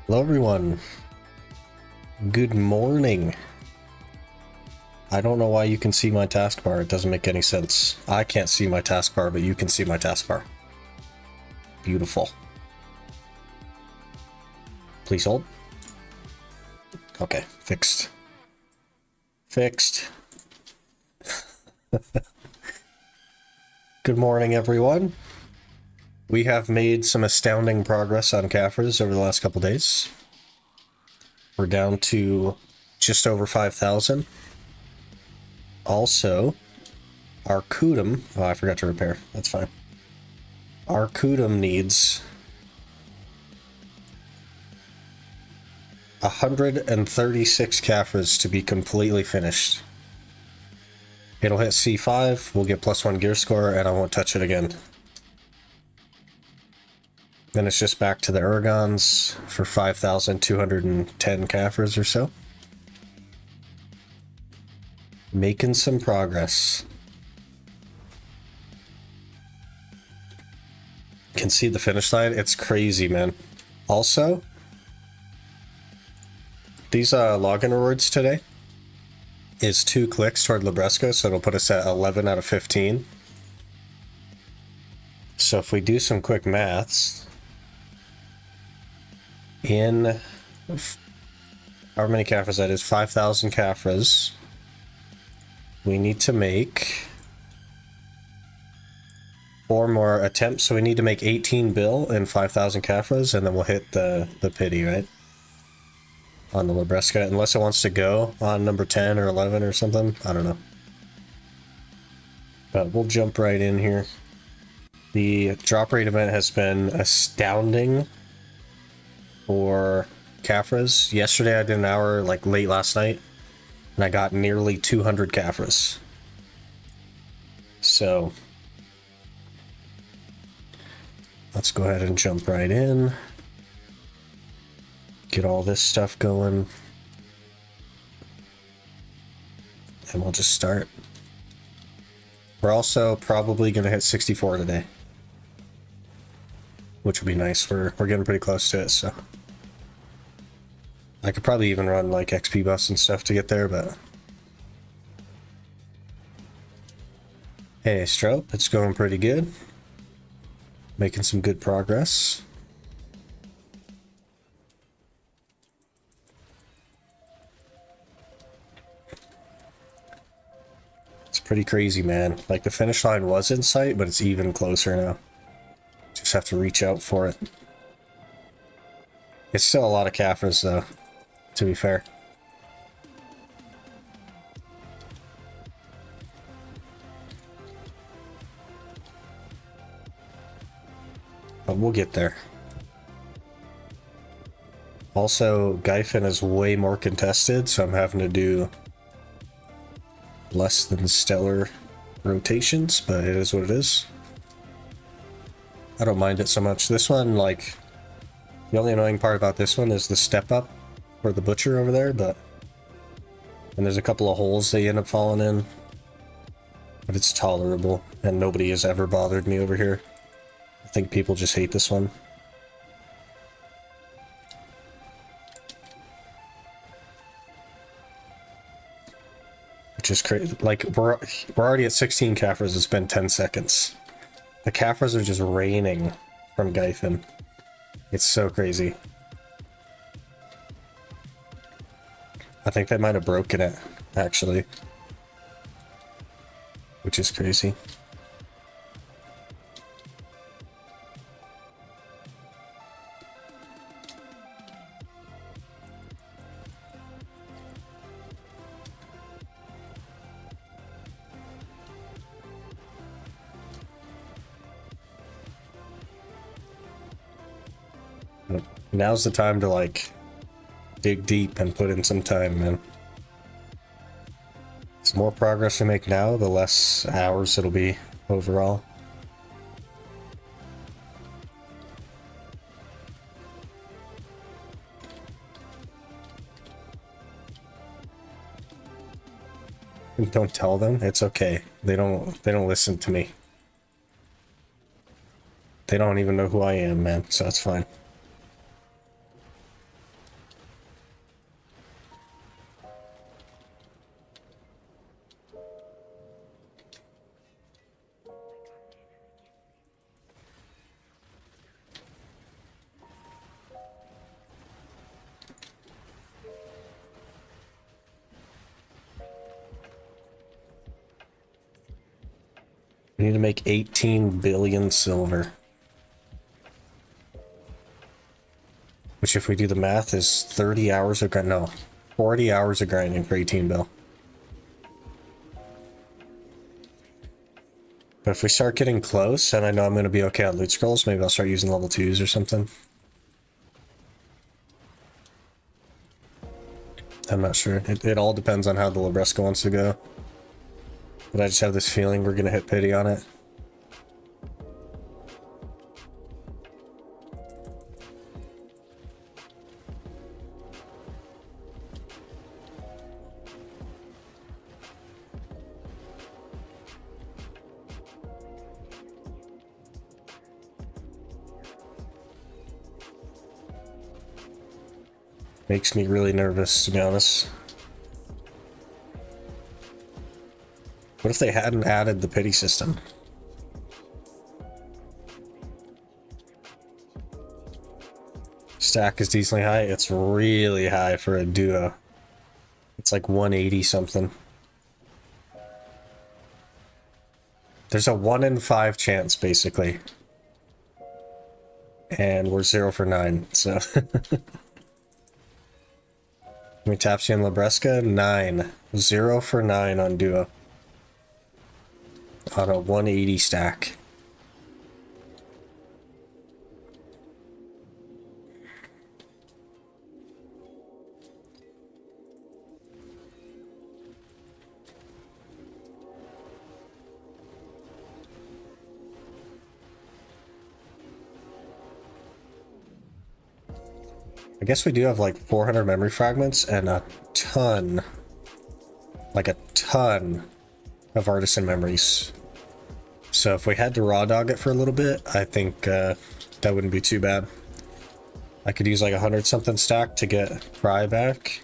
Hello everyone. Good morning. I don't know why you can see my taskbar. It doesn't make any sense. I can't see my taskbar, but you can see my taskbar. Beautiful. Please hold. Okay, fixed. Fixed. Good morning everyone. We have made some astounding progress on Caphras over the last couple days. We're down to just over 5,000. Also, our Kudum... Oh, I forgot to repair. That's fine. Our Kudum needs 136 Caphras to be completely finished. It'll hit C5, we'll get +1 gear score, and I won't touch it again. Then it's just back to the Urgons for 5,210 Caphras or so. Making some progress. Can see the finish line. It's crazy, man. Also, these login rewards today is 2 clicks toward Labreska, so it'll put us at 11 out of 15. So if we do some quick maths, in however many Caphras that is, 5,000 Caphras, we need to make 4 more attempts, so we need to make 18 bill and 5,000 Caphras, and then we'll hit the pity, right? On the Labreska, unless it wants to go on number 10 or 11 or something. I don't know. But we'll jump right in here. The drop rate event has been astounding for Caphras. Yesterday I did an hour like late last night, and I got nearly 200 Caphras. So let's go ahead and jump right in. Get all this stuff going. And we'll just start. We're also probably going to hit 64 today, which would be nice. We're getting pretty close to it, so I could probably even run like XP buffs and stuff to get there, but hey, Strope, it's going pretty good. Making some good progress. It's pretty crazy, man. Like, the finish line was in sight, but it's even closer now. Just have to reach out for it. It's still a lot of Caphras, though, to be fair. But we'll get there. Also, Gyfin is way more contested, so I'm having to do less than stellar rotations, but it is what it is. I don't mind it so much. This one, like, the only annoying part about this one is the step up for the butcher over there, but and there's a couple of holes they end up falling in, but it's tolerable, and nobody has ever bothered me over here. I think people just hate this one. Which is crazy. Like, we're already at 16 Caphras. It's been 10 seconds. The Caphras are just raining from Gyfin. It's so crazy. I think they might have broken it, actually. Which is crazy. Now's the time to, like, dig deep and put in some time, man. The more progress we make now, the less hours it'll be overall. Don't tell them. It's okay. They don't listen to me. They don't even know who I am, man, so that's fine. We need to make 18 billion silver. Which, if we do the math, is 30 hours of grind. No, 40 hours of grinding for 18 bill. But if we start getting close, and I know I'm going to be okay on loot scrolls, maybe I'll start using level 2s or something. I'm not sure. It all depends on how the Labreska wants to go. But I just have this feeling we're going to hit pity on it. Makes me really nervous, to be honest. What if they hadn't added the pity system? Stack is decently high. It's really high for a duo. It's like 180 something. There's a 1 in 5 chance, basically. And we're 0 for 9, so... We taps you in Labreska, 9. 0 for 9 on duo. On a 180 stack. I guess we do have like 400 memory fragments and a ton, like a ton of artisan memories. So if we had to raw dog it for a little bit, I think that wouldn't be too bad. I could use like 100 something stack to get Pry back.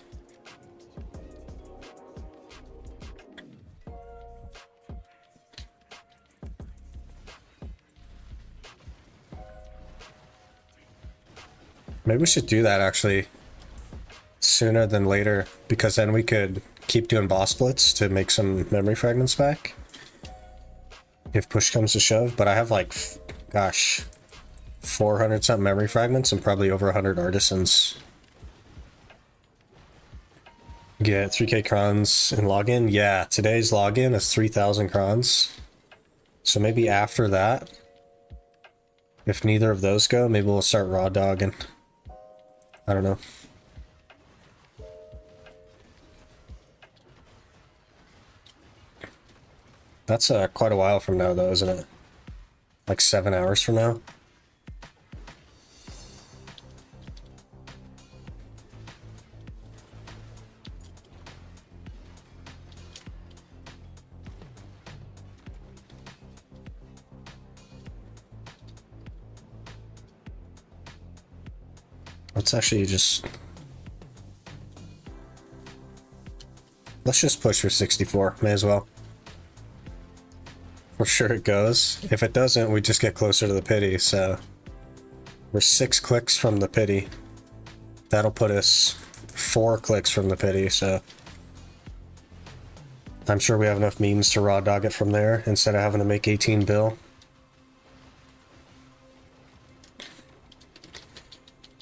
Maybe we should do that actually sooner than later, because then we could keep doing boss splits to make some memory fragments back if push comes to shove. But I have like, gosh, 400 something memory fragments and probably over 100 artisans. Get 3k crowns in login. Yeah, today's login is 3,000 crowns. So maybe after that, if neither of those go, maybe we'll start raw dogging. I don't know. That's quite a while from now though, isn't it? Like 7 hours from now? Let's actually just... Let's just push for 64, may as well. For sure it goes. If it doesn't, we just get closer to the pity, so... We're 6 clicks from the pity. That'll put us 4 clicks from the pity, so... I'm sure we have enough memes to raw dog it from there, instead of having to make 18 bill.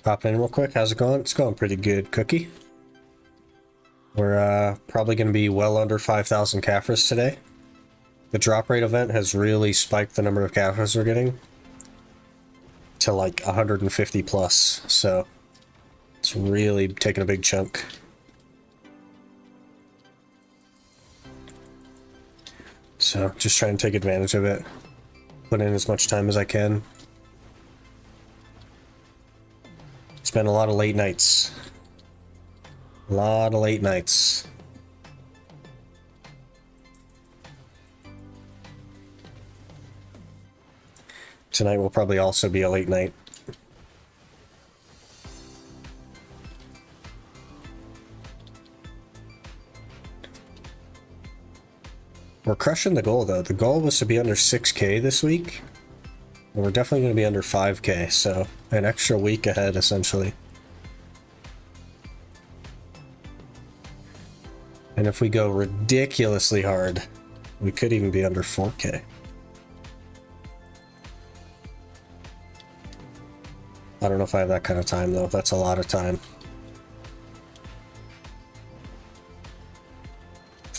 Pop in real quick. How's it going? It's going pretty good, Cookie. We're probably going to be well under 5,000 Caphras today. The drop rate event has really spiked the number of Caphras we're getting to like 150 plus, so it's really taking a big chunk. So just trying to take advantage of it. Put in as much time as I can. Spent a lot of late nights. A lot of late nights. Tonight will probably also be a late night. We're crushing the goal though. The goal was to be under 6k this week. And we're definitely going to be under 5k, so an extra week ahead, essentially. And if we go ridiculously hard, we could even be under 4k. I don't know if I have that kind of time though. That's a lot of time.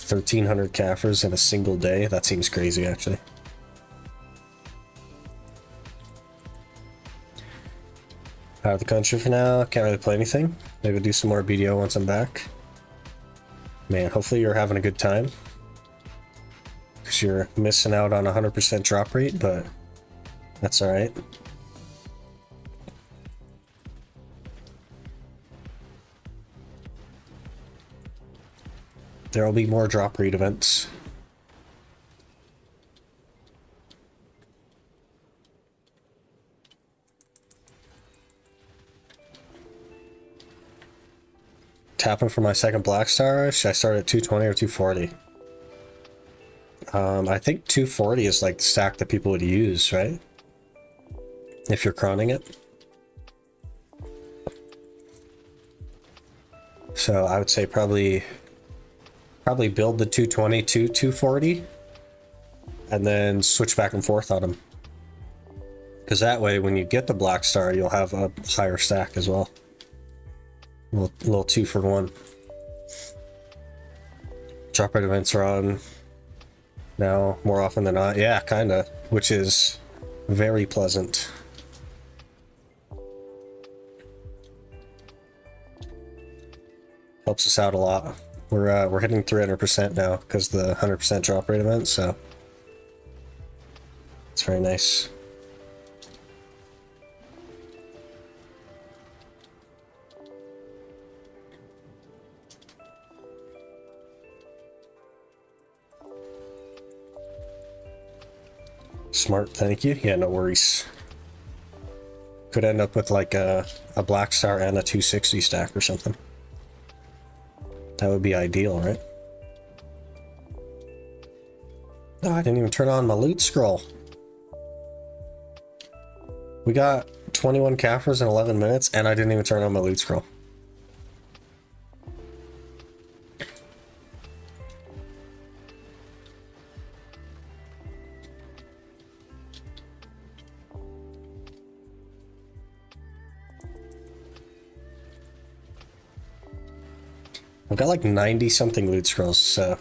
1,300 Caphras in a single day? That seems crazy, actually. Out of the country for now. Can't really play anything. Maybe do some more BDO once I'm back. Man, hopefully you're having a good time. Because you're missing out on 100% drop rate, but that's alright. There will be more drop rate events. Tapping for my second Black Star. Should I start at 220 or 240? I think 240 is like the stack that people would use, right? If you're chroning it. So I would say probably build the 220 to 240 and then switch back and forth on them. Because that way, when you get the Black Star, you'll have a higher stack as well. A little 2-for-1. Drop rate events are on now more often than not. Yeah, kinda. Which is very pleasant. Helps us out a lot. We're hitting 300% now because the 100% drop rate event, so it's very nice. Smart, thank you. Yeah, no worries. Could end up with like a Black Star and a 260 stack or something. That would be ideal, right? Oh, I didn't even turn on my loot scroll. We got 21 Caphras in 11 minutes, and I didn't even turn on my loot scroll. I've got like 90 something loot scrolls, so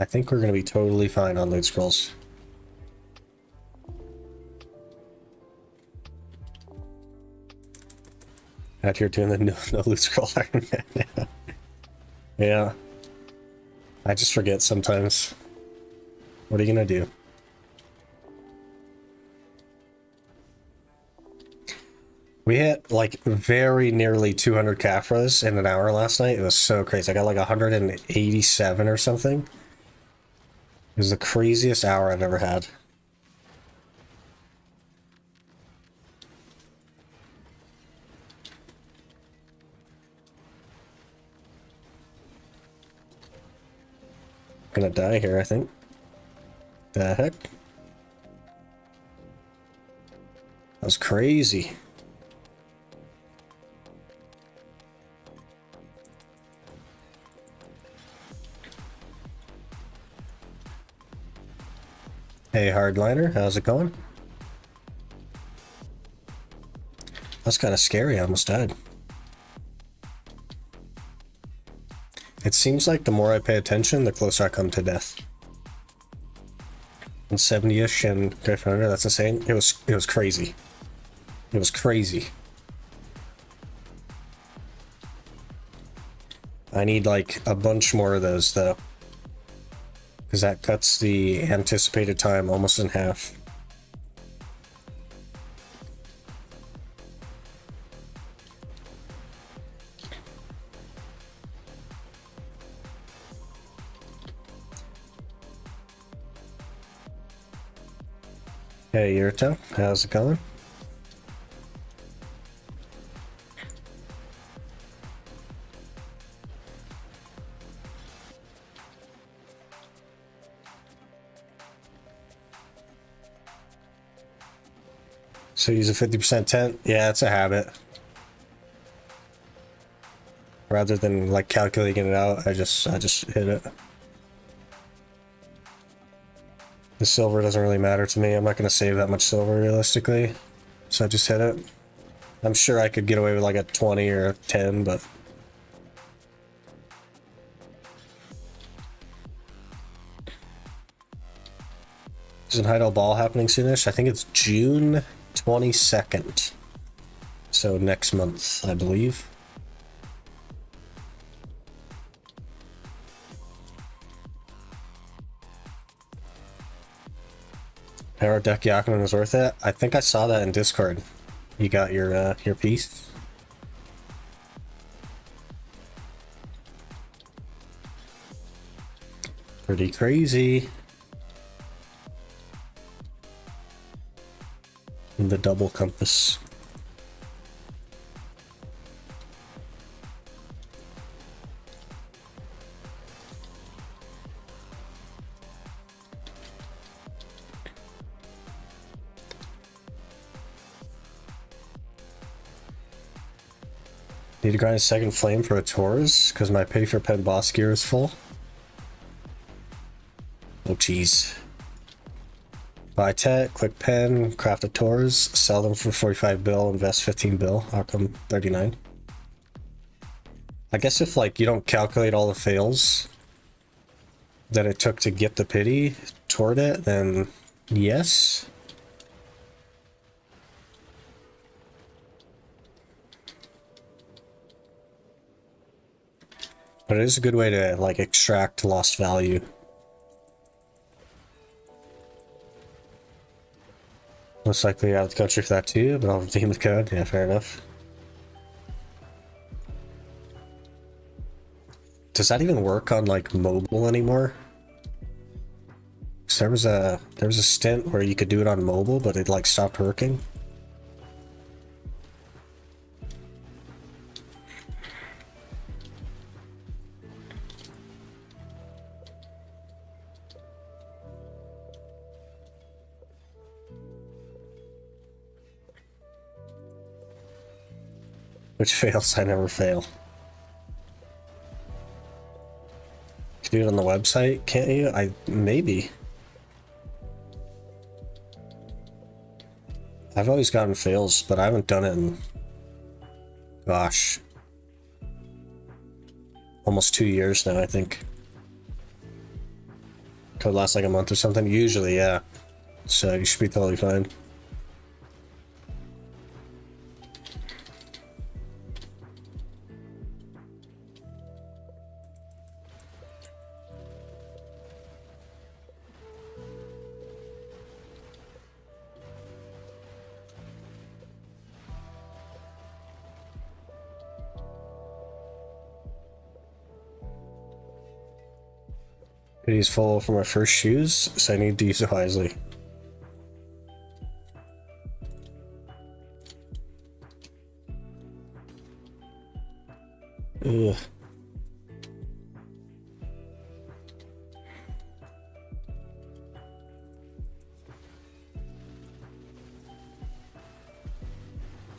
I think we're gonna be totally fine on loot scrolls. Out here doing the no loot scroll Iron Man. Yeah. I just forget sometimes. What are you gonna do? We hit like very nearly 200 Caphras in an hour last night. It was so crazy. I got like 187 or something. It was the craziest hour I've ever had. Gonna die here, I think. The heck? That was crazy. Hey, Hardliner, how's it going? That's kind of scary, I almost died. It seems like the more I pay attention, the closer I come to death. And 70-ish and Griffin Hunter, that's insane. It was crazy. It was crazy. I need like a bunch more of those though. Because that cuts the anticipated time almost in half. Hey Yurto, how's it going? So use a 50% tent? Yeah, it's a habit. Rather than like calculating it out, I just hit it. The silver doesn't really matter to me. I'm not going to save that much silver realistically. So I just hit it. I'm sure I could get away with like a 20 or a 10, but... Isn't Heidel Ball happening soonish? I think it's June 22nd. So next month, I believe. Power Deck Yakinen is worth it. I think I saw that in Discord. You got your piece. Pretty crazy. And the double compass. Need to grind a second flame for a Taurus because my pay for pen boss gear is full. Oh jeez. Buy tech, click pen, craft a Taurus, sell them for 45 bill, invest 15 bill, outcome 39. I guess if like you don't calculate all the fails that it took to get the pity toward it, then yes. But it is a good way to like extract lost value. Most likely out of the country for that too, but I'll redeem the code. Yeah, fair enough. Does that even work on like mobile anymore? So there was a stint where you could do it on mobile, but it like stopped working. Which fails, I never fail. You can do it on the website, can't you? Maybe. I've always gotten fails, but I haven't done it in, gosh, almost 2 years now, I think. Could last like a month or something. Usually, yeah. So you should be totally fine. Pity's full for my first shoes, so I need to use it wisely. Ugh.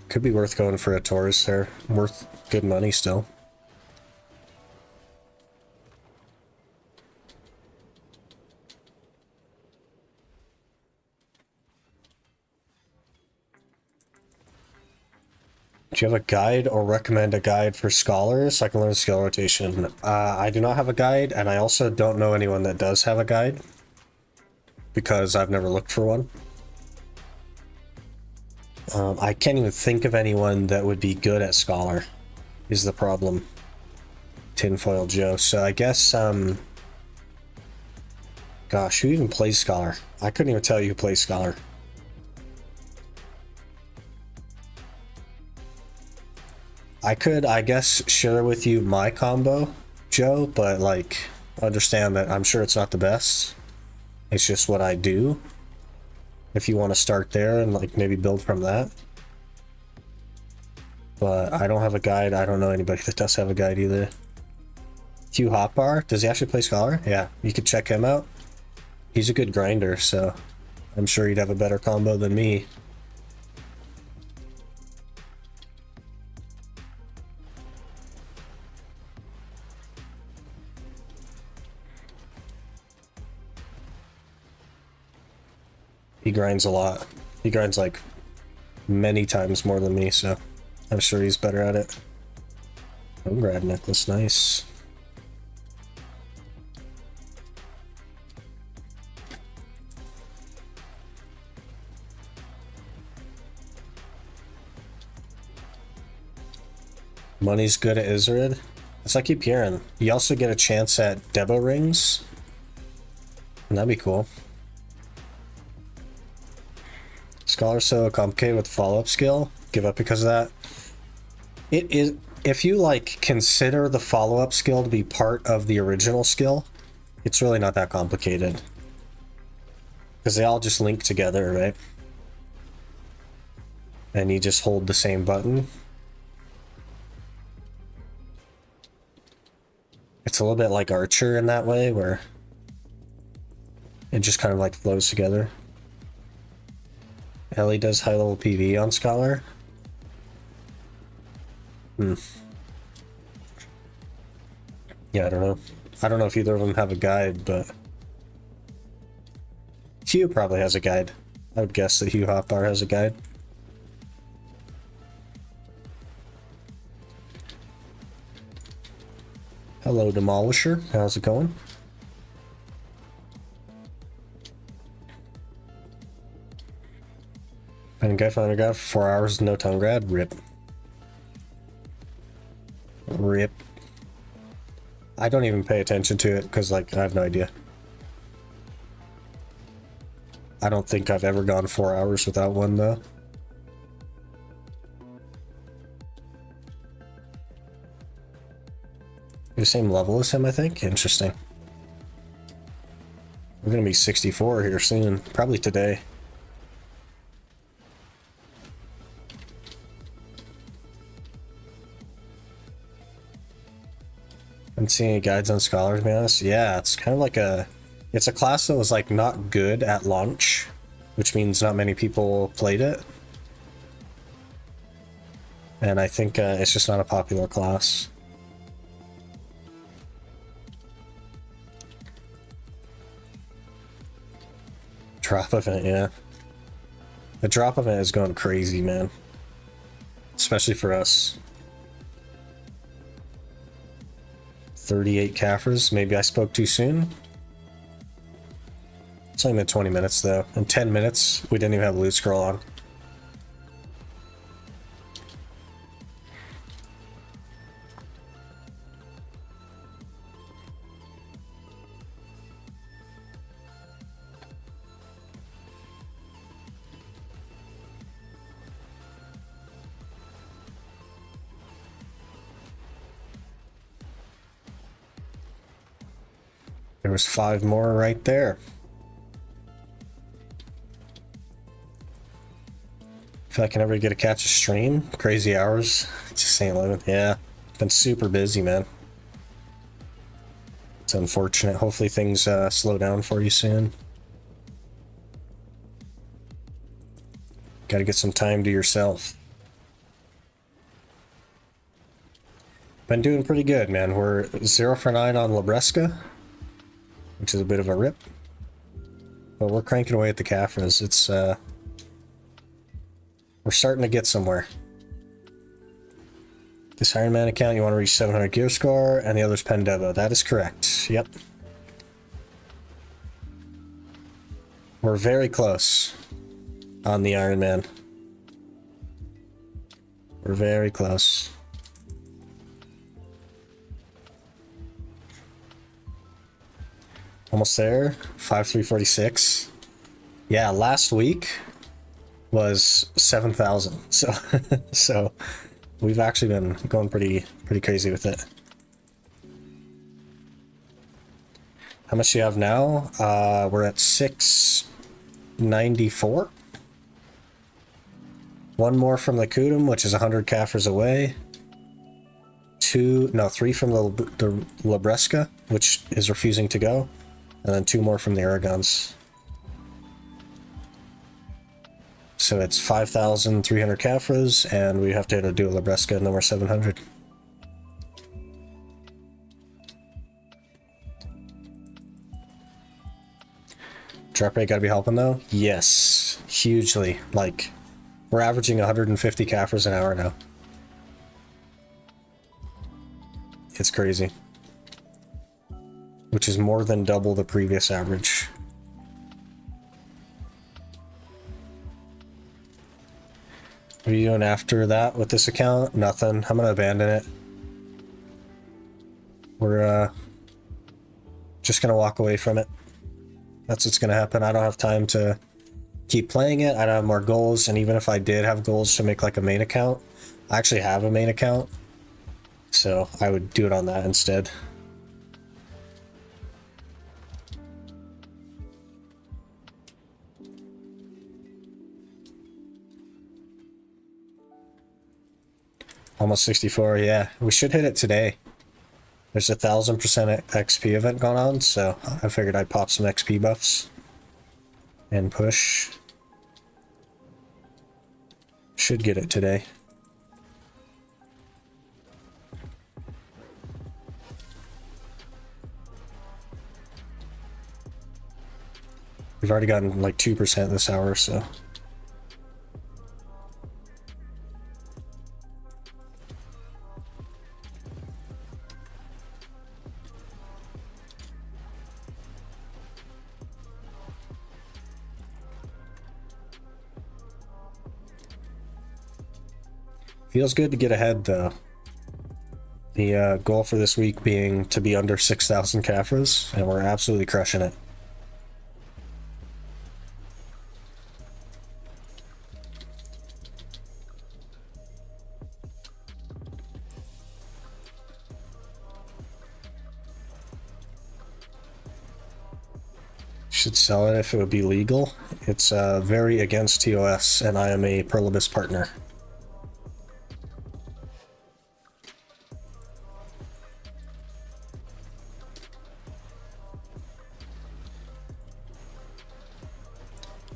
Could be worth going for a Taurus there. Worth good money still. Do you have a guide or recommend a guide for scholars so I can learn skill rotation? I do not have a guide, and I also don't know anyone that does have a guide because I've never looked for one. I can't even think of anyone that would be good at scholar is the problem. Tinfoil Joe. So I guess, gosh, who even plays scholar? I couldn't even tell you who plays scholar. I could, I guess, share with you my combo, Joe, but like, understand that I'm sure it's not the best. It's just what I do. If you want to start there and like maybe build from that. But I don't have a guide. I don't know anybody that does have a guide either. Hugh Hotbar, does he actually play Scholar? Yeah, you could check him out. He's a good grinder, so I'm sure he'd have a better combo than me. He grinds a lot. He grinds like many times more than me, so I'm sure he's better at it. Oh, grad necklace, nice. Money's good at Iserid. That's what I keep hearing. You also get a chance at Debo rings. And that'd be cool. Scholar's so complicated with follow-up skill. Give up because of that. It is, if you like consider the follow-up skill to be part of the original skill, it's really not that complicated. Because they all just link together, right? And you just hold the same button. It's a little bit like Archer in that way, where it just kind of like flows together. Ellie does high level PV on Scholar. Yeah, I don't know. I don't know if either of them have a guide, but Hugh probably has a guide. I would guess that Hugh Hotbar has a guide. Hello, Demolisher. How's it going? And guy found a guy for 4 hours, no tongue grad. Rip. Rip. I don't even pay attention to it because, like, I have no idea. I don't think I've ever gone 4 hours without one, though. The same level as him, I think. Interesting. We're gonna be 64 here soon, probably today. I'm seeing any guides on Scholar, to be honest. Yeah, it's kind of like it's a class that was like not good at launch, which means not many people played it. And I think it's just not a popular class. Drop event, yeah. The drop event is going crazy, man. Especially for us. 38 Caphras. Maybe I spoke too soon. It's only been 20 minutes though. In 10 minutes, we didn't even have a loot scroll on. There was 5 more right there. If I can ever get a catch a stream, crazy hours. Just ain't living. Yeah, been super busy, man. It's unfortunate. Hopefully things slow down for you soon. Got to get some time to yourself. Been doing pretty good, man. We're 0 for 9 on Labreska, which is a bit of a rip. But we're cranking away at the Caphras. It's, we're starting to get somewhere. This Iron Man account, you want to reach 700 gear score, and the other's Pendevo. That is correct. Yep. We're very close on the Iron Man. We're very close. Almost there. 5346. Yeah, last week was 7,000. So so we've actually been going pretty crazy with it. How much do you have now? We're at 694. One more from the Kudum, which is 100 Caphras away. 3 from the Labreska, which is refusing to go. And then 2 more from the Aragons. So it's 5,300 Caphras, and we have to hit a Duo Labreska, and then we're 700. Drop rate gotta be helping though? Yes, hugely. Like, we're averaging 150 Caphras an hour now. It's crazy. Which is more than double the previous average. What are you doing after that with this account? Nothing. I'm gonna abandon it. We're just gonna walk away from it. That's what's gonna happen. I don't have time to keep playing it. I don't have more goals, and even if I did have goals to make like a main account, I actually have a main account, so I would do it on that instead. Almost 64, yeah. We should hit it today. There's a 1000% XP event going on, so I figured I'd pop some XP buffs and push. Should get it today. We've already gotten like 2% this hour, so. Feels good to get ahead though. The goal for this week being to be under 6,000 Caphras, and we're absolutely crushing it. Should sell it if it would be legal. It's very against TOS, and I am a Perlibus partner.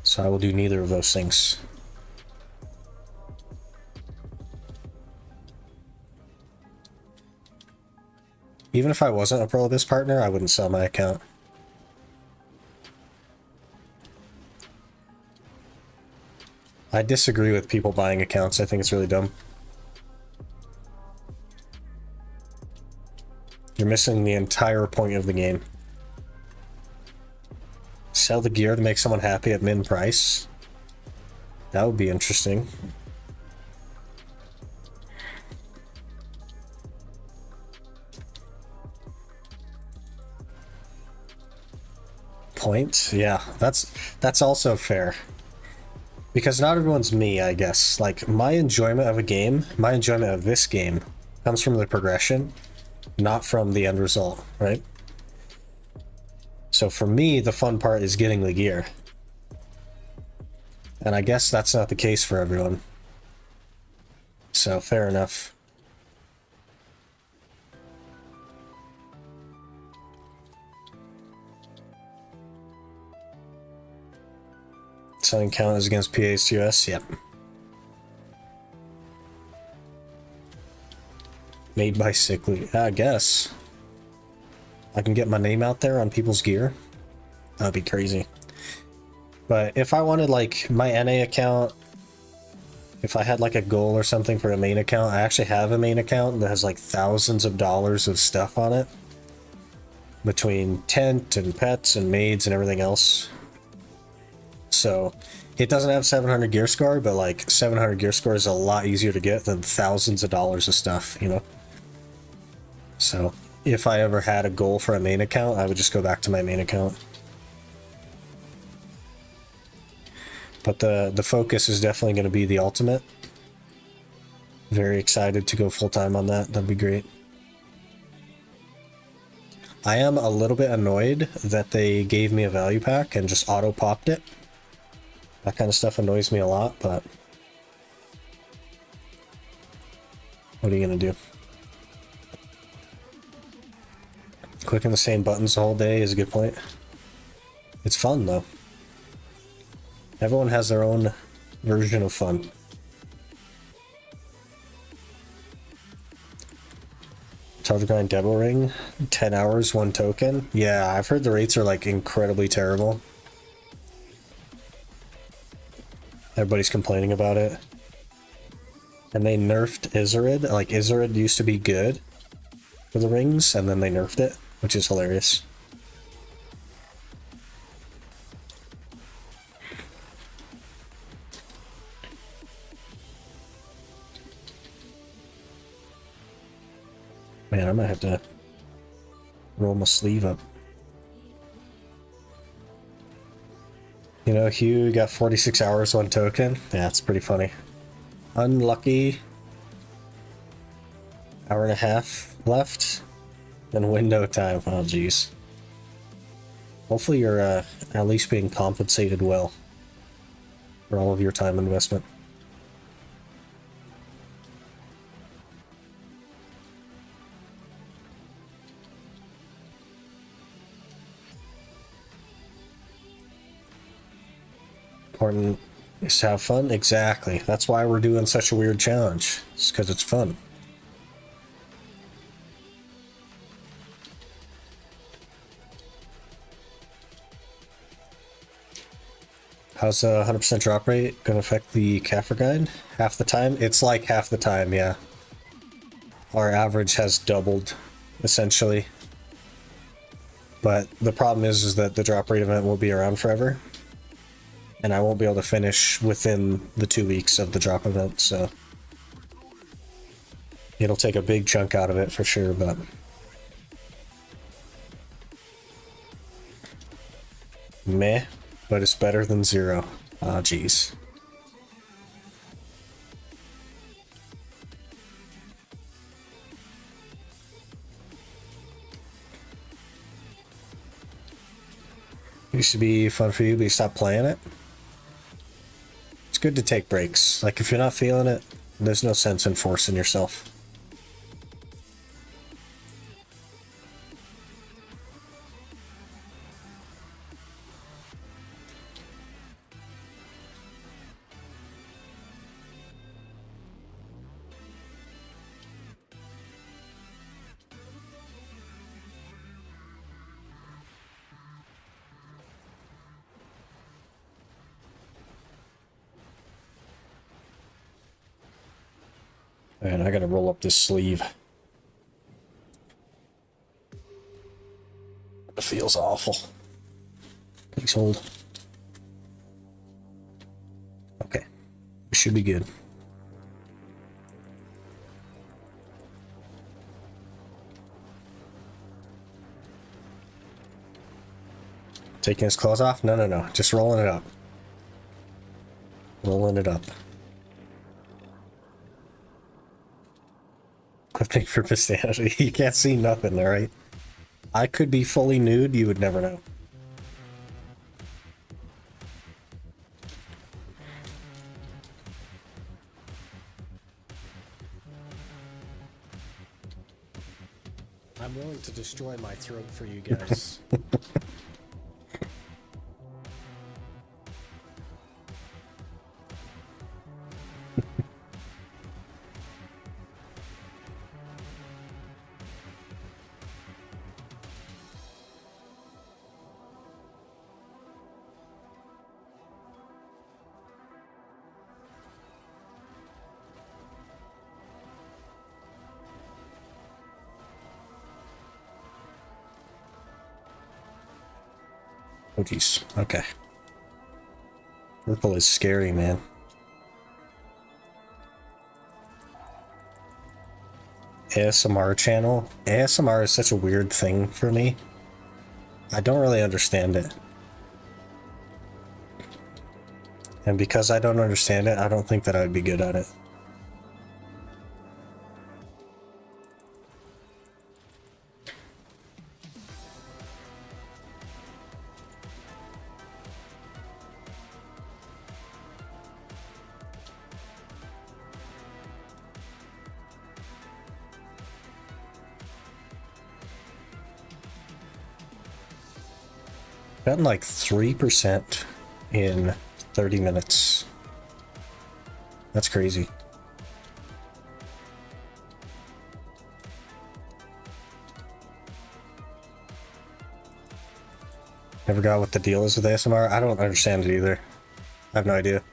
So I will do neither of those things. Even if I wasn't a Perlibus partner, I wouldn't sell my account. I disagree with people buying accounts. I think it's really dumb. You're missing the entire point of the game. Sell the gear to make someone happy at min price. That would be interesting. Point? Yeah, that's also fair. Because not everyone's me, I guess. Like, my enjoyment of a game, my enjoyment of this game, comes from the progression, not from the end result, right? So for me, the fun part is getting the gear. And I guess that's not the case for everyone. So, fair enough. Selling count as against PA's TOS? Yep. Made by Sickly. I guess. I can get my name out there on people's gear. That'd be crazy. But if I wanted like my NA account, if I had like a goal or something for a main account, I actually have a main account that has like thousands of dollars of stuff on it. Between tent and pets and maids and everything else. So it doesn't have 700 gear score, but like 700 gear score is a lot easier to get than thousands of dollars of stuff, you know? So if I ever had a goal for a main account, I would just go back to my main account. But the focus is definitely going to be the ultimate. Very excited to go full time on that. That'd be great. I am a little bit annoyed that they gave me a value pack and just auto popped it. That kind of stuff annoys me a lot, but what are you gonna do? Clicking the same buttons the whole day is a good point. It's fun though. Everyone has their own version of fun. Telegram Devil Ring, 10 hours, 1 token. Yeah, I've heard the rates are like incredibly terrible. Everybody's complaining about it. And they nerfed Izarid. Like, Izarid used to be good, for the rings, and then they nerfed it, which is hilarious. Man, I might have to roll my sleeve up. You know, Hugh got 46 hours on token. Yeah, it's pretty funny. Unlucky. Hour and a half left. And window time. Oh, jeez. Hopefully you're at least being compensated well for all of your time investment. Important is to have fun. Exactly. That's why we're doing such a weird challenge. It's because it's fun. How's a 100% drop rate going to affect the Caphras guide? Half the time? It's like half the time, yeah. Our average has doubled, essentially. But the problem is that the drop rate event will be around forever. And I won't be able to finish within the 2 weeks of the drop event, so... It'll take a big chunk out of it for sure, but... Meh, but it's better than zero. Ah, jeez. Used to be fun for you, but you stopped playing it? It's good to take breaks. Like, if you're not feeling it, there's no sense in forcing yourself. Man, I gotta roll up this sleeve. It feels awful. Please hold. Okay. We should be good. Taking his claws off? No, no, no. Just rolling it up. Rolling it up. Clipping for Pistanity. You can't see nothing, alright? I could be fully nude, you would never know. I'm willing to destroy my throat for you guys. Oh jeez, okay. Purple is scary, man. ASMR channel. ASMR is such a weird thing for me. I don't really understand it. And because I don't understand it, I don't think that I'd be good at it. Gotten like 3% in 30 minutes. That's crazy. Never got what the deal is with ASMR. I don't understand it either. I have no idea.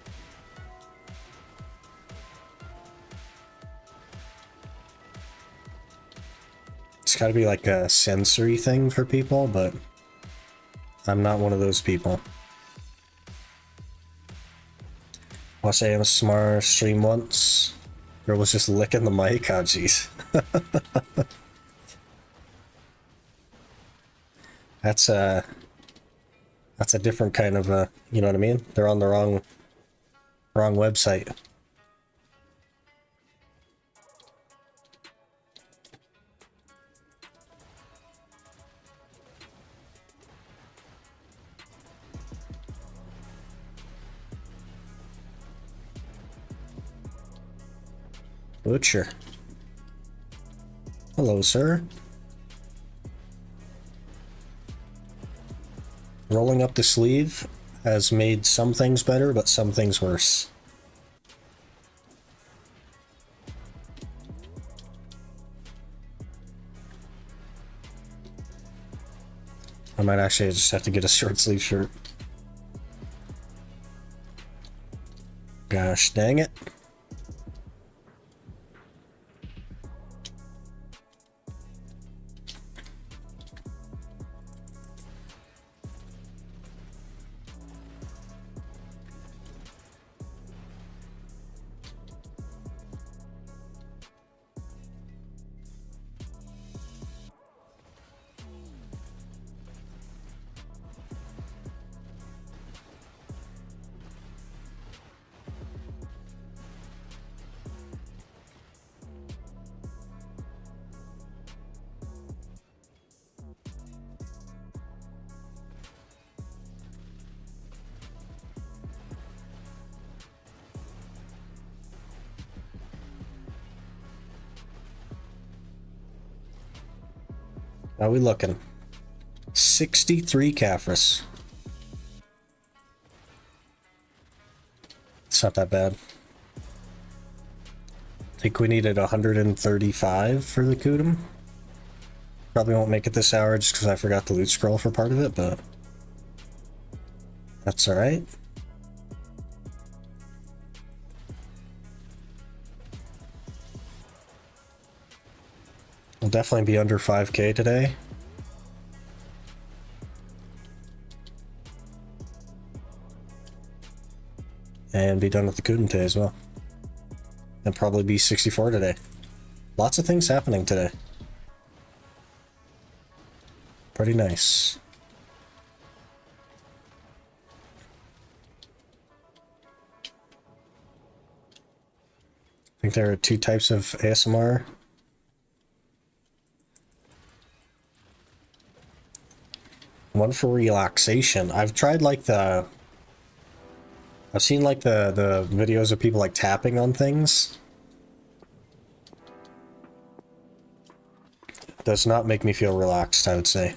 It's gotta be like a sensory thing for people, but I'm not one of those people. I was saying a smart stream once. Girl was just licking the mic. Oh, jeez. That's a different kind of you know what I mean? They're on the wrong website. Butcher. Hello, sir. Rolling up the sleeve has made some things better, but some things worse. I might actually just have to get a short sleeve shirt. Gosh dang it. How are we looking? 63 Caphras. It's not that bad. I think we needed 135 for the Kudum. Probably won't make it this hour just because I forgot the loot scroll for part of it, but that's alright. We'll definitely be under 5k today. And be done with the Kudum today as well. And probably be 64 today. Lots of things happening today. Pretty nice. I think there are 2 types of ASMR. One for relaxation. I've tried like I've seen like the videos of people like tapping on things. Does not make me feel relaxed, I would say.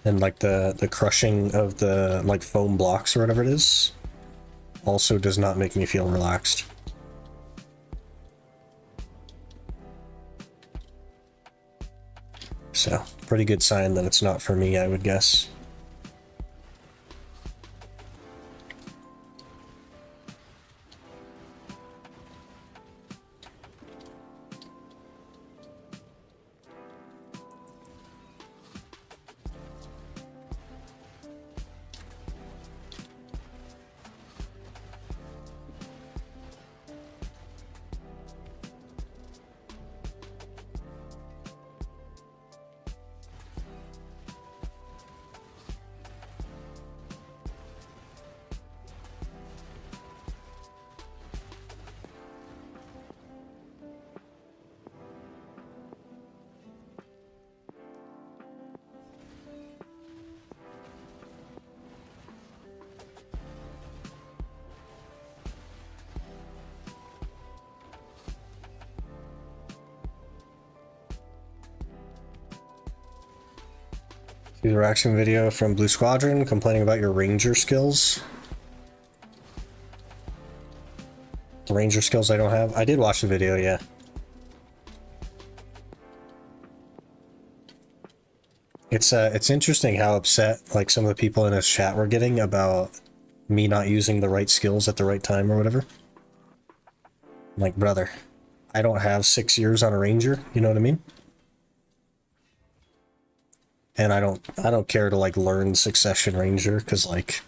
And like the crushing of the like foam blocks or whatever it is also does not make me feel relaxed. So, pretty good sign that it's not for me, I would guess. See the reaction video from Blue Squadron complaining about your ranger skills. The ranger skills I don't have. I did watch the video, yeah. It's interesting how upset like some of the people in his chat were getting about me not using the right skills at the right time or whatever. I'm like, brother, I don't have 6 years on a ranger, you know what I mean? And I don't care to like learn succession ranger because like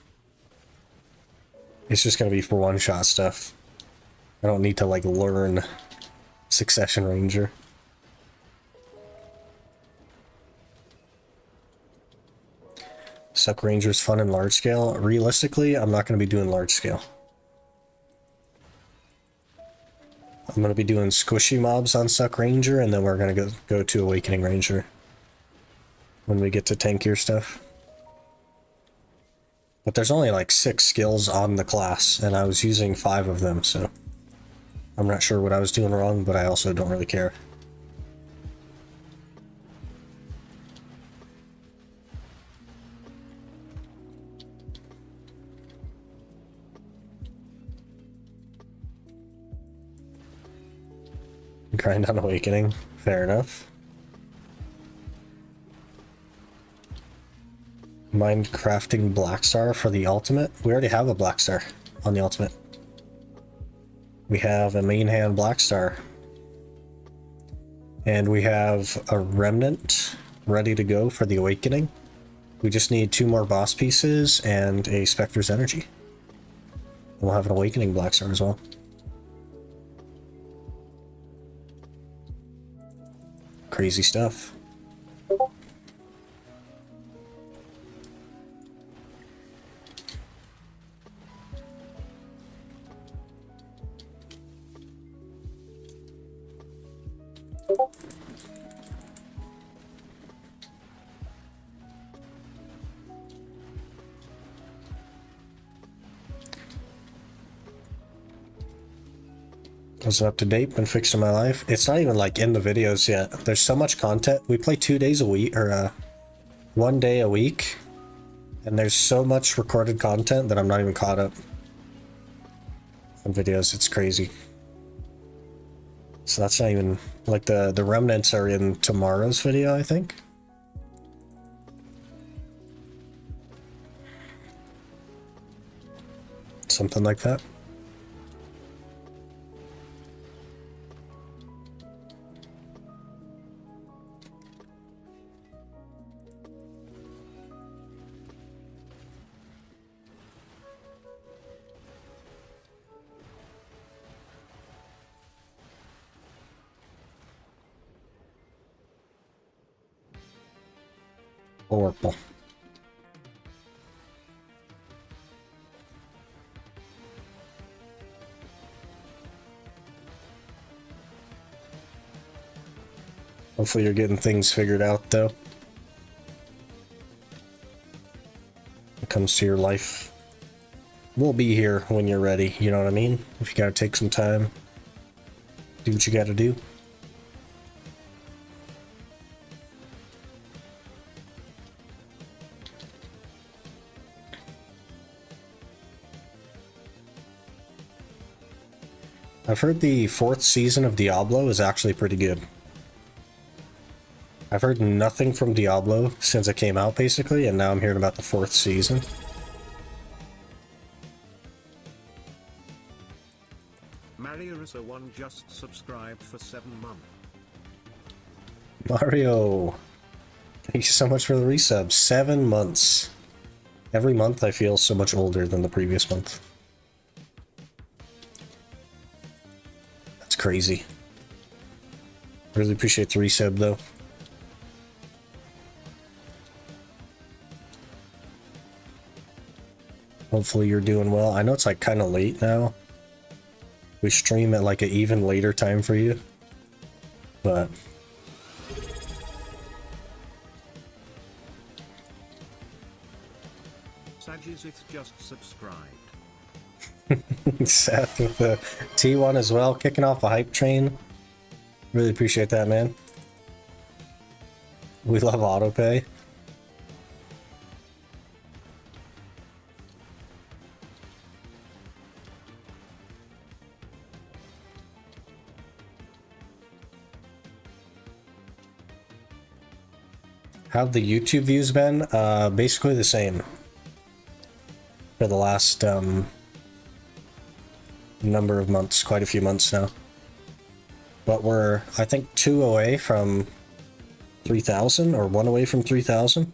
it's just gonna be for one-shot stuff. I don't need to like learn succession ranger. Suck ranger's fun in large scale. Realistically, I'm not gonna be doing large scale. I'm gonna be doing squishy mobs on Suck Ranger, and then we're gonna go to Awakening Ranger when we get to tankier stuff. But there's only like 6 skills on the class, and I was using 5 of them, so I'm not sure what I was doing wrong, but I also don't really care. Grind on Awakening. Fair enough. Mind crafting Blackstar for the ultimate. We already have a Blackstar on the ultimate. We have a main hand Blackstar. And we have a Remnant ready to go for the Awakening. We just need 2 more boss pieces and a Spectre's Energy. We'll have an Awakening Blackstar as well. Crazy stuff. Was up to date, been fixing my life. It's not even like in the videos yet. There's so much content. We play 2 days a week, or 1 day a week, and there's so much recorded content that I'm not even caught up on videos. It's crazy. So that's not even like the remnants are in tomorrow's video, I think. Something like that. Horrible. Hopefully you're getting things figured out, though. When it comes to your life. We'll be here when you're ready, you know what I mean? If you gotta take some time, do what you gotta do. I've heard the 4th season of Diablo is actually pretty good. I've heard nothing from Diablo since it came out, basically, and now I'm hearing about the 4th season. Mario1 just subscribed for 7 months. Mario, thank you so much for the resub. 7 months. Every month I feel so much older than the previous month. That's crazy. Really appreciate the resub, though. Hopefully you're doing well. I know it's like kind of late now. We stream at like an even later time for you. But Sajizith just subscribed. Seth with the T1 as well, kicking off a hype train. Really appreciate that, man. We love autopay. How have the YouTube views been? Basically the same for the last number of months, quite a few months now. but we're, I think, 2 away from 3,000, or 1 away from 3,000.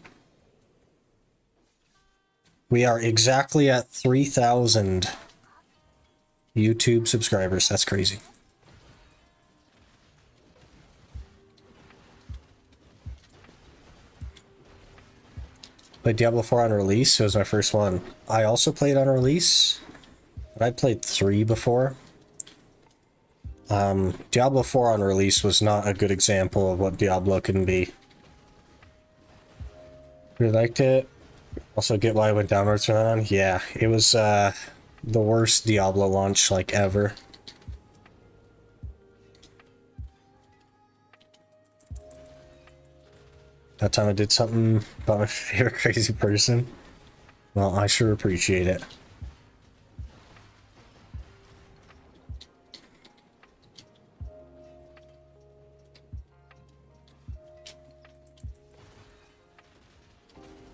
We are exactly at 3,000 YouTube subscribers. That's crazy. Played Diablo 4 on release. It was my first one. I also played on release, but I played 3 before. Diablo 4 on release was not a good example of what Diablo can be. Really liked it. Also get why I went downwards from that on. Yeah, it was the worst Diablo launch like ever. That time I did something about my favorite crazy person. Well, I sure appreciate it.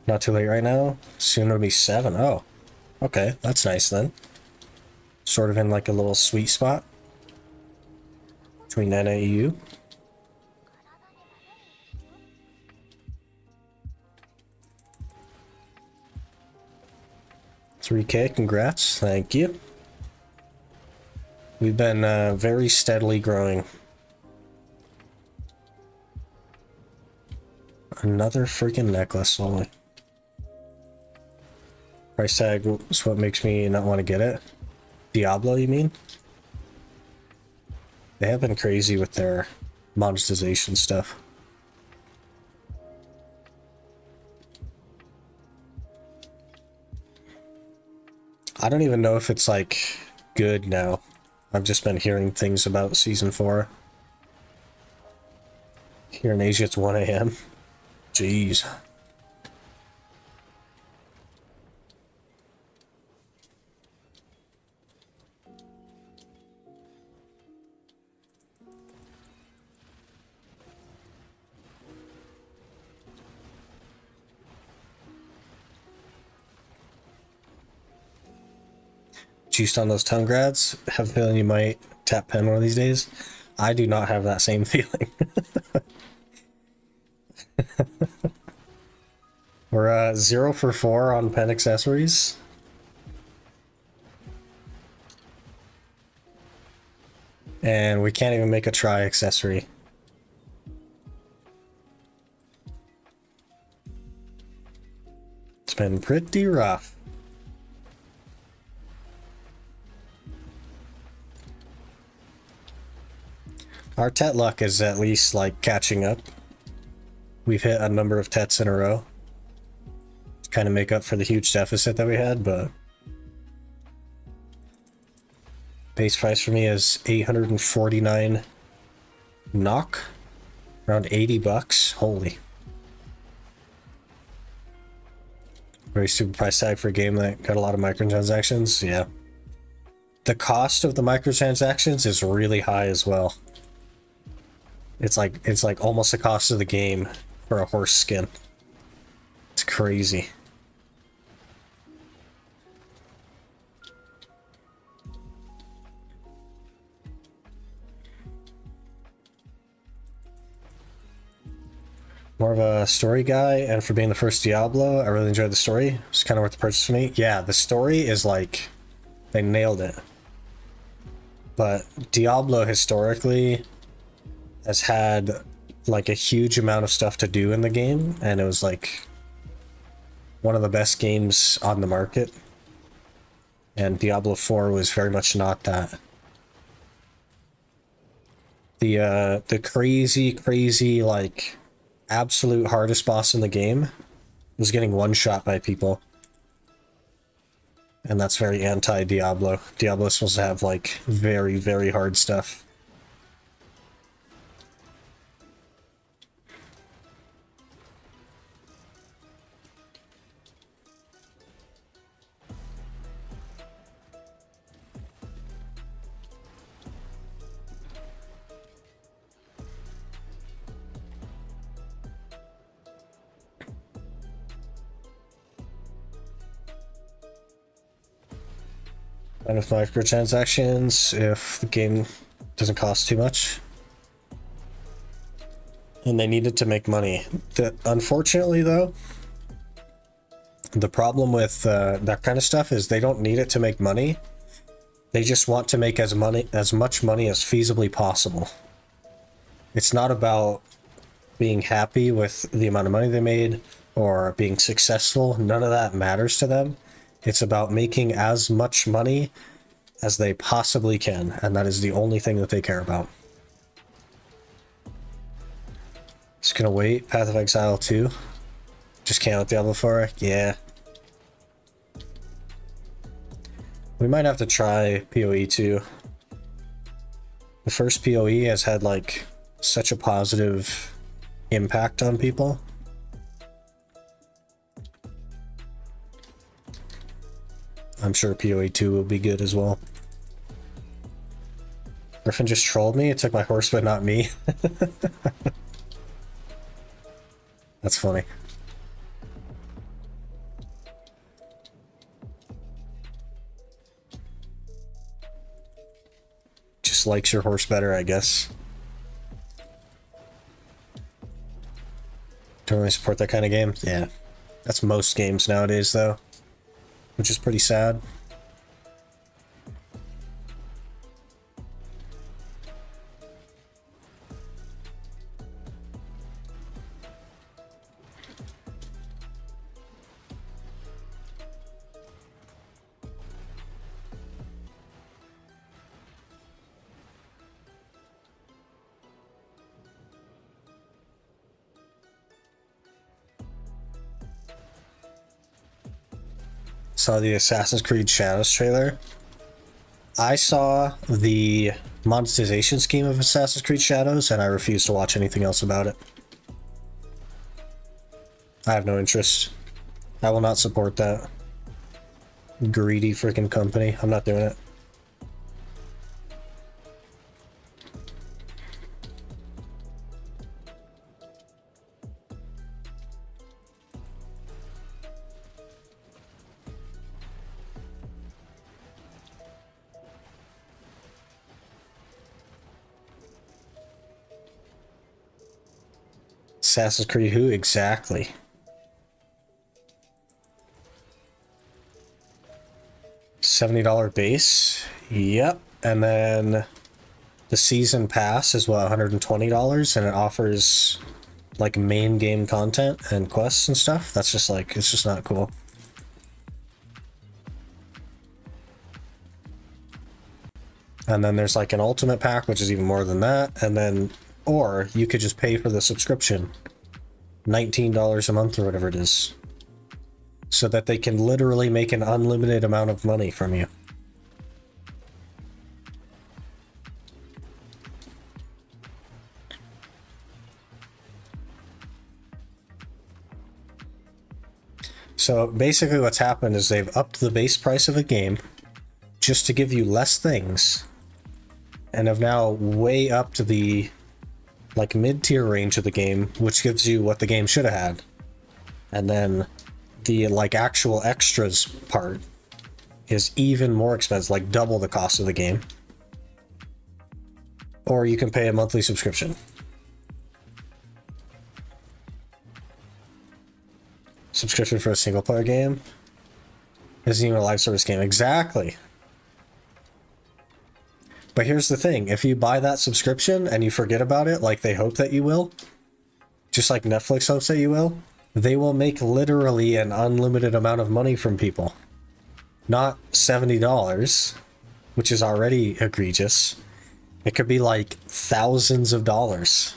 Not too late right now. Soon it'll be 7. Oh, okay, that's nice then. Sort of in like a little sweet spot between Nana and EU. $3K, congrats, thank you. We've been very steadily growing. Another freaking necklace only. Price tag is what makes me not want to get it. Diablo, you mean? They have been crazy with their monetization stuff. I don't even know if it's like good now. I've just been hearing things about season 4. Here in Asia it's 1 AM. Jeez. Juiced on those tongue grads. Have a feeling you might tap pen one of these days. I do not have that same feeling. We're 0 for 4 on pen accessories. And we can't even make a try accessory. It's been pretty rough. Our tet luck is at least like catching up. We've hit a number of tets in a row to kind of make up for the huge deficit that we had, but base price for me is 849 NOK, around 80 bucks. Holy. Very stupid price tag for a game that got a lot of microtransactions. Yeah. The cost of the microtransactions is really high as well. It's like almost the cost of the game for a horse skin. It's crazy. More of a story guy, and for being the first Diablo, I really enjoyed the story. It's kind of worth the purchase for me. Yeah, the story is like, they nailed it. But Diablo historically has had like a huge amount of stuff to do in the game, and it was like one of the best games on the market. And Diablo 4 was very much not that. The crazy like absolute hardest boss in the game was getting one shot by people. And that's very anti-Diablo. Diablo is supposed to have like very, very hard stuff. And with microtransactions, if the game doesn't cost too much. And they needed to make money. Unfortunately, though, the problem with that kind of stuff is they don't need it to make money. They just want to make as much money as feasibly possible. It's not about being happy with the amount of money they made or being successful. None of that matters to them. It's about making as much money as they possibly can, and that is the only thing that they care about. Just gonna wait. Path of Exile 2. Just came out Diablo 4. Yeah. We might have to try PoE 2. The first PoE has had like such a positive impact on people. I'm sure PoE 2 will be good as well. Griffin just trolled me. It took my horse, but not me. That's funny. Just likes your horse better, I guess. Don't really support that kind of game. Yeah. That's most games nowadays, though. Which is pretty sad. Saw the Assassin's Creed Shadows trailer. I saw the monetization scheme of Assassin's Creed Shadows, and I refuse to watch anything else about it. I have no interest. I will not support that. Greedy freaking company. I'm not doing it. Assassin's Creed who exactly? $70 base? Yep. And then the season pass is what, $120, and it offers like main game content and quests and stuff. That's just like, it's just not cool. And then there's like an ultimate pack, which is even more than that. And then, or you could just pay for the subscription, $19 a month or whatever it is, so that they can literally make an unlimited amount of money from you. So basically what's happened is they've upped the base price of a game just to give you less things, and have now way up to the like mid-tier range of the game, which gives you what the game should have had. And then the like actual extras part is even more expensive, like double the cost of the game. Or you can pay a monthly subscription. Subscription for a single player game isn't even a live service game. Exactly. But here's the thing, if you buy that subscription and you forget about it, like they hope that you will, just like Netflix hopes that you will, they will make literally an unlimited amount of money from people. Not $70, which is already egregious. It could be like thousands of dollars.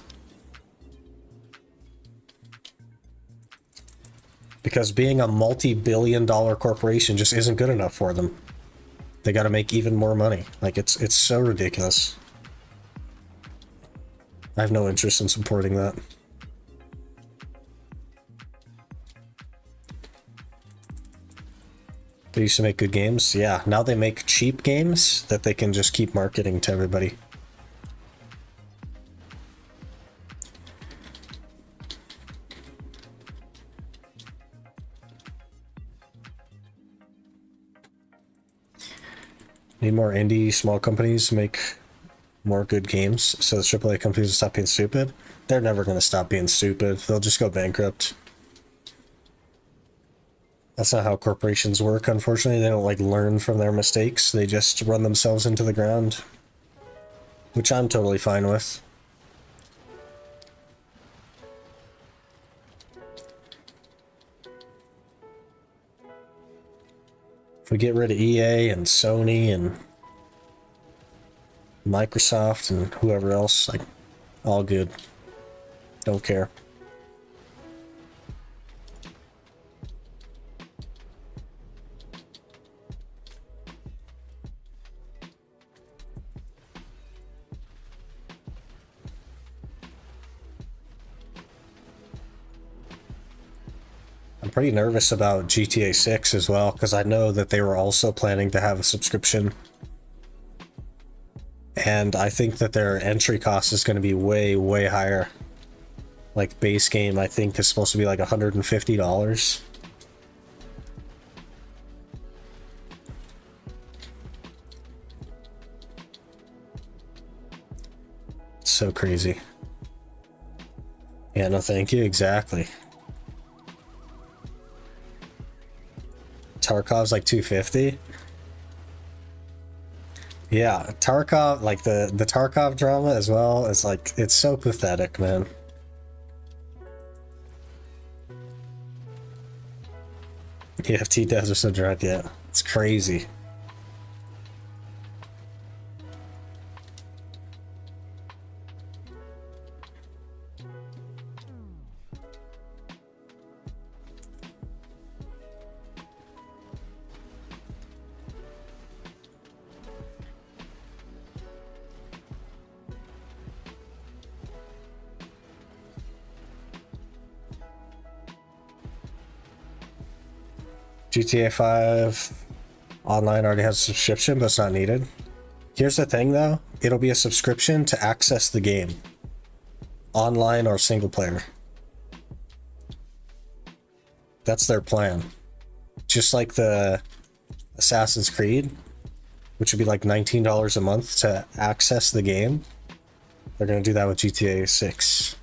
Because being a multi-billion-dollar corporation just isn't good enough for them. They got to make even more money. Like, it's so ridiculous. I have no interest in supporting that. They used to make good games. Yeah, now they make cheap games that they can just keep marketing to everybody. Need more indie small companies make more good games so the AAA companies will stop being stupid. They're never going to stop being stupid. They'll just go bankrupt. That's not how corporations work, unfortunately. They don't like learn from their mistakes. They just run themselves into the ground. Which I'm totally fine with. If we get rid of EA and Sony and Microsoft and whoever else, like, all good. Don't care. I'm pretty nervous about GTA 6 as well, because I know that they were also planning to have a subscription. And I think that their entry cost is going to be way, way higher. Like, base game, I think, is supposed to be like $150. It's so crazy. Yeah, no thank you, exactly. Tarkov's like 250. Yeah, Tarkov, like the Tarkov drama as well, is like, it's so pathetic, man. EFT devs are so drunk, yeah. It's crazy. GTA 5 online already has a subscription, but it's not needed. Here's the thing though, it'll be a subscription to access the game. Online or single player. That's their plan. Just like the Assassin's Creed, which would be like $19 a month to access the game. They're gonna do that with GTA 6.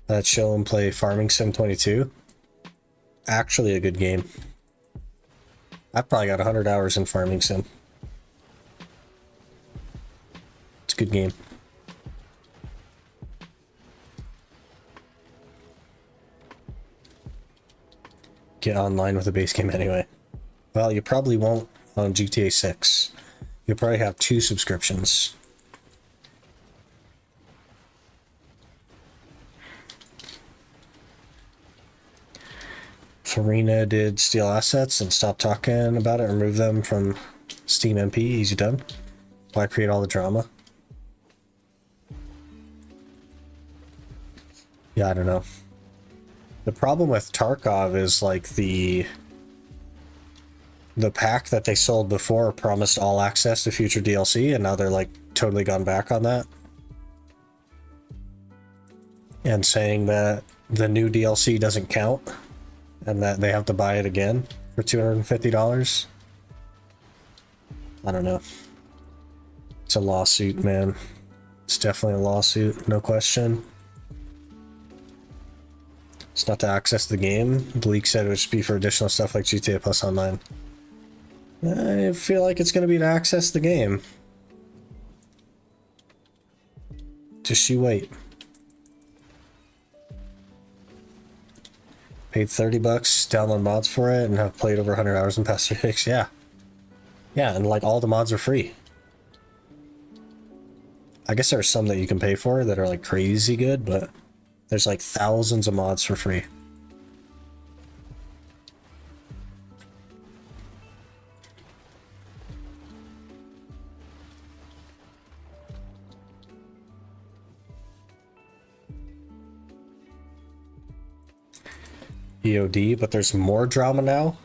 Let's show and play Farming Sim 22. Actually a good game. I've probably got 100 hours in Farming Sim. It's a good game. Get online with a base game anyway. Well, you probably won't on GTA 6. You'll probably have 2 subscriptions. Farina did steal assets and stop talking about it, remove them from Steam MP, easy done. Why create all the drama? Yeah, I don't know. The problem with Tarkov is like the pack that they sold before promised all access to future DLC, and now they're like totally gone back on that. And saying that the new DLC doesn't count. And that they have to buy it again for $250. I don't know. It's a lawsuit, man. It's definitely a lawsuit, no question. It's not to access the game. Bleak said it would just be for additional stuff like GTA Plus Online. I feel like it's going to be to access the game. Just you wait. Paid $30, download mods for it, and have played over 100 hours in past 3 weeks. Yeah. Yeah, and like all the mods are free. I guess there are some that you can pay for that are like crazy good, but there's like thousands of mods for free. EOD, but there's more drama now.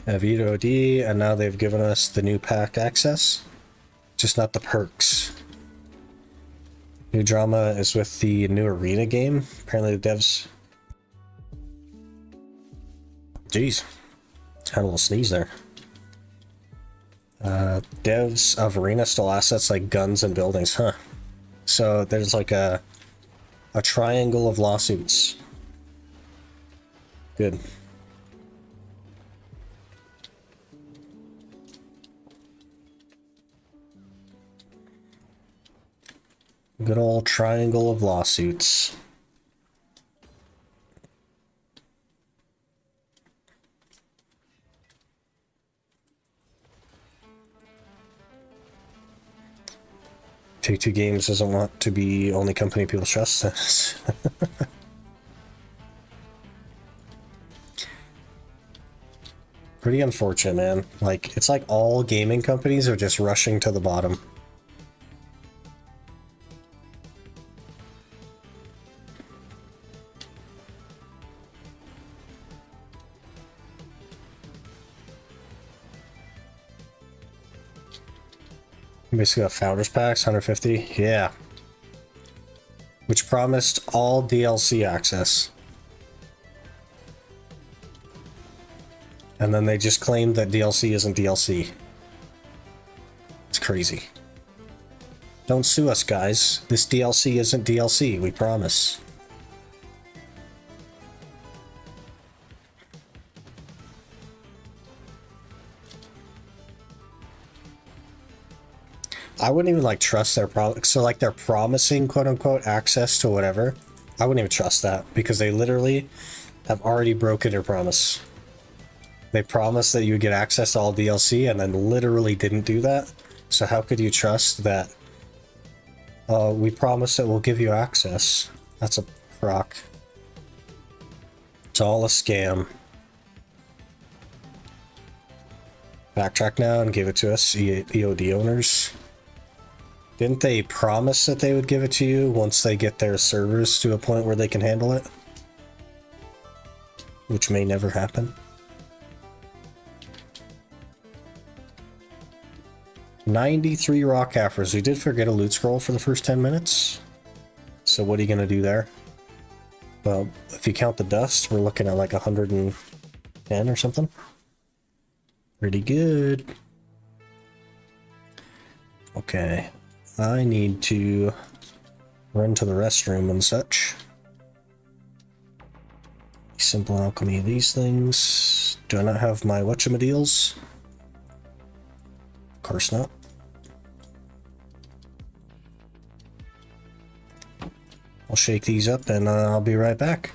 Have EOD, and now they've given us the new pack access, just not the perks. New drama is with the new arena game. Apparently the devs... Jeez, had a little sneeze there. Devs of Arena stole assets like guns and buildings, huh? So there's like a triangle of lawsuits. Good. Good old triangle of lawsuits. Take-Two Games doesn't want to be only company people trust. Pretty unfortunate, man. Like, it's like all gaming companies are just rushing to the bottom. Basically got Founders Packs, 150. Yeah. Which promised all DLC access. And then they just claimed that DLC isn't DLC. It's crazy. Don't sue us, guys. This DLC isn't DLC, we promise. I wouldn't even like trust their product. So like they're promising quote unquote access to whatever. I wouldn't even trust that because they literally have already broken their promise. They promised that you would get access to all DLC and then literally didn't do that. So how could you trust that? We promise that we'll give you access. That's a crock. It's all a scam. Backtrack now and give it to us, EOD owners. Didn't they promise that they would give it to you once they get their servers to a point where they can handle it? Which may never happen. 93 raw Caphras. We did forget a loot scroll for the first 10 minutes. So what are you going to do there? Well, if you count the dust, we're looking at like 110 or something. Pretty good. Okay. I need to run to the restroom and such. Simple alchemy, these things. Do I not have my whatchamadeals? Of course not. I'll shake these up and I'll be right back.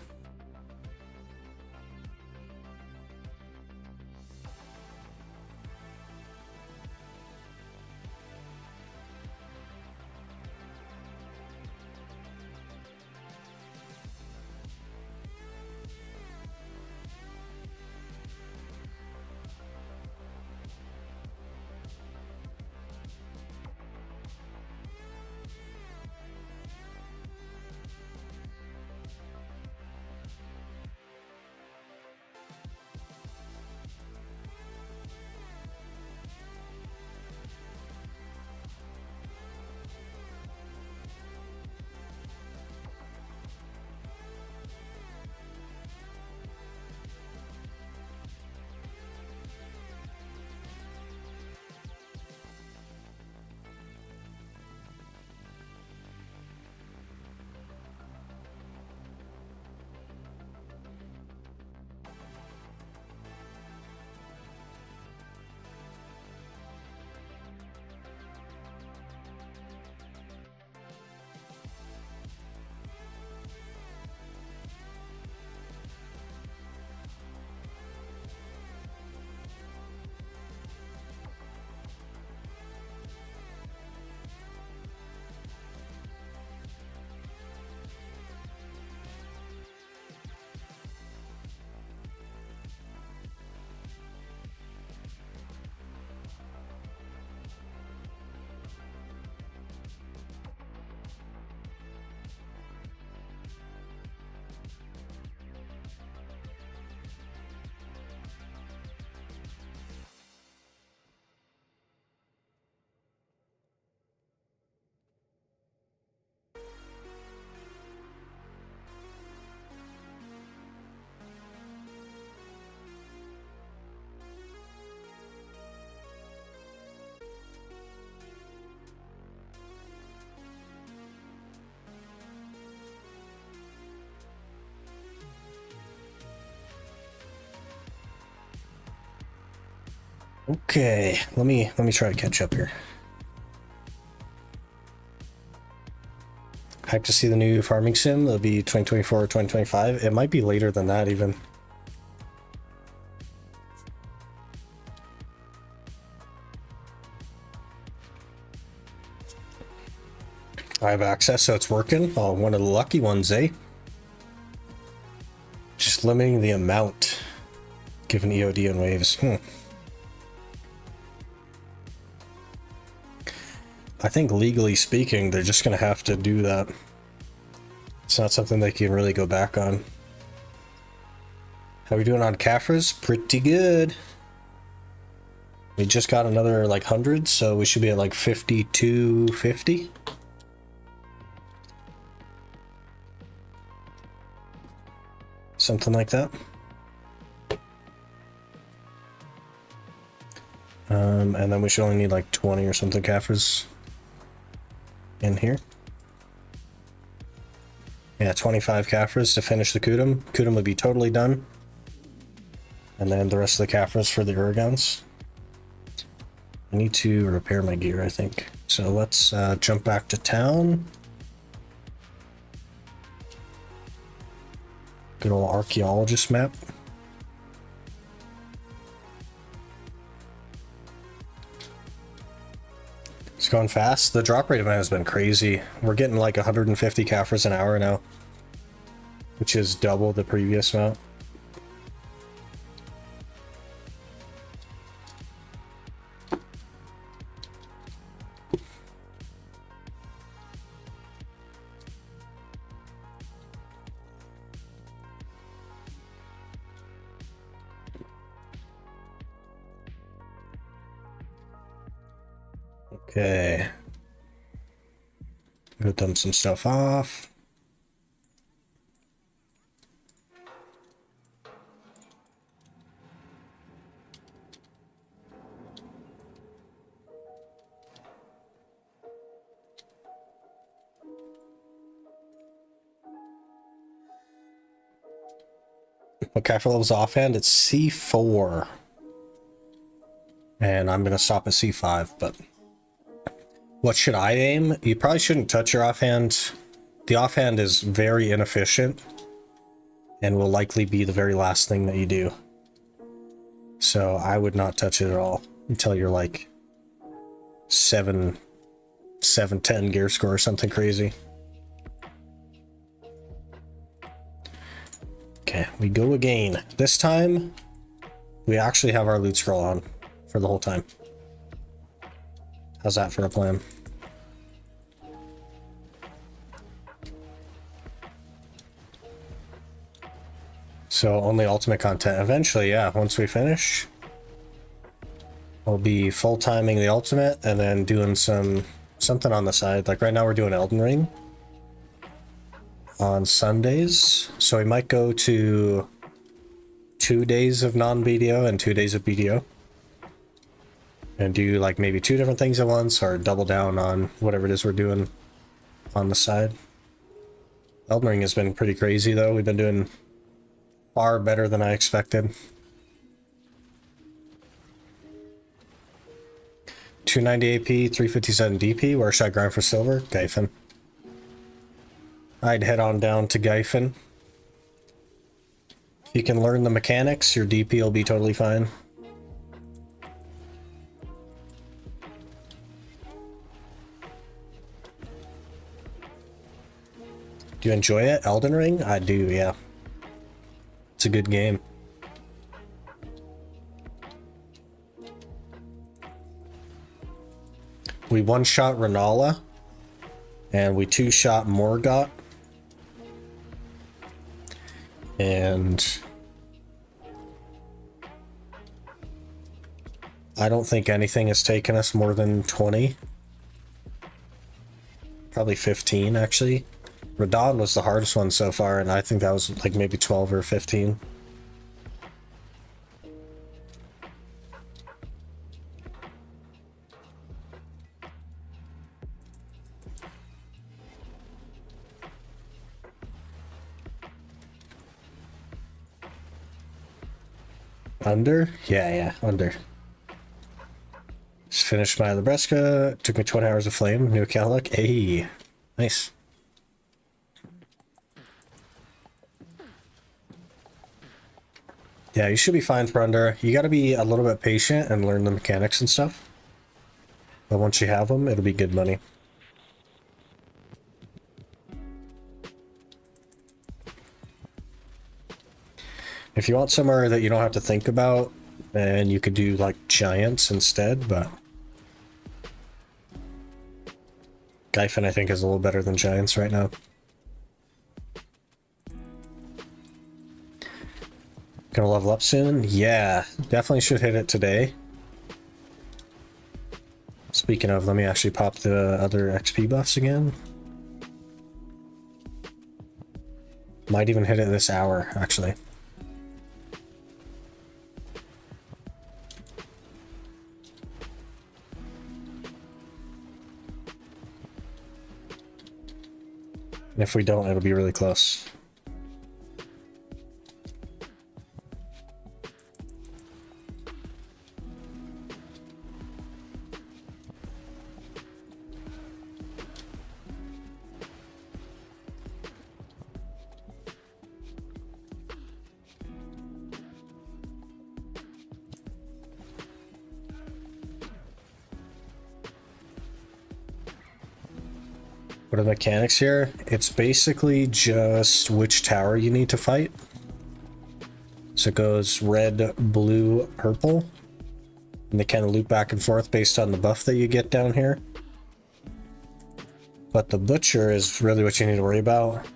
Okay, let me try to catch up here. Hype to see the new farming sim. It'll be 2024 or 2025. It might be later than that even. I have access, so it's working. Oh, one of the lucky ones, eh? Just limiting the amount given EOD and waves. I think legally speaking, they're just going to have to do that. It's not something they can really go back on. How we doing on Caphras? Pretty good. We just got another like 100, so we should be at like 5250. Something like that. And then we should only need like 20 or something Caphras in here. Yeah, 25 Caphras to finish the Kudum. Kudum would be totally done. And then the rest of the Caphras for the Uragons. I need to repair my gear, I think. So let's jump back to town. Good old archaeologist map. It's going fast. The drop rate of it has been crazy. We're getting like 150 Caphras an hour now, which is double the previous amount. Okay. Go dump some stuff off. What Caphras level's offhand? It's C4. And I'm gonna stop at C5, but what should I aim? You probably shouldn't touch your offhand. The offhand is very inefficient and will likely be the very last thing that you do. So I would not touch it at all until you're like 710 gear score or something crazy. Okay, we go again. This time we actually have our loot scroll on for the whole time. How's that for a plan? So only ultimate content. Eventually, yeah, once we finish, we'll be full timing the ultimate and then doing something on the side. Like right now we're doing Elden Ring on Sundays. So we might go to 2 days of non-BDO and 2 days of BDO. And do like maybe 2 different things at once or double down on whatever it is we're doing on the side. Elden Ring has been pretty crazy though. We've been doing far better than I expected. 290 AP, 357 DP. Where should I grind for silver? Gyfin. I'd head on down to Gyfin. If you can learn the mechanics, your DP will be totally fine. Do you enjoy it? Elden Ring? I do, yeah. It's a good game. We one-shot Renala, and we two-shot Morgott. And I don't think anything has taken us more than 20. Probably 15, actually. Radon was the hardest one so far, and I think that was like maybe 12 or 15. Under? Yeah, under. Just finished my Labreska. Took me 20 hours of flame. New account luck. Hey, nice. Yeah, you should be fine for under. You got to be a little bit patient and learn the mechanics and stuff. But once you have them, it'll be good money. If you want somewhere that you don't have to think about, then you could do like giants instead, but Gyfin I think is a little better than giants right now. Gonna level up soon? Yeah, definitely should hit it today. Speaking of, let me actually pop the other XP buffs again. Might even hit it this hour, actually. And if we don't, it'll be really close. What are the mechanics here? It's basically just which tower you need to fight. So it goes red, blue, purple. And they kind of loop back and forth based on the buff that you get down here. But the butcher is really what you need to worry about.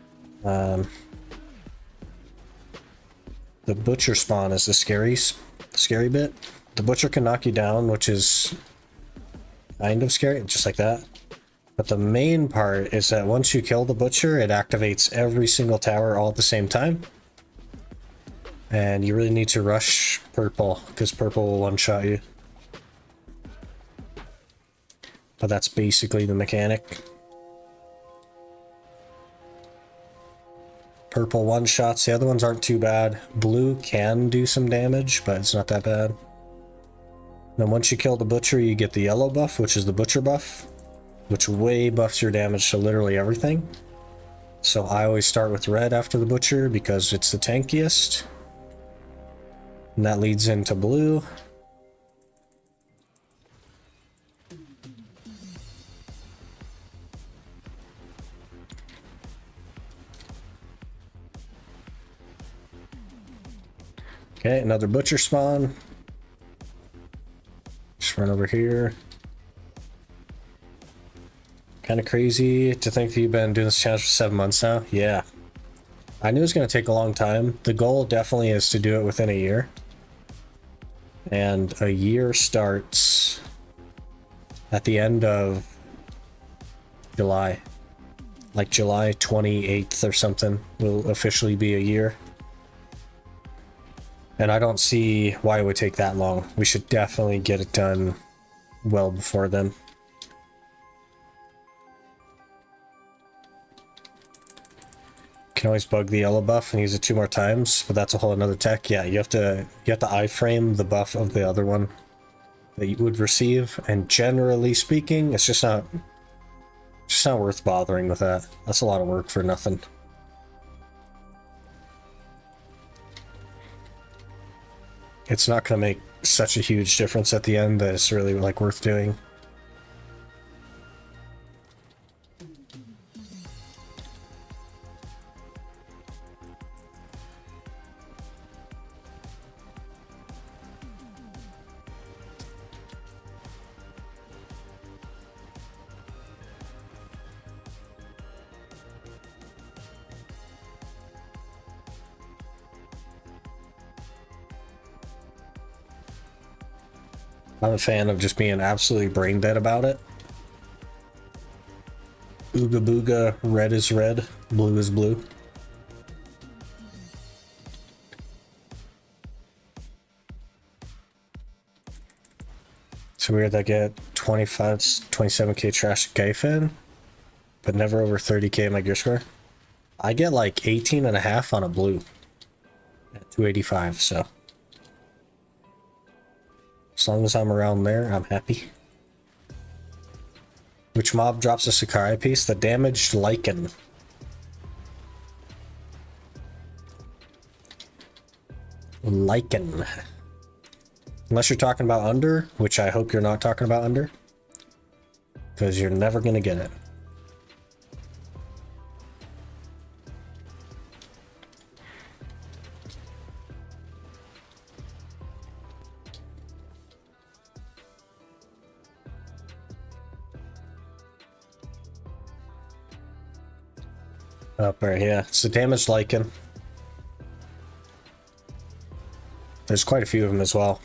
The butcher spawn is the scary bit. The butcher can knock you down, which is kind of scary, just like that. But the main part is that once you kill the butcher, it activates every single tower all at the same time. And you really need to rush purple, because purple will one-shot you. But that's basically the mechanic. Purple one-shots, the other ones aren't too bad. Blue can do some damage, but it's not that bad. Then once you kill the butcher, you get the yellow buff, which is the butcher buff, which way buffs your damage to literally everything. So I always start with red after the butcher because it's the tankiest. And that leads into blue. Okay, another butcher spawn. Just run over here. Kind of crazy to think that you've been doing this challenge for 7 months now. Yeah. I knew it was going to take a long time. The goal definitely is to do it within a year. And a year starts at the end of July. Like July 28th or something will officially be a year. And I don't see why it would take that long. We should definitely get it done well before then. Can always bug the yellow buff and use it 2 more times, but that's a whole another tech. Yeah, you have to iframe the buff of the other one that you would receive, and generally speaking, it's just not worth bothering with that. That's a lot of work for nothing. It's not gonna make such a huge difference at the end that it's really like worth doing. I'm a fan of just being absolutely brain dead about it. Ooga booga, red is red, blue is blue. So weird that I get 25, 27k trash Gyfin, but never over 30k my gear score. I get like 18.5 on a blue at 285, so as long as I'm around there, I'm happy. Which mob drops a Sakurai piece? The damaged lichen. Lichen. Unless you're talking about under, which I hope you're not talking about under. Because you're never going to get it. Up right here. It's the damaged lichen. There's quite a few of them as well.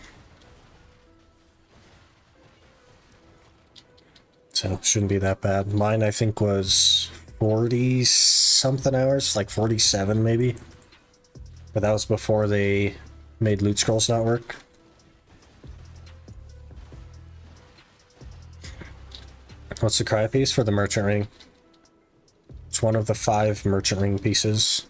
So shouldn't be that bad. Mine I think was 40 something hours, like 47 maybe. But that was before they made loot scrolls not work. What's the cry piece for the merchant ring? It's one of the 5 merchant ring pieces.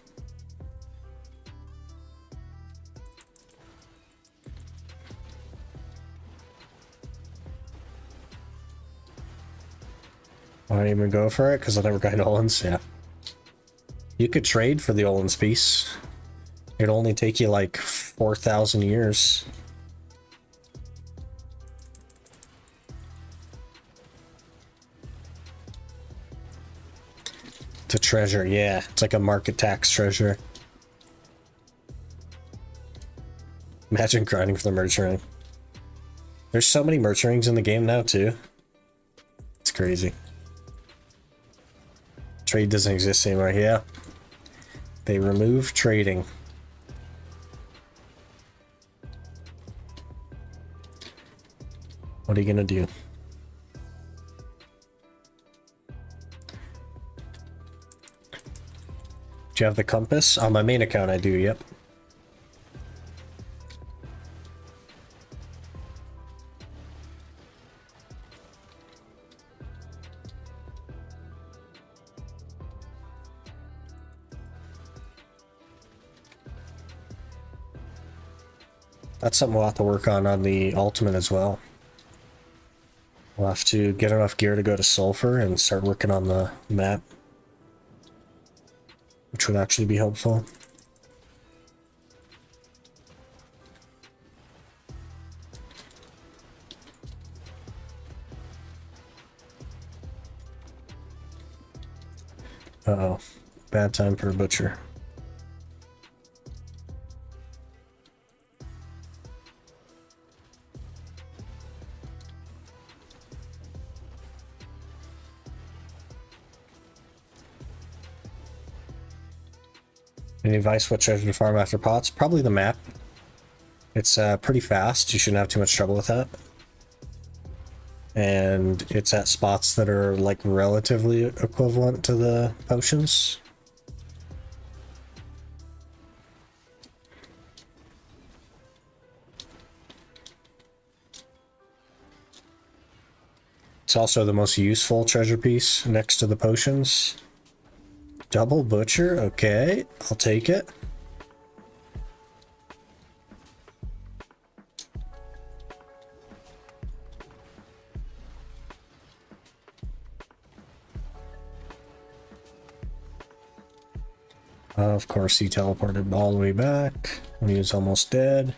I don't even go for it because I never got Olin's. Yeah. You could trade for the Olin's piece. It'd only take you like 4,000 years. To treasure, yeah. It's like a market tax treasure. Imagine grinding for the merchant ring. There's so many merchant rings in the game now too. It's crazy. Trade doesn't exist anymore. Yeah. They remove trading. What are you gonna do? Do you have the compass? On my main account I do, yep. That's something we'll have to work on the ultimate as well. We'll have to get enough gear to go to Sulfur and start working on the map. Which would actually be helpful. Uh-oh. Bad time for a butcher. Any advice what treasure to farm after pots? Probably the map. It's pretty fast. You shouldn't have too much trouble with that. And it's at spots that are like relatively equivalent to the potions. It's also the most useful treasure piece next to the potions. Double butcher, okay, I'll take it. Of course, he teleported all the way back when he was almost dead.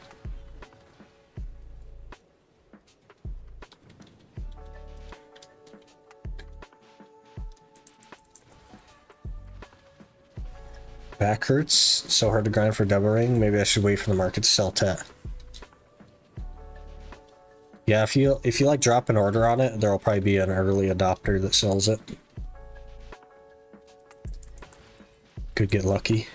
Back hurts. So hard to grind for double ring. Maybe I should wait for the market to sell tet. Yeah, if you like drop an order on it, there'll probably be an early adopter that sells it. Could get lucky.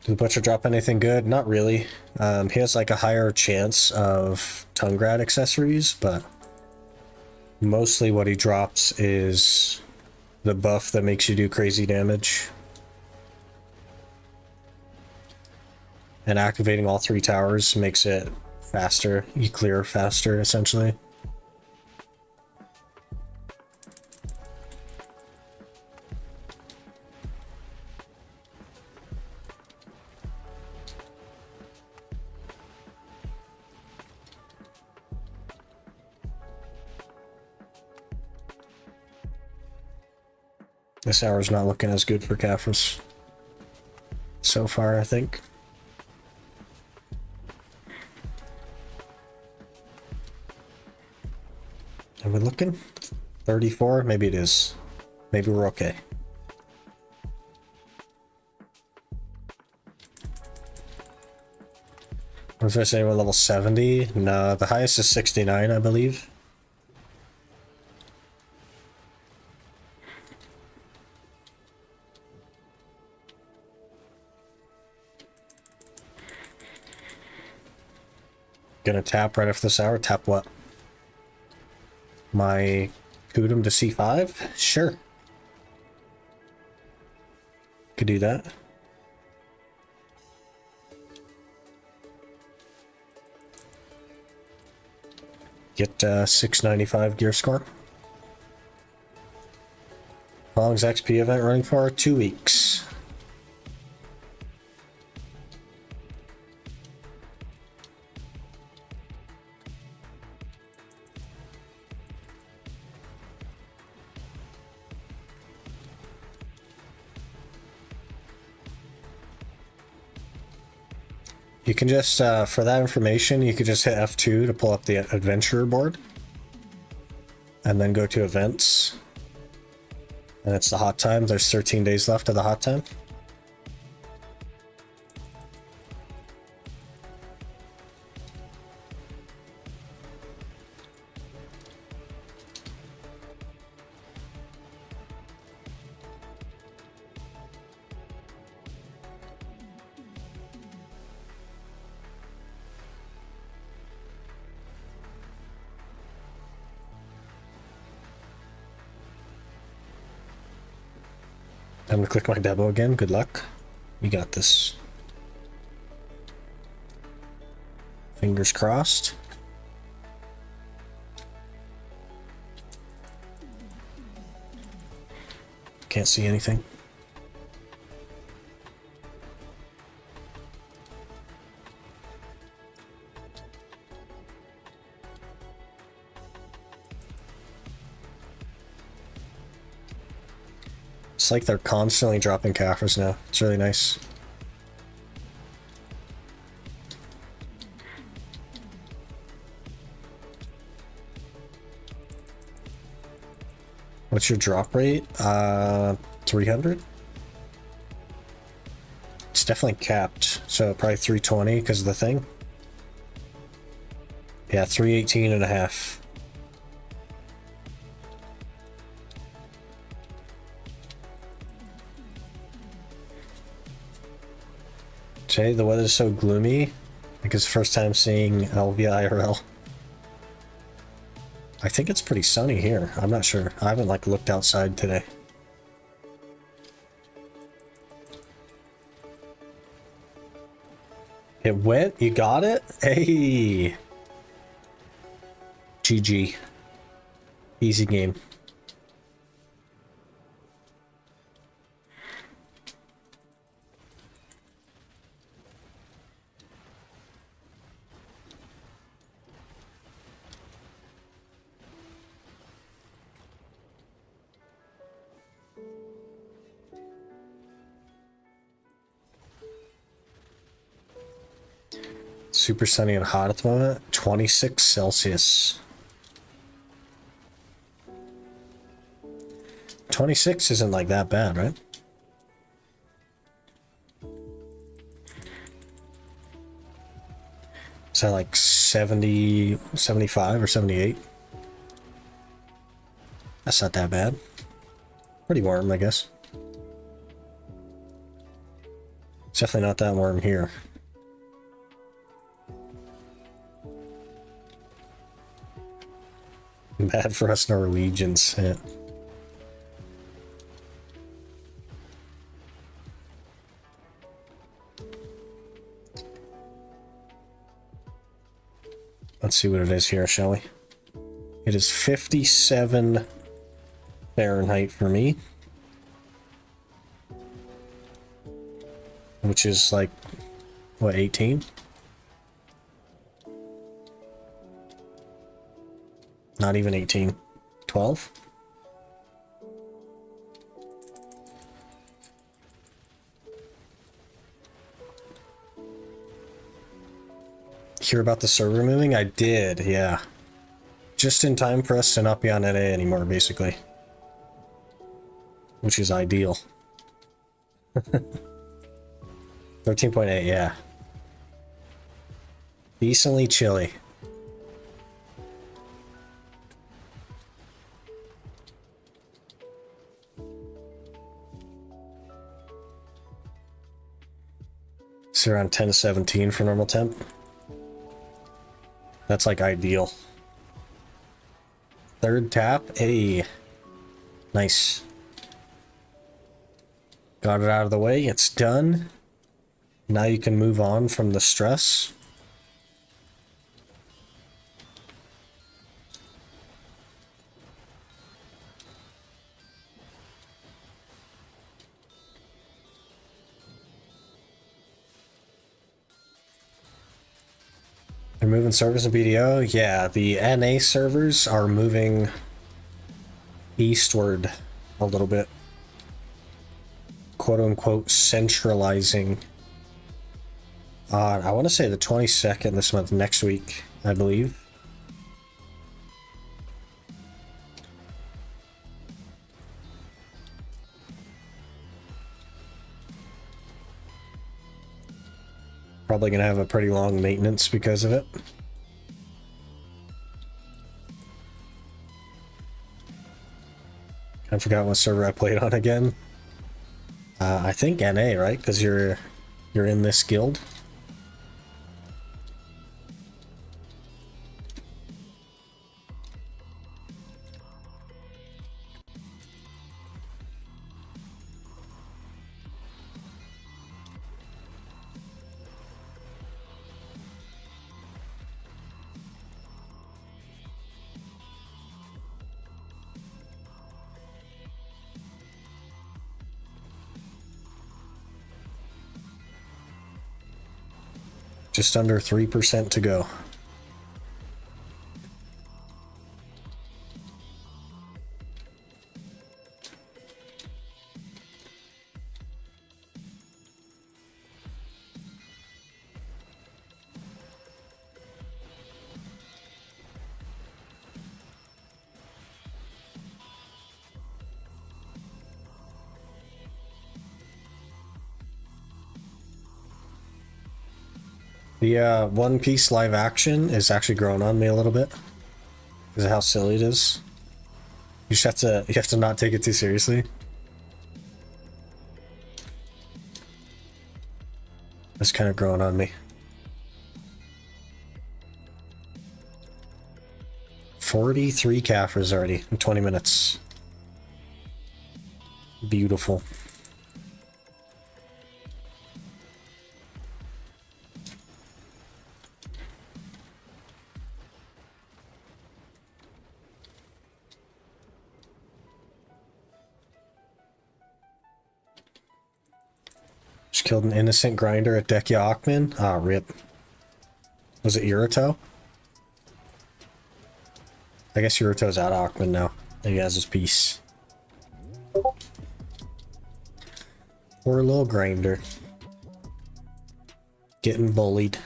Did the butcher drop anything good? Not really. He has like a higher chance of tongue grad accessories, but mostly what he drops is the buff that makes you do crazy damage. And activating all 3 towers makes it faster. You clear faster, essentially. This hour's not looking as good for Caphras so far, I think. Are we looking? 34? Maybe it is. Maybe we're okay. What was I saying? We're level 70? No, the highest is 69, I believe. Gonna tap right after this hour. Tap what? My Kudum to C5? Sure. Could do that. Get 695 gear score. How long is XP event running for? 2 weeks. You can just, for that information, you could just hit F2 to pull up the adventurer board. And then go to events. And it's the hot time. There's 13 days left of the hot time. I'm gonna click my demo again. Good luck. You got this. Fingers crossed. Can't see anything. It's like they're constantly dropping Caphras now. It's really nice. What's your drop rate? 300? It's definitely capped, so probably 320 because of the thing. Yeah, 318 and a half. Today the weather's so gloomy. I think it's the first time seeing Elvia IRL. I think it's pretty sunny here. I'm not sure. I haven't like looked outside today. It went? You got it? Hey! GG. Easy game. Super sunny and hot at the moment. 26 Celsius. 26 isn't like that bad, right? Is that like 70, 75 or 78? That's not that bad. Pretty warm, I guess. It's definitely not that warm here. Bad for us Norwegians. Yeah. Let's see what it is here, shall we? It is 57 Fahrenheit for me. Which is like, what, 18? Not even 18. 12? hear about the server moving? I did, yeah. Just in time for us to not be on NA anymore, basically. Which is ideal. 13.8, yeah. Decently chilly. It's around 10 to 17 for normal temp. That's like ideal. Third tap, hey. Nice. Got it out of the way, it's done. Now you can move on from the stress. They're moving servers in BDO? Yeah, the NA servers are moving eastward a little bit. Quote unquote centralizing. I want to say the 22nd this month, next week, I believe. Probably gonna have a pretty long maintenance because of it. I forgot what server I played on again. I think NA, right? Because you're in this guild. Just under 3% to go. The One Piece live action is actually growing on me a little bit because of how silly it is. You just have to not take it too seriously. It's kind of growing on me. 43 Caphras already in 20 minutes. Beautiful. Just killed an innocent grinder at Dekia Ackman. Ah, rip. Was it Yuruto? I guess Yuruto's out of Ackman now. He has his piece. Poor little grinder. Getting bullied.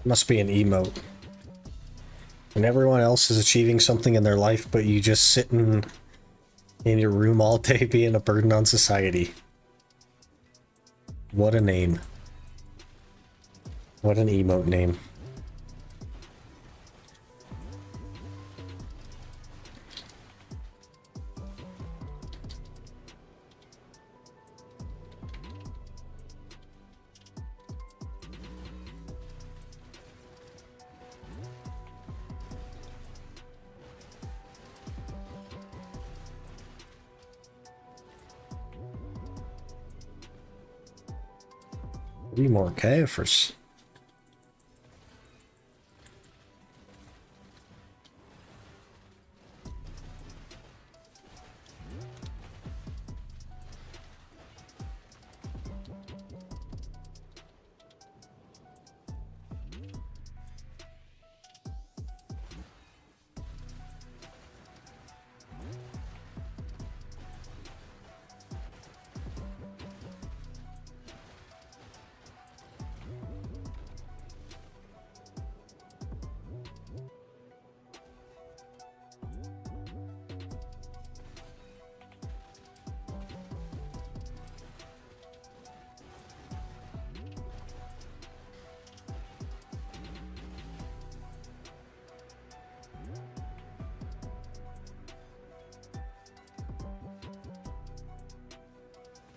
Must be an emote. When everyone else is achieving something in their life, but you just sitting in your room all day being a burden on society. What a name. What an emote name. 3 more Caphras.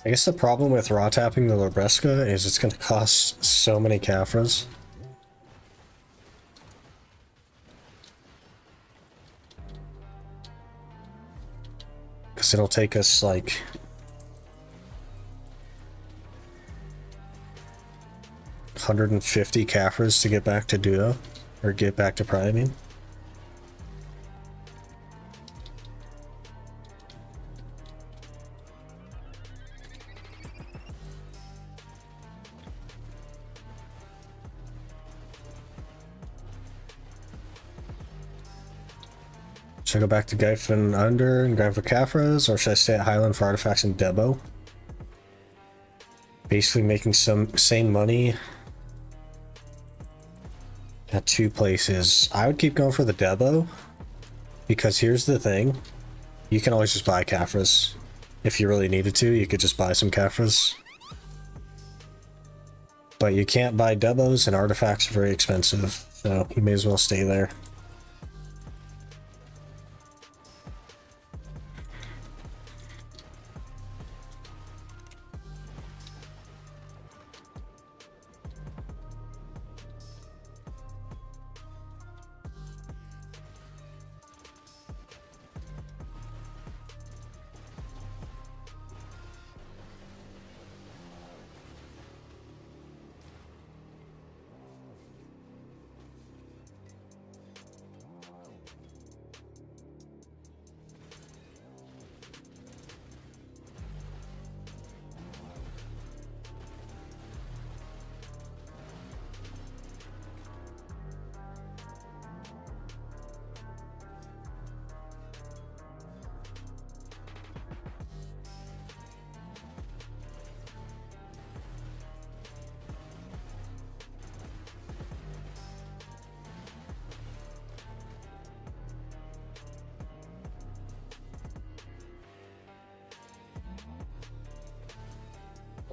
I guess the problem with raw tapping the Labreska is it's going to cost so many Caphras. Because it'll take us like 150 Caphras to get back to Duo, or get back to Prime, I mean. Should I go back to Gyphon Under and grind for Caphras, or should I stay at Highland for artifacts and Debo? Basically making some same money at 2 places. I would keep going for the Debo, because here's the thing. You can always just buy Caphras. If you really needed to, you could just buy some Caphras. But you can't buy Debos, and artifacts are very expensive, so you may as well stay there.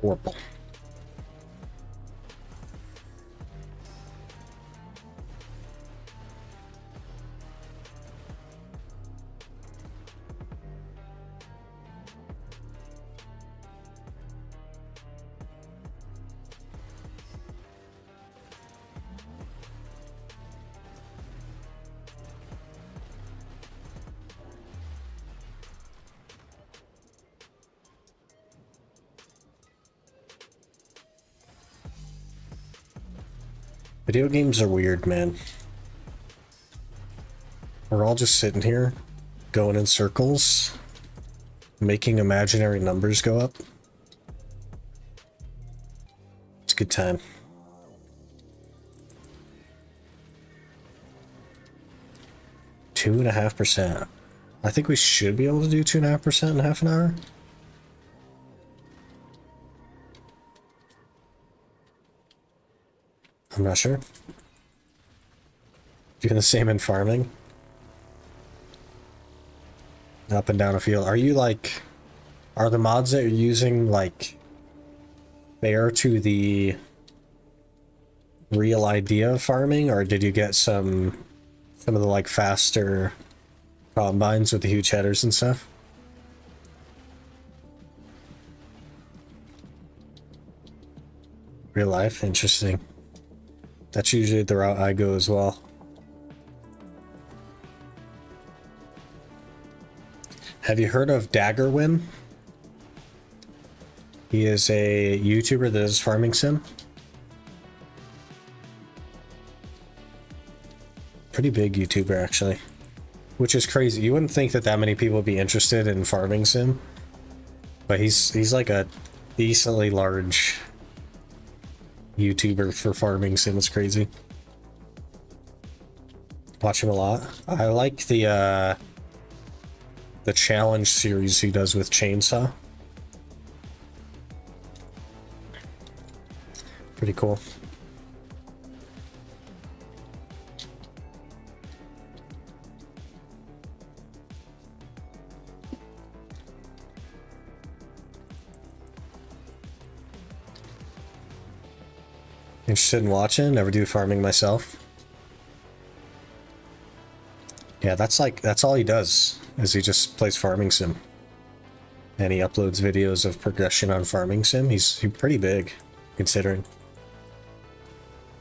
Horrible. Video games are weird, man. We're all just sitting here, going in circles, making imaginary numbers go up. It's a good time. Two 2.5%. I think we should be able to do 2.5% in half an hour. I'm not sure. Doing the same in farming. Up and down a field. Are you like... Are the mods that you're using like... fair to the real idea of farming? Or did you get some of the like faster combines with the huge headers and stuff? Real life? Interesting. That's usually the route I go as well. Have you heard of Daggerwin? He is a YouTuber that does farming sim. pretty big YouTuber actually, which is crazy. You wouldn't think that many people would be interested in farming sim, but he's like a decently large YouTuber for farming sim. It's crazy. Watch him a lot. I like the challenge series he does with Chainsaw. Pretty cool. Interested in watching? Never do farming myself. Yeah, that's all he does, is he just plays farming sim. And he uploads videos of progression on farming sim. He's pretty big, considering.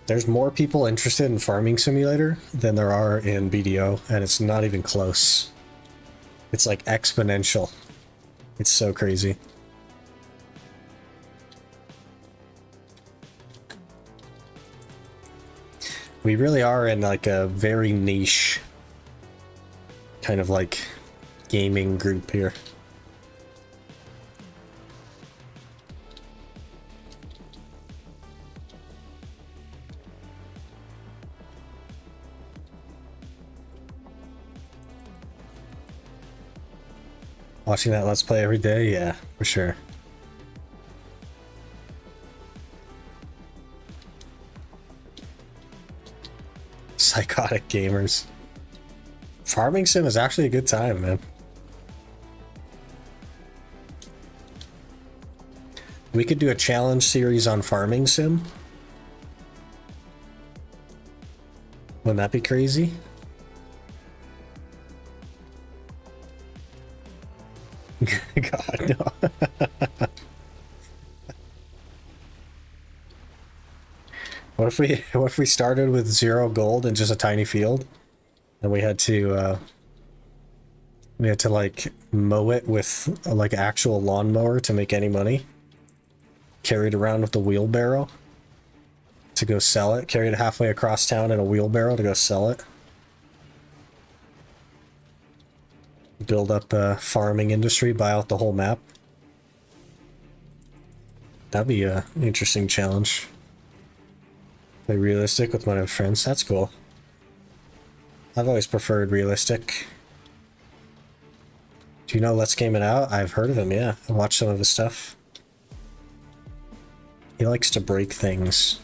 There's more people interested in Farming Simulator than there are in BDO, and it's not even close. It's like exponential. It's so crazy. We really are in like a very niche kind of like gaming group here. Watching that Let's Play every day? Yeah, for sure. Psychotic gamers. Farming sim is actually a good time, man. We could do a challenge series on farming sim. Wouldn't that be crazy? God, no. What if we started with 0 gold and just a tiny field, and we had to like mow it with like actual lawnmower to make any money? Carried around with the wheelbarrow to go sell it. Carried it halfway across town in a wheelbarrow to go sell it. Build up a farming industry, buy out the whole map. That'd be an interesting challenge. Play realistic with my friends. That's cool. I've always preferred realistic. Do you know Let's Game It Out? I've heard of him, yeah. I watched some of his stuff. He likes to break things.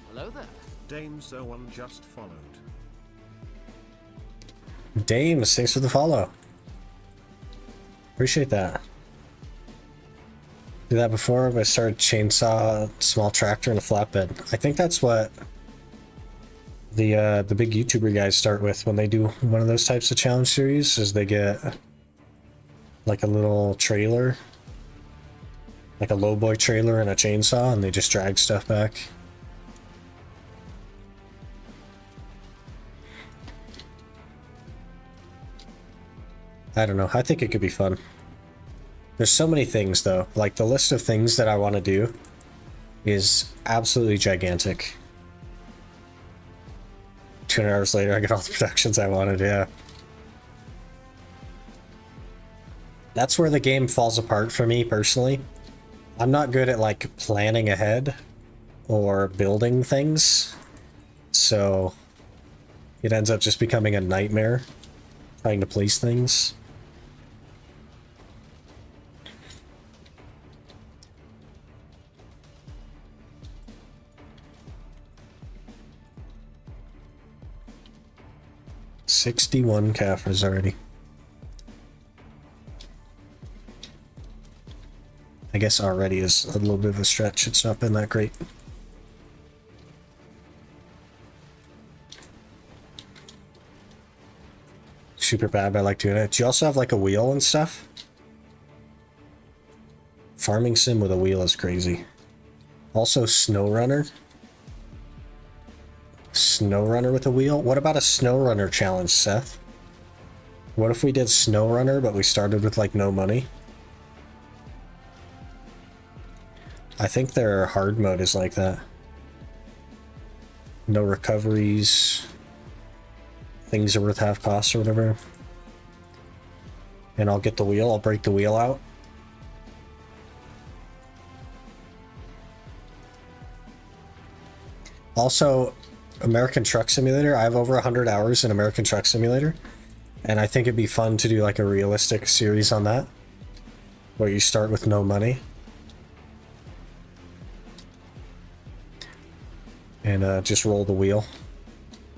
Hello there. Dame01 just followed. Dames, thanks for the follow. Appreciate that. Did that before, but I started chainsaw, small tractor, and a flatbed. I think that's what the big YouTuber guys start with when they do one of those types of challenge series, is they get like a little trailer, like a lowboy trailer and a chainsaw, and they just drag stuff back. I don't know. I think it could be fun. There's so many things, though. Like, the list of things that I want to do is absolutely gigantic. 200 hours later, I get all the productions I wanted, yeah. That's where the game falls apart for me, personally. I'm not good at, like, planning ahead or building things. So, it ends up just becoming a nightmare trying to place things. $61 Caphras already. I guess already is a little bit of a stretch. It's not been that great. Super bad, but I like doing it. Do you also have like a wheel and stuff? Farming sim with a wheel is crazy. Also, SnowRunner. SnowRunner with a wheel? What about a SnowRunner challenge, Seth? What if we did SnowRunner, but we started with like no money? I think their hard mode is like that. No recoveries. Things are worth half cost or whatever. And I'll get the wheel. I'll break the wheel out. Also, American Truck Simulator. I have over 100 hours in American Truck Simulator. And I think it'd be fun to do like a realistic series on that. Where you start with no money. And just roll the wheel.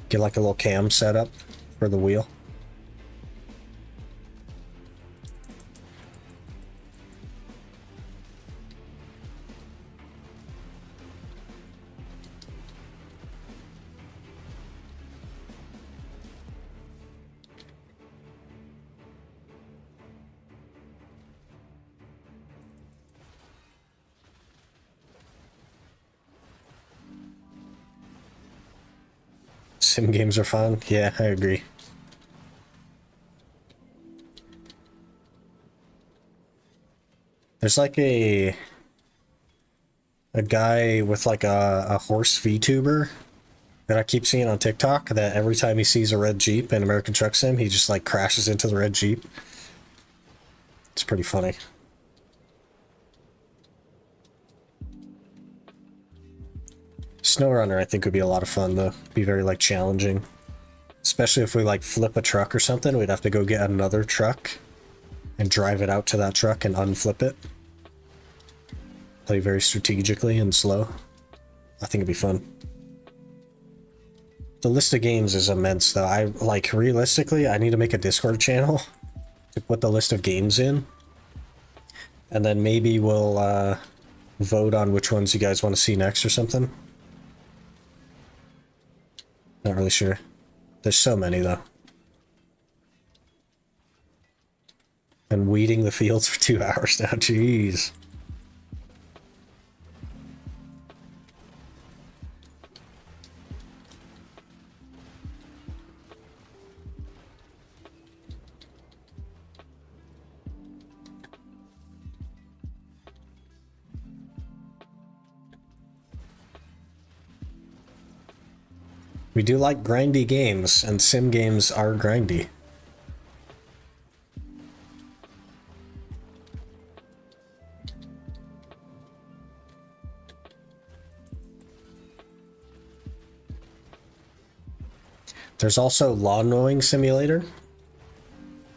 Get like a little cam set up for the wheel. Sim games are fun. Yeah, I agree. There's like a guy with like a horse VTuber that I keep seeing on TikTok that every time he sees a red Jeep in American Truck Sim, he just like crashes into the red Jeep. It's pretty funny. SnowRunner I think would be a lot of fun though. Be very like challenging. Especially if we like flip a truck or something, we'd have to go get another truck and drive it out to that truck and unflip it. Play very strategically and slow. I think it'd be fun. The list of games is immense though. I like realistically, I need to make a Discord channel to put the list of games in. And then maybe we'll vote on which ones you guys want to see next or something. Not really sure. There's so many though. And weeding the fields for 2 hours now, jeez. We do like grindy games, and sim games are grindy. There's also Lawn Mowing Simulator.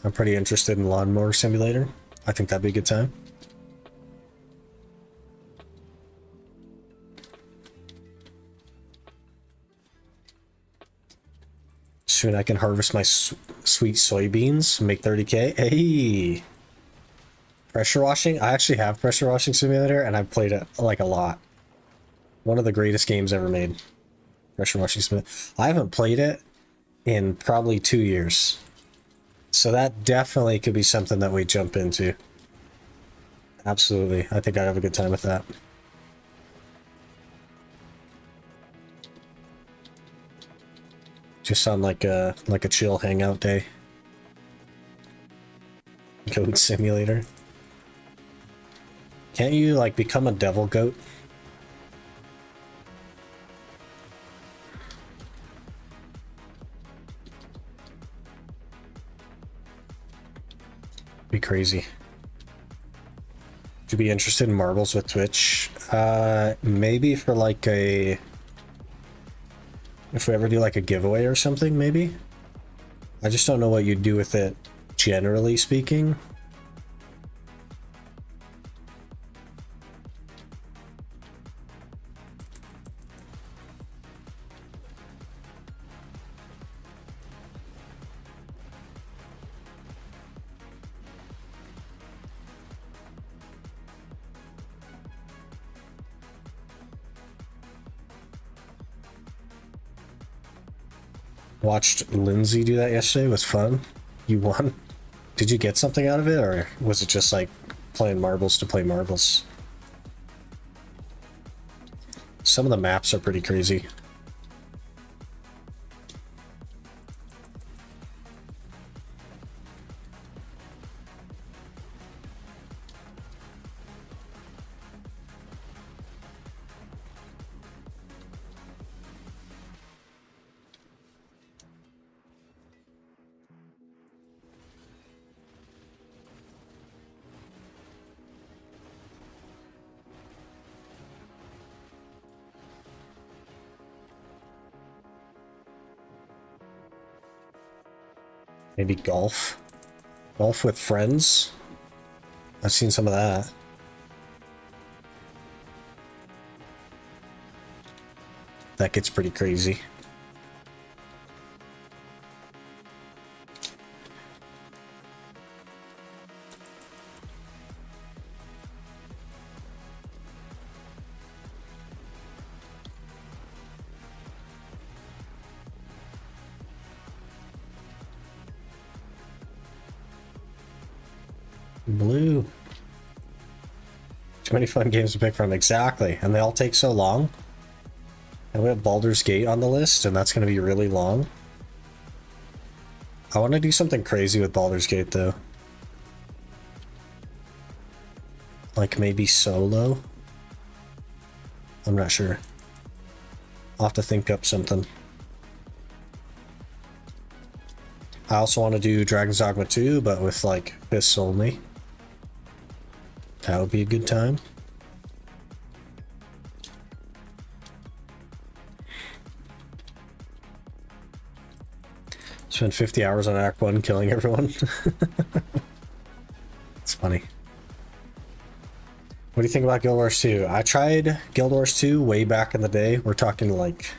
I'm pretty interested in Lawnmower Simulator. I think that'd be a good time. Soon I can harvest my sweet soybeans, make 30k. Hey! Pressure washing? I actually have Pressure Washing Simulator, and I've played it like a lot. One of the greatest games ever made. Pressure Washing Simulator. I haven't played it in probably 2 years. So that definitely could be something that we jump into. Absolutely. I think I'd have a good time with that. Just on like a chill hangout day. Goat Simulator. Can't you like become a devil goat? Be crazy. Would you be interested in marbles with Twitch? Maybe for like a... If we ever do like a giveaway or something, maybe? I just don't know what you'd do with it, generally speaking. Watched Lindsay do that yesterday. It was fun. You won. Did you get something out of it, or was it just like playing marbles to play marbles? Some of the maps are pretty crazy. Maybe golf. Golf with friends. I've seen some of that. That gets pretty crazy. Blue. Too many fun games to pick from. Exactly. And they all take so long. And we have Baldur's Gate on the list, and that's going to be really long. I want to do something crazy with Baldur's Gate, though. Like maybe solo? I'm not sure. I'll have to think up something. I also want to do Dragon's Dogma 2, but with like fists only. That would be a good time. Spent 50 hours on Act 1 killing everyone. It's funny. What do you think about Guild Wars 2? I tried Guild Wars 2 way back in the day. We're talking like...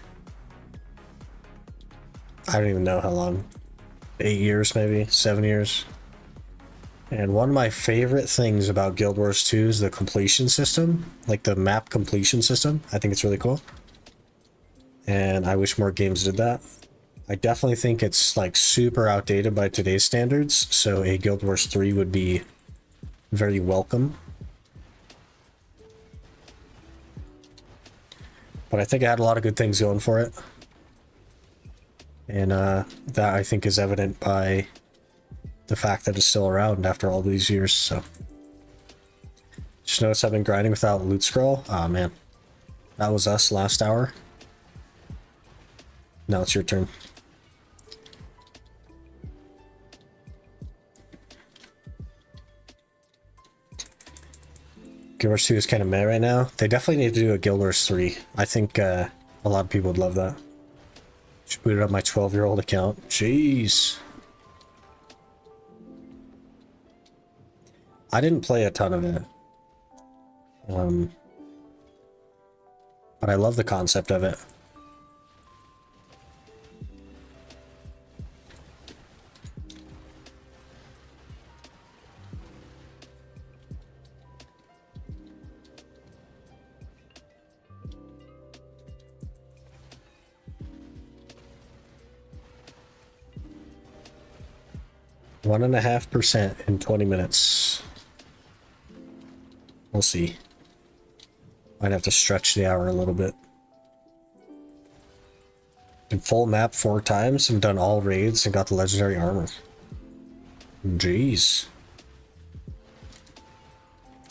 I don't even know how long. 8 years maybe? 7 years? And one of my favorite things about Guild Wars 2 is the completion system. Like the map completion system. I think it's really cool. And I wish more games did that. I definitely think it's like super outdated by today's standards. So a Guild Wars 3 would be very welcome. But I think it had a lot of good things going for it. And that I think is evident by the fact that it's still around after all these years, so. Just notice I've been grinding without loot scroll. Aw, man. That was us last hour. Now it's your turn. Guild Wars 2 is kind of meh right now. They definitely need to do a Guild Wars 3. I think a lot of people would love that. Should boot it up my 12-year-old account. Jeez. I didn't play a ton of it. But I love the concept of it. One and a 1.5% in 20 minutes. We'll see. Might have to stretch the hour a little bit. Been full map 4 times and done all raids and got the legendary armor. Jeez.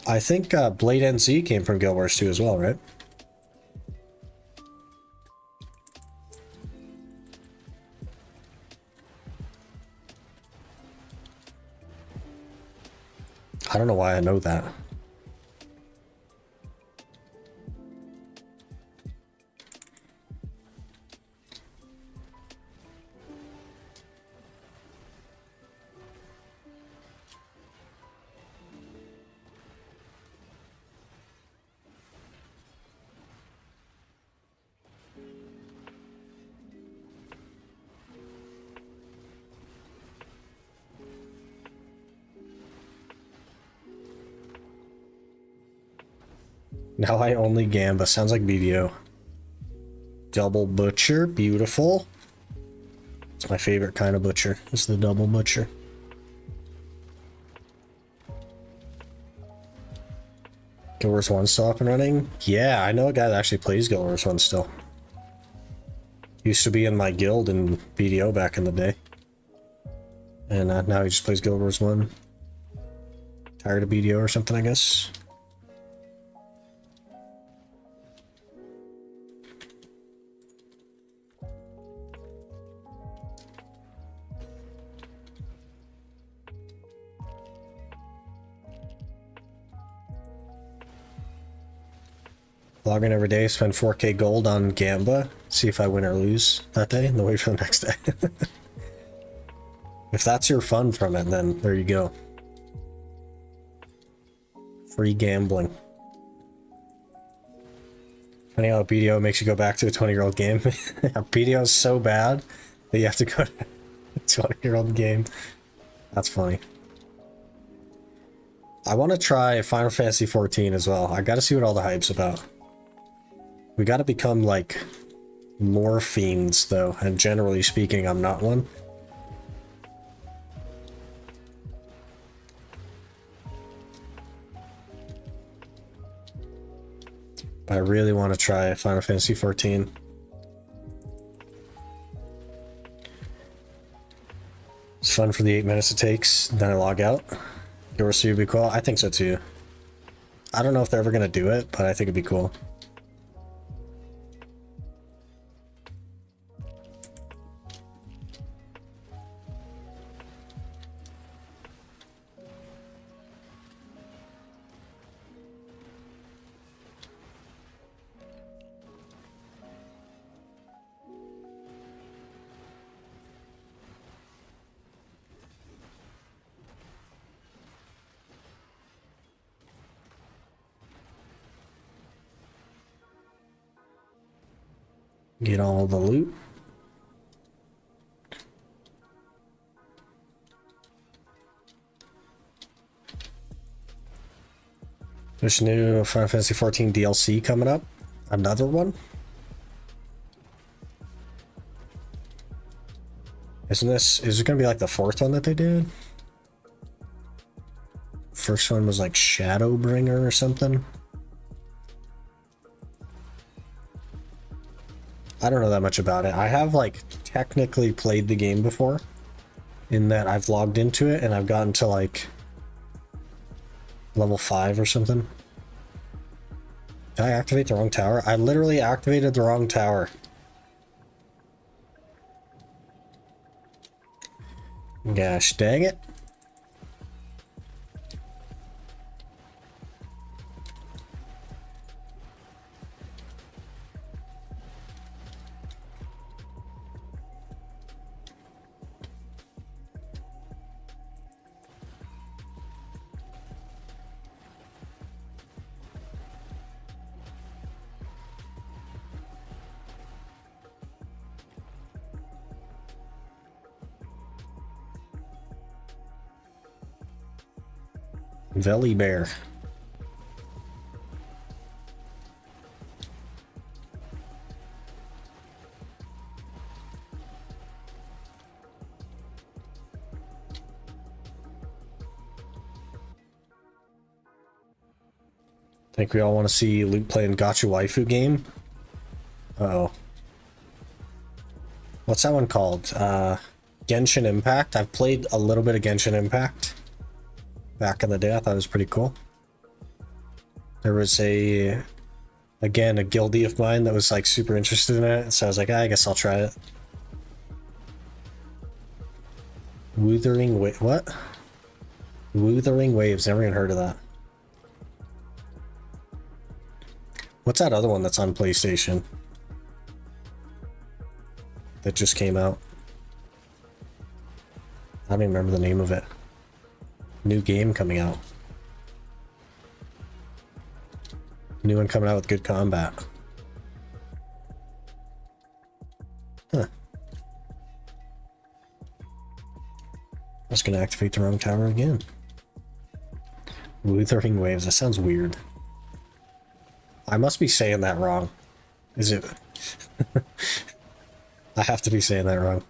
I think Blade NZ came from Guild Wars 2 as well, right? I don't know why I know that. Now I only Gamba. Sounds like BDO. Double Butcher. Beautiful. It's my favorite kind of butcher. It's the double butcher. Guild Wars 1 still up and running? Yeah, I know a guy that actually plays Guild Wars 1 still. Used to be in my guild in BDO back in the day. And now he just plays Guild Wars 1. Tired of BDO or something, I guess. Log in every day, spend 4k gold on Gamba, see if I win or lose that day, and then wait for the next day. If that's your fun from it, then there you go. Free gambling. Funny how BDO makes you go back to a 20-year-old game. BDO is so bad that you have to go to a 20-year-old game. That's funny. I want to try Final Fantasy 14 as well. I gotta see what all the hype's about. We gotta become, like, more fiends, though, and generally speaking, I'm not one. But I really want to try Final Fantasy 14. It's fun for the 8 minutes it takes, then I log out. Yours would be cool. I think so too. I don't know if they're ever gonna do it, but I think it'd be cool. Get all the loot. There's new Final Fantasy 14 DLC coming up. Another one? Is it gonna be like the fourth one that they did? First one was like Shadowbringer or something. I don't know that much about it. I have like technically played the game before, in that I've logged into it and I've gotten to like level 5 or something. Did I activate the wrong tower? I literally activated the wrong tower. Gosh dang it. Velly Bear. Think we all want to see Luke playing Gacha Waifu game? Uh-oh. What's that one called? Genshin Impact? I've played a little bit of Genshin Impact back in the day. I thought it was pretty cool. There was again, a guildie of mine that was like super interested in it, so I was like, I guess I'll try it. What? Wuthering Waves, never even heard of that. What's that other one that's on PlayStation? That just came out? I don't even remember the name of it. New game coming out. New one coming out with good combat. Huh. I was gonna activate the wrong tower again. Wuthering Waves, that sounds weird. I must be saying that wrong. Is it? I have to be saying that wrong.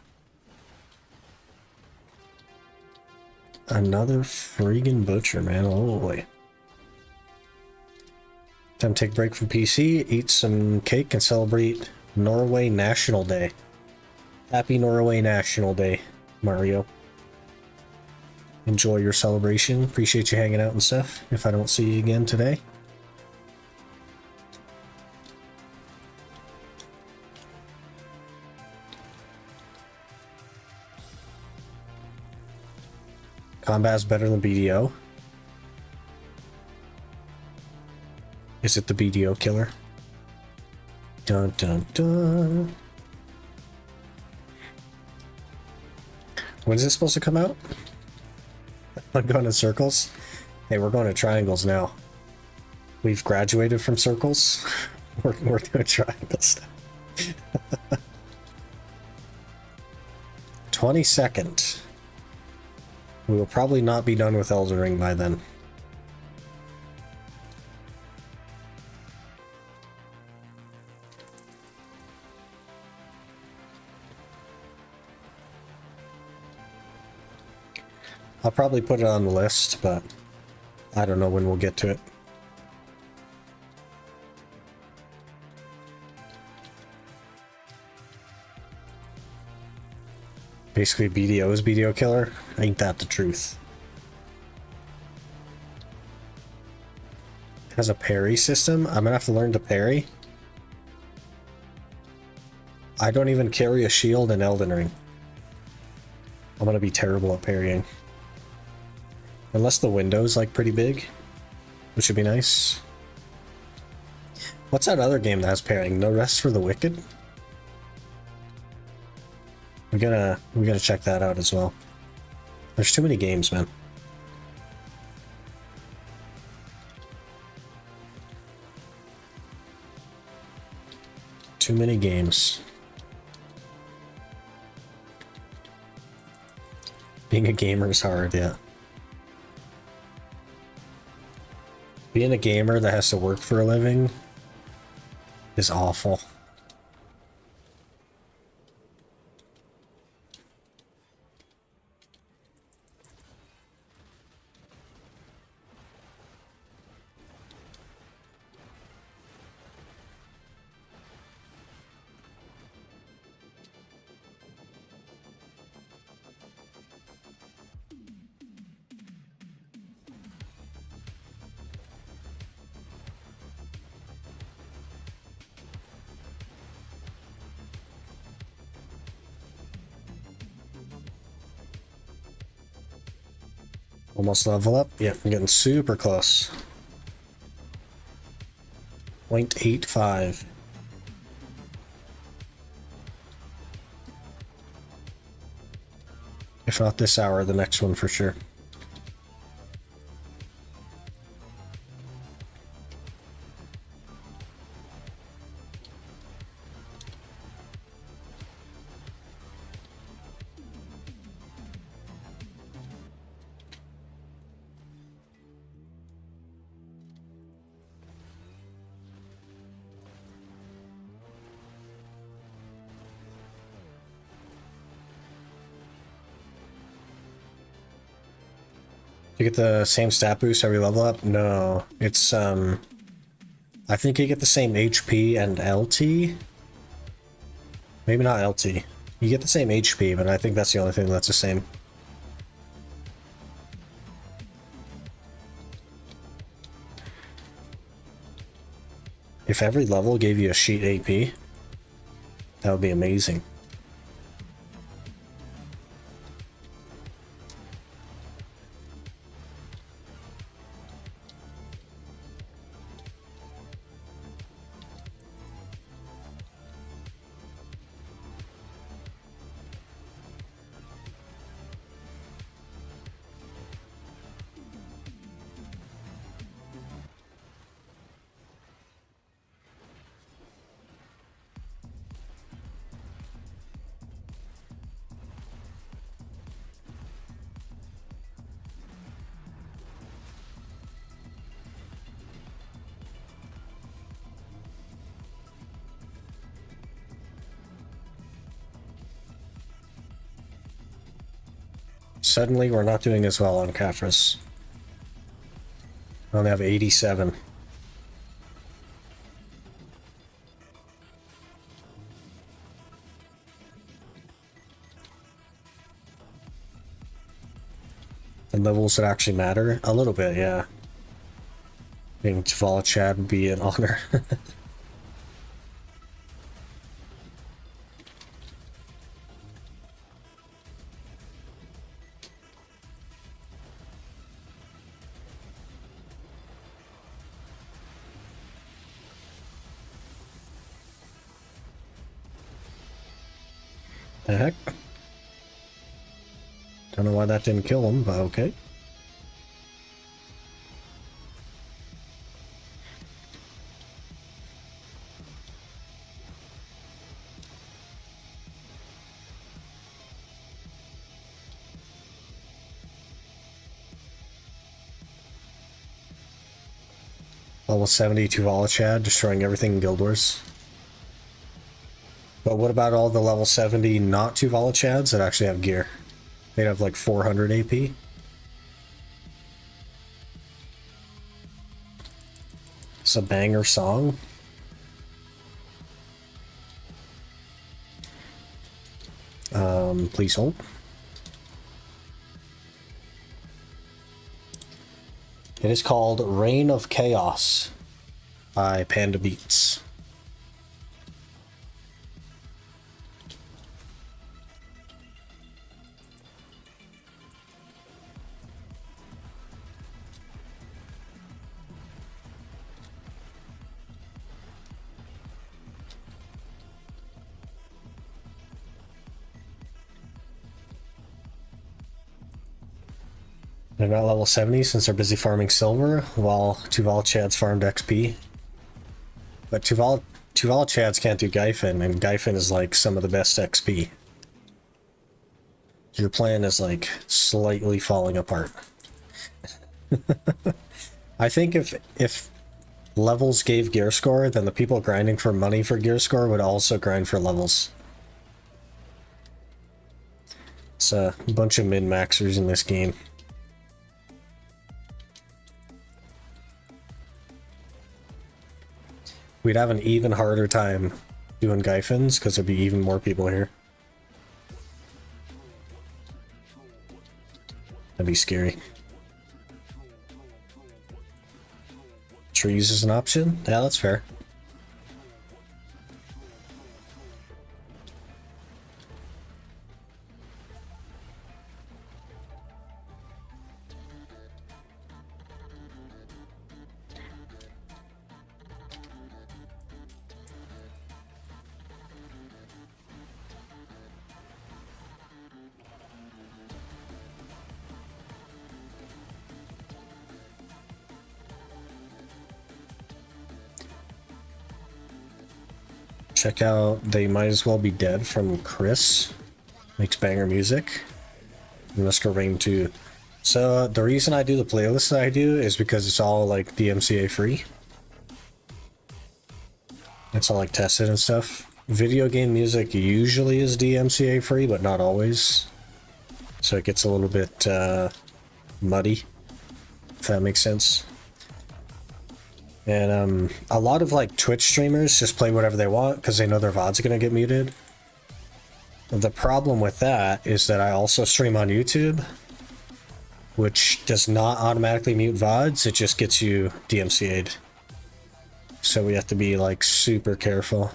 Another friggin' butcher, man. Holy. Time to take a break from PC, eat some cake, and celebrate Norway National Day. Happy Norway National Day, Mario. Enjoy your celebration. Appreciate you hanging out and stuff, if I don't see you again today. Combat's better than BDO. Is it the BDO killer? Dun dun dun. When's this supposed to come out? I'm going in circles. Hey, we're going to triangles now. We've graduated from circles. We're doing triangles now. 22nd. We will probably not be done with Elden Ring by then. I'll probably put it on the list, but I don't know when we'll get to it. Basically, BDO is BDO killer. Ain't that the truth? It has a parry system. I'm gonna have to learn to parry. I don't even carry a shield in Elden Ring. I'm gonna be terrible at parrying. Unless the window's like pretty big, which would be nice. What's that other game that has parrying? No Rest for the Wicked? We gotta check that out as well. There's too many games, man. Too many games. Being a gamer is hard, yeah. Being a gamer that has to work for a living is awful. Almost level up. Yep, I'm getting super close. 0.85. If not this hour, the next one for sure. You get the same stat boost every level up? No, it's I think you get the same HP and LT. Maybe not LT. You get the same HP, but I think that's the only thing that's the same. If every level gave you a sheet AP, that would be amazing. Suddenly, we're not doing as well on Caphras. I only have 87. The levels that actually matter? A little bit, yeah. Being Tvala Chad would be an honor. The heck? Don't know why that didn't kill him, but okay. Level 70 Tuvala Chad, destroying everything in Guild Wars. But what about all the level 70 not Tuvala Chads that actually have gear? They'd have like 400 AP. It's a banger song. Please hold. It is called Reign of Chaos by Panda Beats. They're not level 70 since they're busy farming silver, while Tuvala Chads farmed XP. But Tuvala Chads can't do Gyfin, and Gyfin is like some of the best XP. Your plan is like slightly falling apart. I think if levels gave gear score, then the people grinding for money for gear score would also grind for levels. It's a bunch of min-maxers in this game. We'd have an even harder time doing Gyfins because there'd be even more people here. That'd be scary. Trees is an option? Yeah, that's fair. Check out They Might As Well Be Dead from Chris. Makes banger music. And let's go Reign 2. So the reason I do the playlist that I do is because it's all like DMCA free. It's all like tested and stuff. Video game music usually is DMCA free, but not always. So it gets a little bit muddy, if that makes sense. And a lot of like Twitch streamers just play whatever they want because they know their VOD's gonna get muted. The problem with that is that I also stream on YouTube, which does not automatically mute VODs, it just gets you DMCA'd. So we have to be like super careful.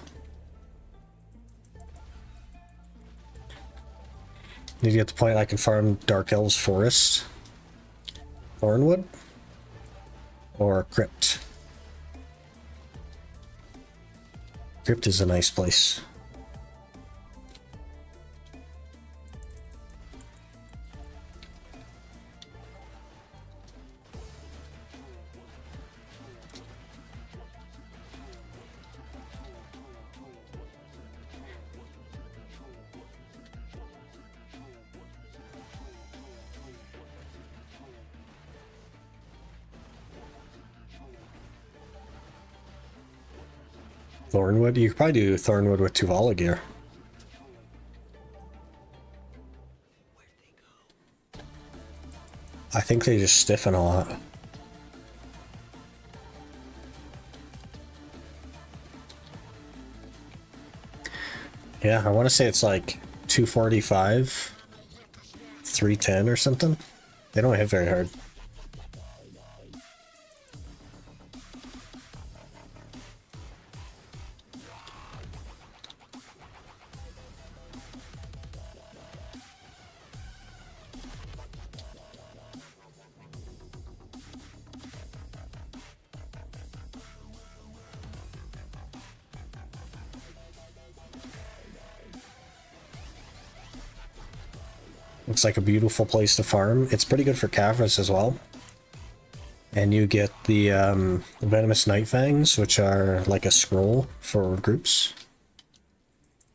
Need to get the point I can farm Dark Elves Forest, Thornwood, or Crypt. Crypt is a nice place. Thornwood? You could probably do Thornwood with Tuvala gear. I think they just stiffen a lot. Yeah, I want to say it's like 245, 310 or something. They don't hit very hard. Looks like a beautiful place to farm. It's pretty good for Caphras as well. And you get the Venomous Night Fangs, which are like a scroll for groups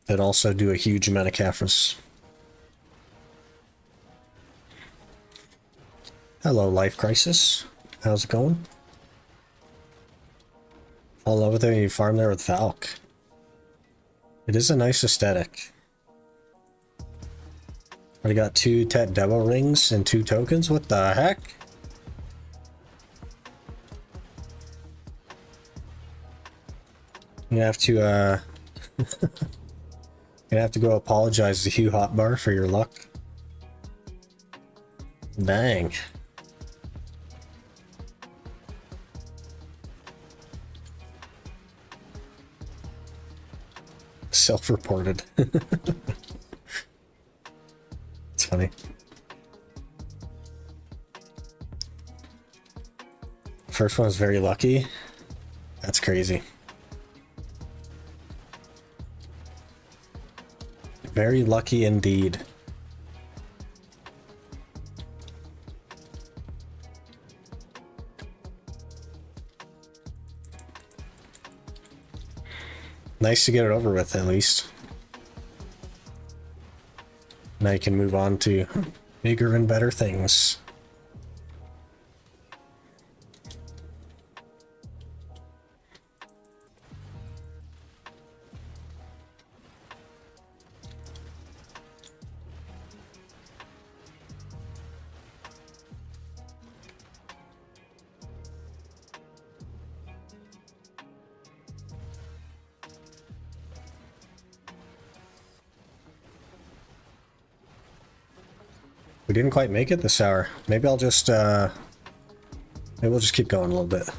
that also do a huge amount of Caphras. Hello, Life Crisis. How's it going? Fall in love with it when you farm there with Falk. It is a nice aesthetic. Already got 2 Tet Devil Rings and 2 tokens? What the heck? You have to, you have to go apologize to Hugh Hotbar for your luck. Dang. Self-reported. It's funny. First one was very lucky. That's crazy. Very lucky indeed. Nice to get it over with, at least. Now you can move on to bigger and better things. We didn't quite make it this hour. Maybe I'll just, maybe we'll just keep going a little bit.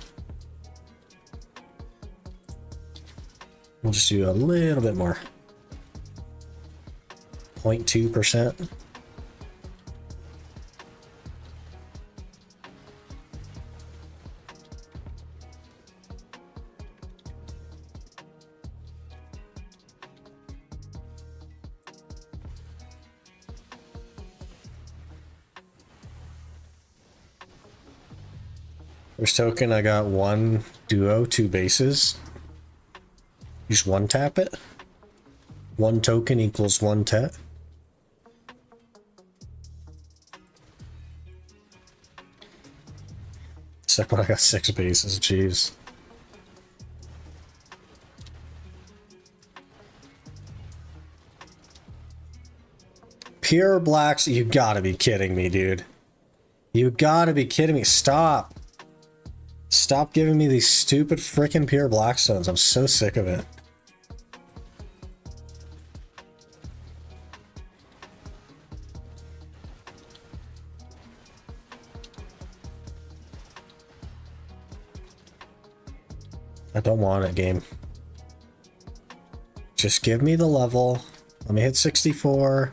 We'll just do a little bit more. 0.2%. First token, I got 1 duo, 2 bases. Just 1 tap it. 1 token equals 1 tet. Second one, I got 6 bases, jeez. Pure blacks, you gotta be kidding me, dude. You gotta be kidding me, stop. Stop giving me these stupid freaking pure blackstones. I'm so sick of it. I don't want it, game. Just give me the level. Let me hit 64.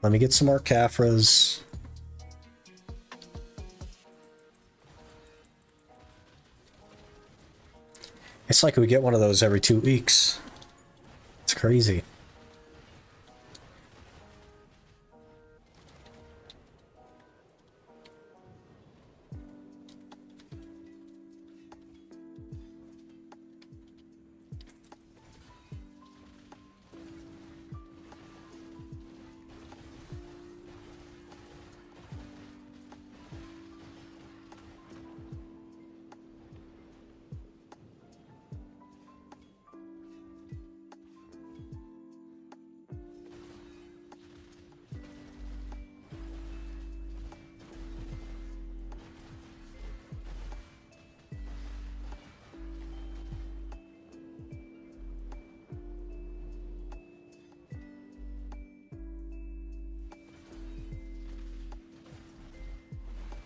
Let me get some more Caphras. It's like we get one of those every 2 weeks. It's crazy.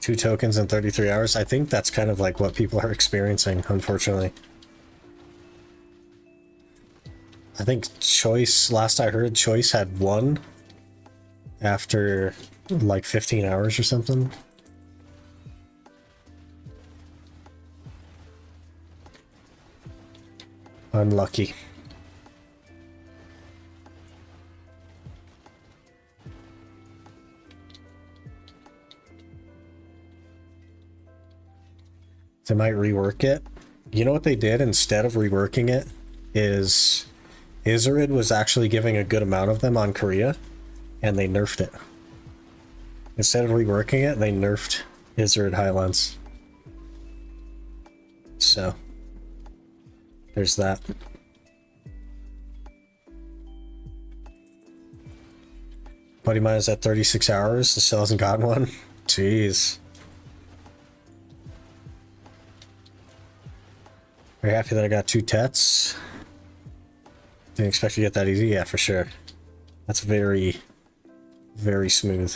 Two tokens in 33 hours. I think that's kind of like what people are experiencing, unfortunately. I think Choice, last I heard, Choice had 1 after like 15 hours or something. Unlucky. They might rework it. You know what they did instead of reworking it is Iserid was actually giving a good amount of them on Korea, and they nerfed it. Instead of reworking it, they nerfed Iserid Highlands. So, there's that. Buddy mine is at 36 hours, still hasn't gotten one. Jeez. Very happy that I got 2 tets. Didn't expect to get that easy. Yeah, for sure. That's very, very smooth.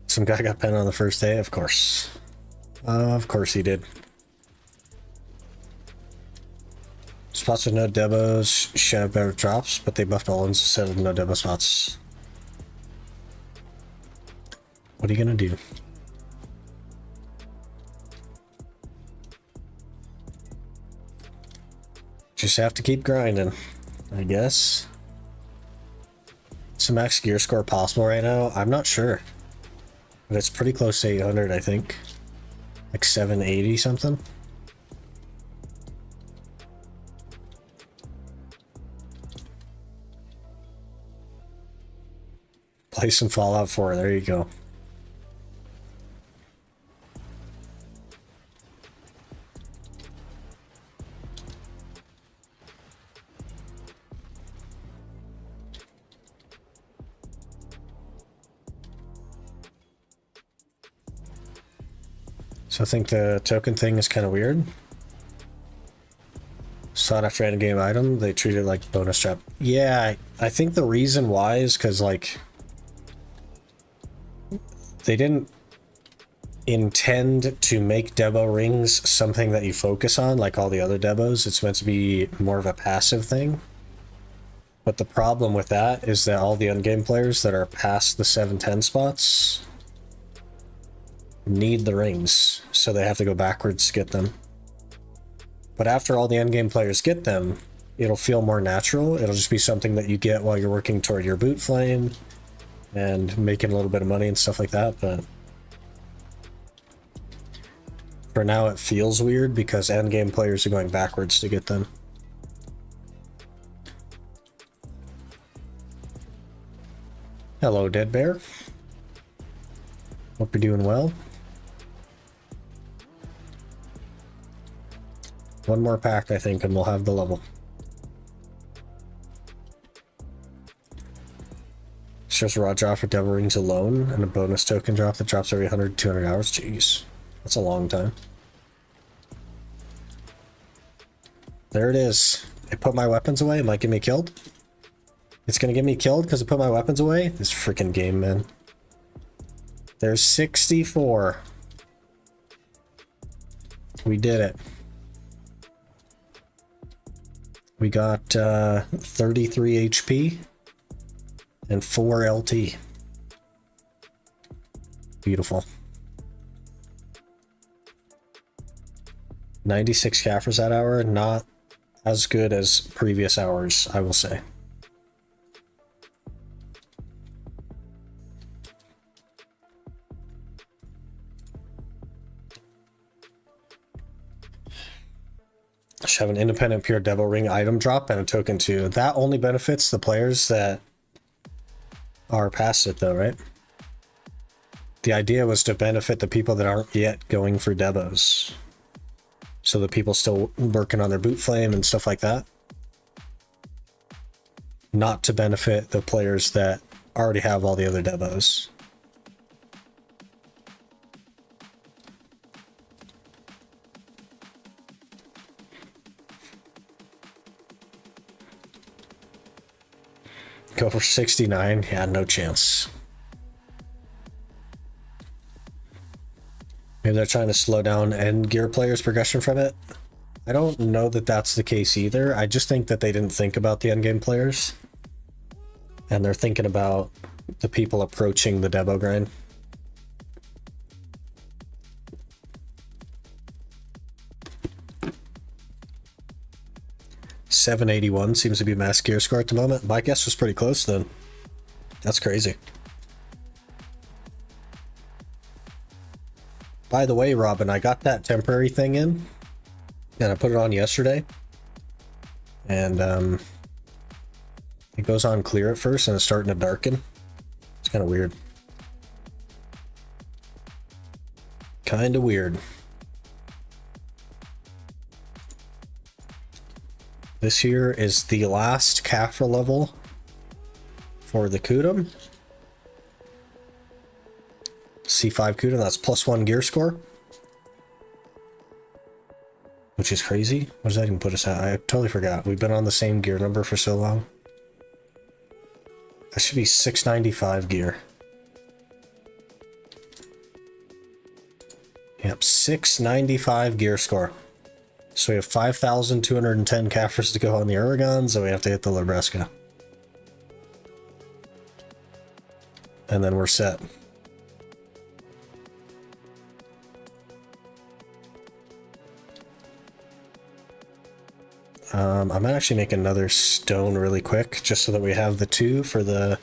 Some guy got pen on the first day, of course. Of course he did. Spots with no debos should have better drops, but they buffed all instead of no debo spots. What are you gonna do? Just have to keep grinding, I guess. Is the max gear score possible right now? I'm not sure. But it's pretty close to 800, I think. Like 780 something. Play some Fallout 4, there you go. So I think the token thing is kind of weird. Sought after end game item, they treat it like bonus trap. Yeah, I think the reason why is because, like, they didn't intend to make debo rings something that you focus on like all the other debos. It's meant to be more of a passive thing. But the problem with that is that all the endgame players that are past the 710 spots need the rings, so they have to go backwards to get them. But after all the endgame players get them, it'll feel more natural. It'll just be something that you get while you're working toward your boot flame and making a little bit of money and stuff like that. But for now it feels weird because endgame players are going backwards to get them. Hello, Dead Bear. Hope you're doing well. One more pack, I think, and we'll have the level. It's just a raw drop for Devil Rings alone, and a bonus token drop that drops every 100 to 200 hours. Jeez, that's a long time. There it is. It put my weapons away. It might get me killed. It's gonna get me killed because it put my weapons away? This freaking game, man. There's 64. We did it. We got 33 HP and 4 LT. Beautiful. 96 Caphras that hour, not as good as previous hours, I will say. Should have an independent pure Devil Ring item drop and a token too. That only benefits the players that are past it though, right? The idea was to benefit the people that aren't yet going for debos. So the people still working on their boot flame and stuff like that. Not to benefit the players that already have all the other debos. Go for 69? Yeah, no chance. Maybe they're trying to slow down end gear players' progression from it. I don't know that that's the case either. I just think that they didn't think about the endgame players. And they're thinking about the people approaching the demo grind. $781 seems to be max gear score at the moment. My guess was pretty close then. That's crazy. By the way, Robin, I got that temporary thing in, and I put it on yesterday. And it goes on clear at first, and it's starting to darken. It's kind of weird. Kind of weird. This here is the last Caphra level for the Kudum. C5 Kudum, that's +1 gear score. Which is crazy. What does that even put us at? I totally forgot. We've been on the same gear number for so long. That should be 695 gear. Yep, 695 gear score. So we have 5,210 Caphras to go on the Oregons, so we have to hit the Labreska. And then we're set. I might actually make another stone really quick, just so that we have the 2 for the...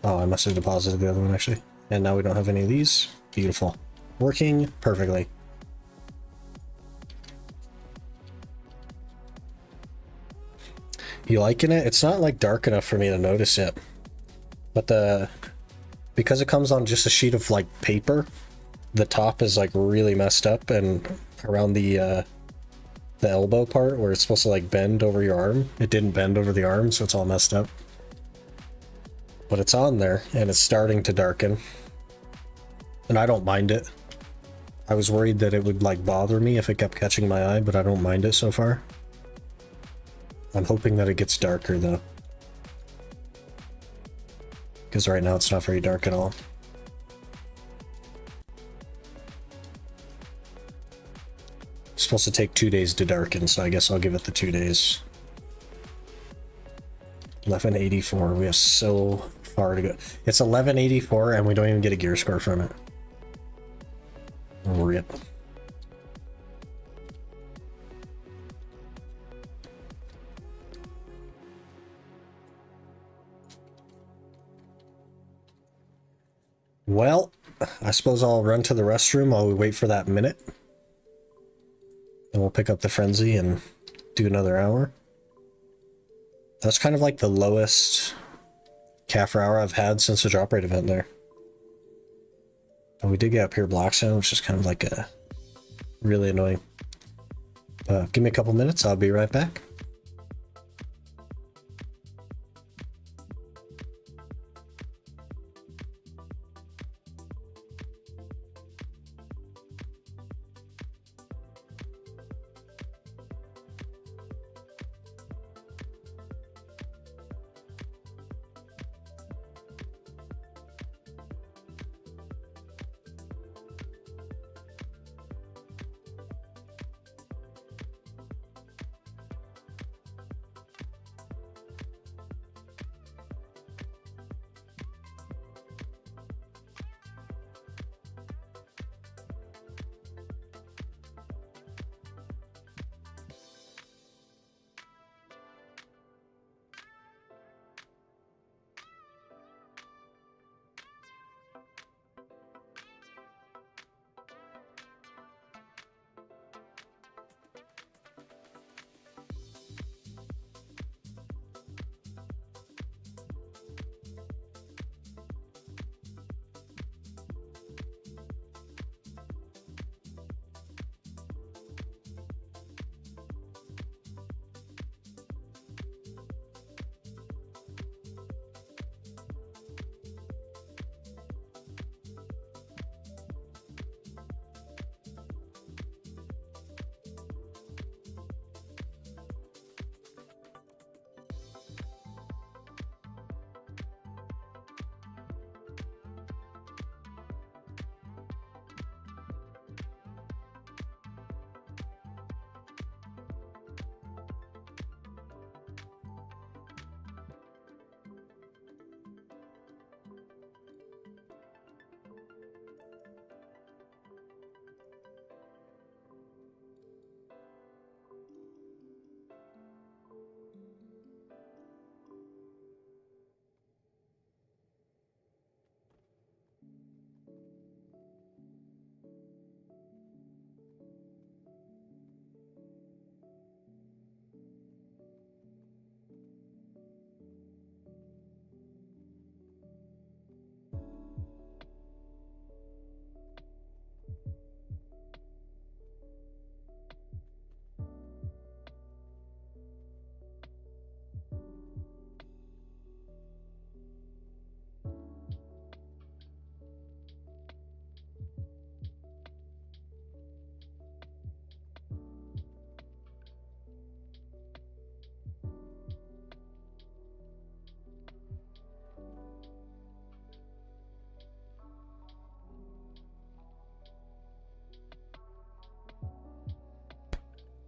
Oh, I must have deposited the other one, actually. And now we don't have any of these. Beautiful. Working perfectly. You liking it? It's not like dark enough for me to notice it. But because it comes on just a sheet of like paper, the top is like really messed up, and around the elbow part where it's supposed to like bend over your arm, it didn't bend over the arm, so it's all messed up. But it's on there and it's starting to darken. And I don't mind it. I was worried that it would like bother me if it kept catching my eye, but I don't mind it so far. I'm hoping that it gets darker though. Because right now it's not very dark at all. It's supposed to take 2 days to darken, so I guess I'll give it the 2 days. 1184, we have so far to go. It's 1184 and we don't even get a gear score from it. RIP. Well, I suppose I'll run to the restroom while we wait for that minute. And we'll pick up the frenzy and do another hour. That's kind of like the lowest Caphra hour I've had since the drop rate event there. And we did get up here Blackstone, which is kind of like a really annoying. Give me a couple minutes, I'll be right back.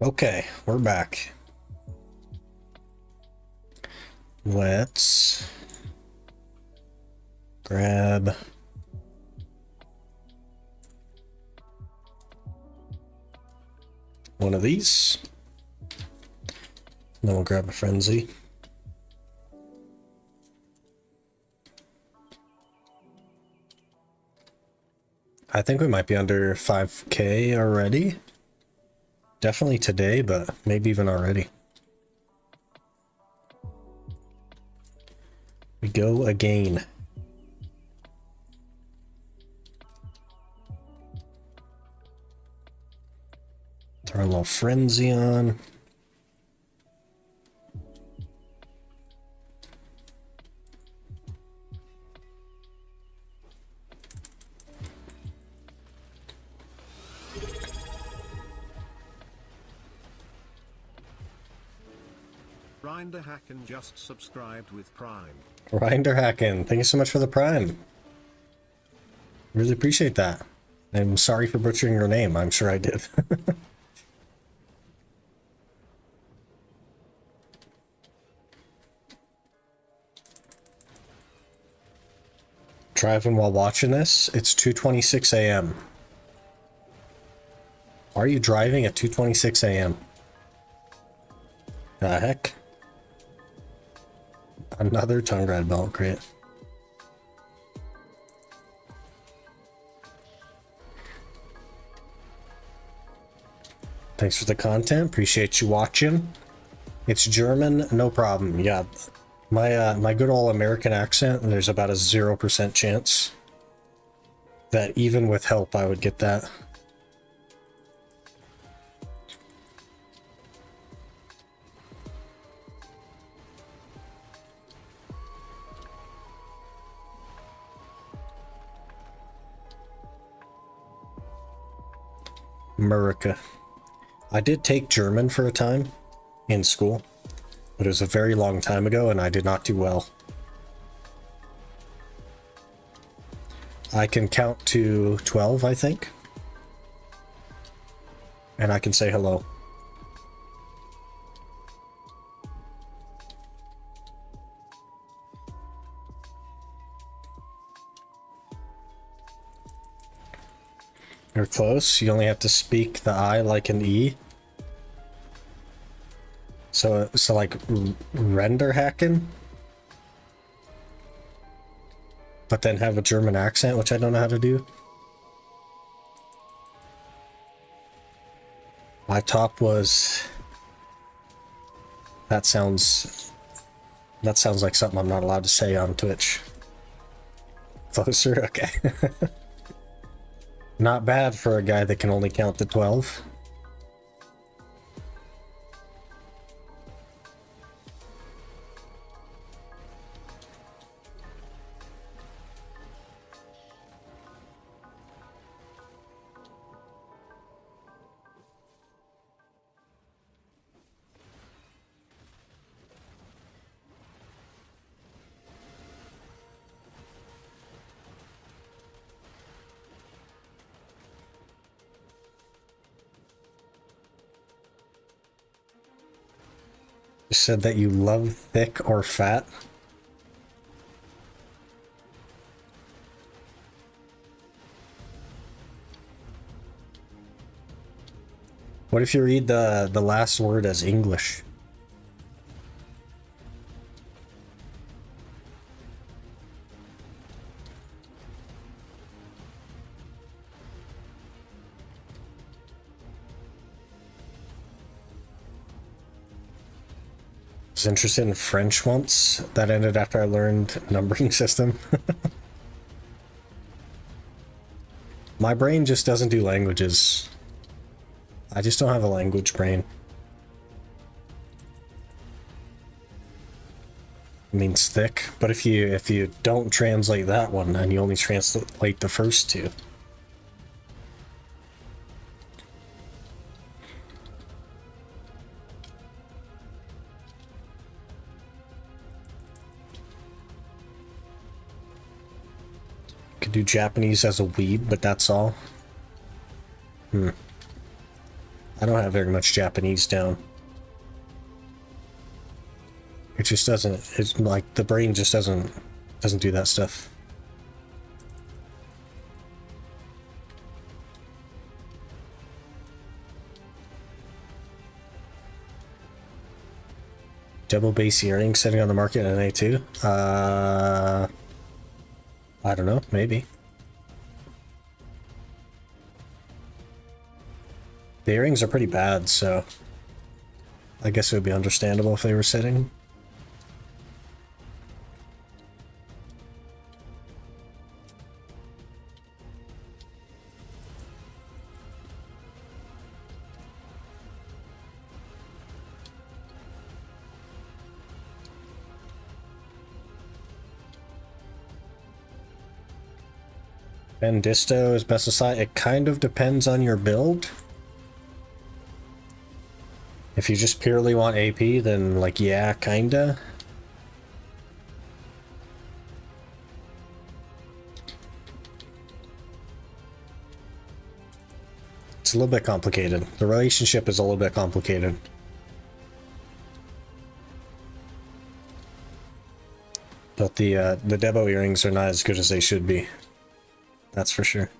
Okay, we're back. Let's grab one of these. Then we'll grab a frenzy. I think we might be under 5K already. Definitely today, but maybe even already. We go again. Throw a little frenzy on. Rinder Hacken just subscribed with Prime. Rinder Hacken, thank you so much for the Prime. Really appreciate that. I'm sorry for butchering your name. I'm sure I did. Driving while watching this, it's 2:26 a.m. Are you driving at 2:26 a.m.? The heck? Another tongue red belt, great. Thanks for the content, appreciate you watching. It's German, no problem. Yeah, my good old American accent, there's about a 0% chance that even with help I would get that. America. I did take German for a time in school, but it was a very long time ago and I did not do well. I can count to 12, I think. And I can say hello. You're close. You only have to speak the I like an E. So like render hacking, but then have a German accent, which I don't know how to do. My top was. That sounds like something I'm not allowed to say on Twitch. Closer, okay. Not bad for a guy that can only count to 12. You said that you love thick or fat? What if you read the last word as English? I was interested in French once. That ended after I learned numbering system. My brain just doesn't do languages. I just don't have a language brain. It means thick, but if you don't translate that one, then you only translate the first two. Could do Japanese as a weeb, but that's all. I don't have very much Japanese down. It just doesn't, it's like the brain just doesn't do that stuff. Double base earrings sitting on the market in A2? I don't know, maybe. The earrings are pretty bad, so I guess it would be understandable if they were sitting. Bendisto is best aside. It kind of depends on your build. If you just purely want AP, then like, yeah, kinda. It's a little bit complicated. The relationship is a little bit complicated. But the Debo earrings are not as good as they should be. That's for sure.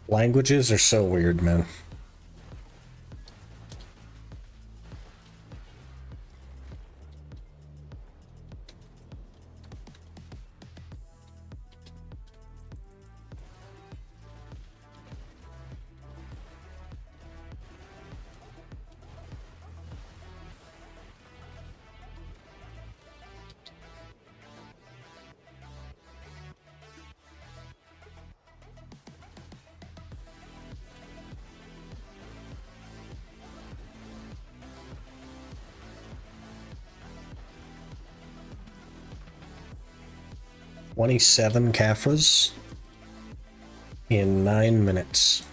Languages are so weird, man. "27 Caphras in 9 minutes."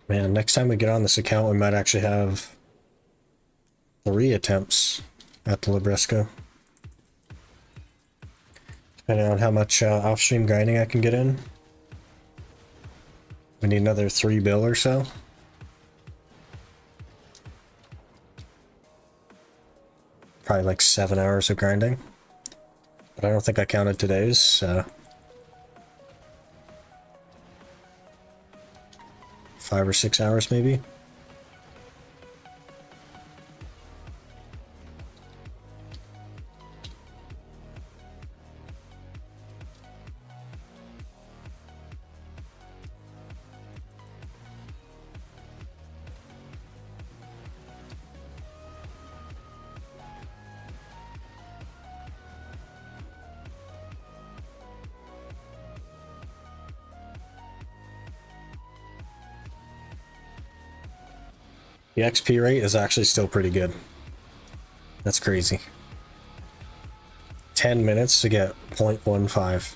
Man, next time we get on this account, we might actually have 3 attempts at the Labreska. Depending on how much off-stream grinding I can get in. We need another 3 bill or so. Probably like 7 hours of grinding. But I don't think I counted today's, so... 5 or 6 hours maybe. The XP rate is actually still pretty good. That's crazy. 10 minutes to get 0.15.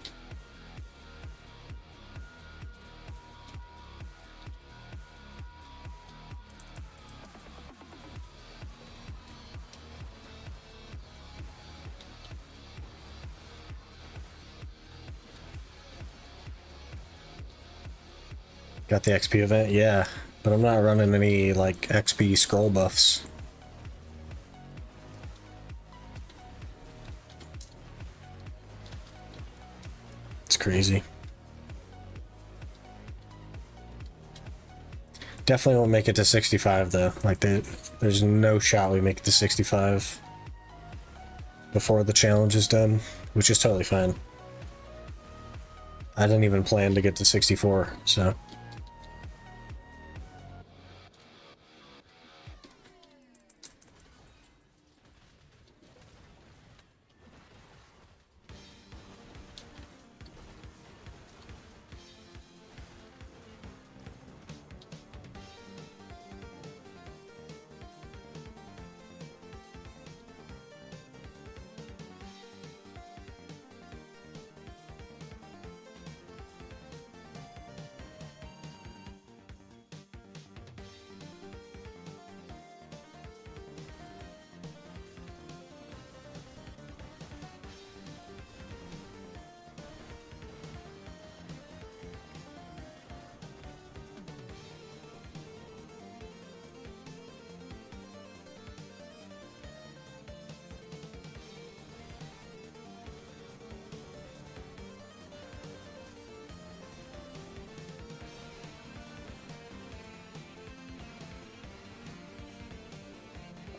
Got the XP event? Yeah, but I'm not running any, like, XP scroll buffs. It's crazy. Definitely won't make it to 65, though. Like, there's no shot we make it to 65 before the challenge is done, which is totally fine. I didn't even plan to get to 64, so...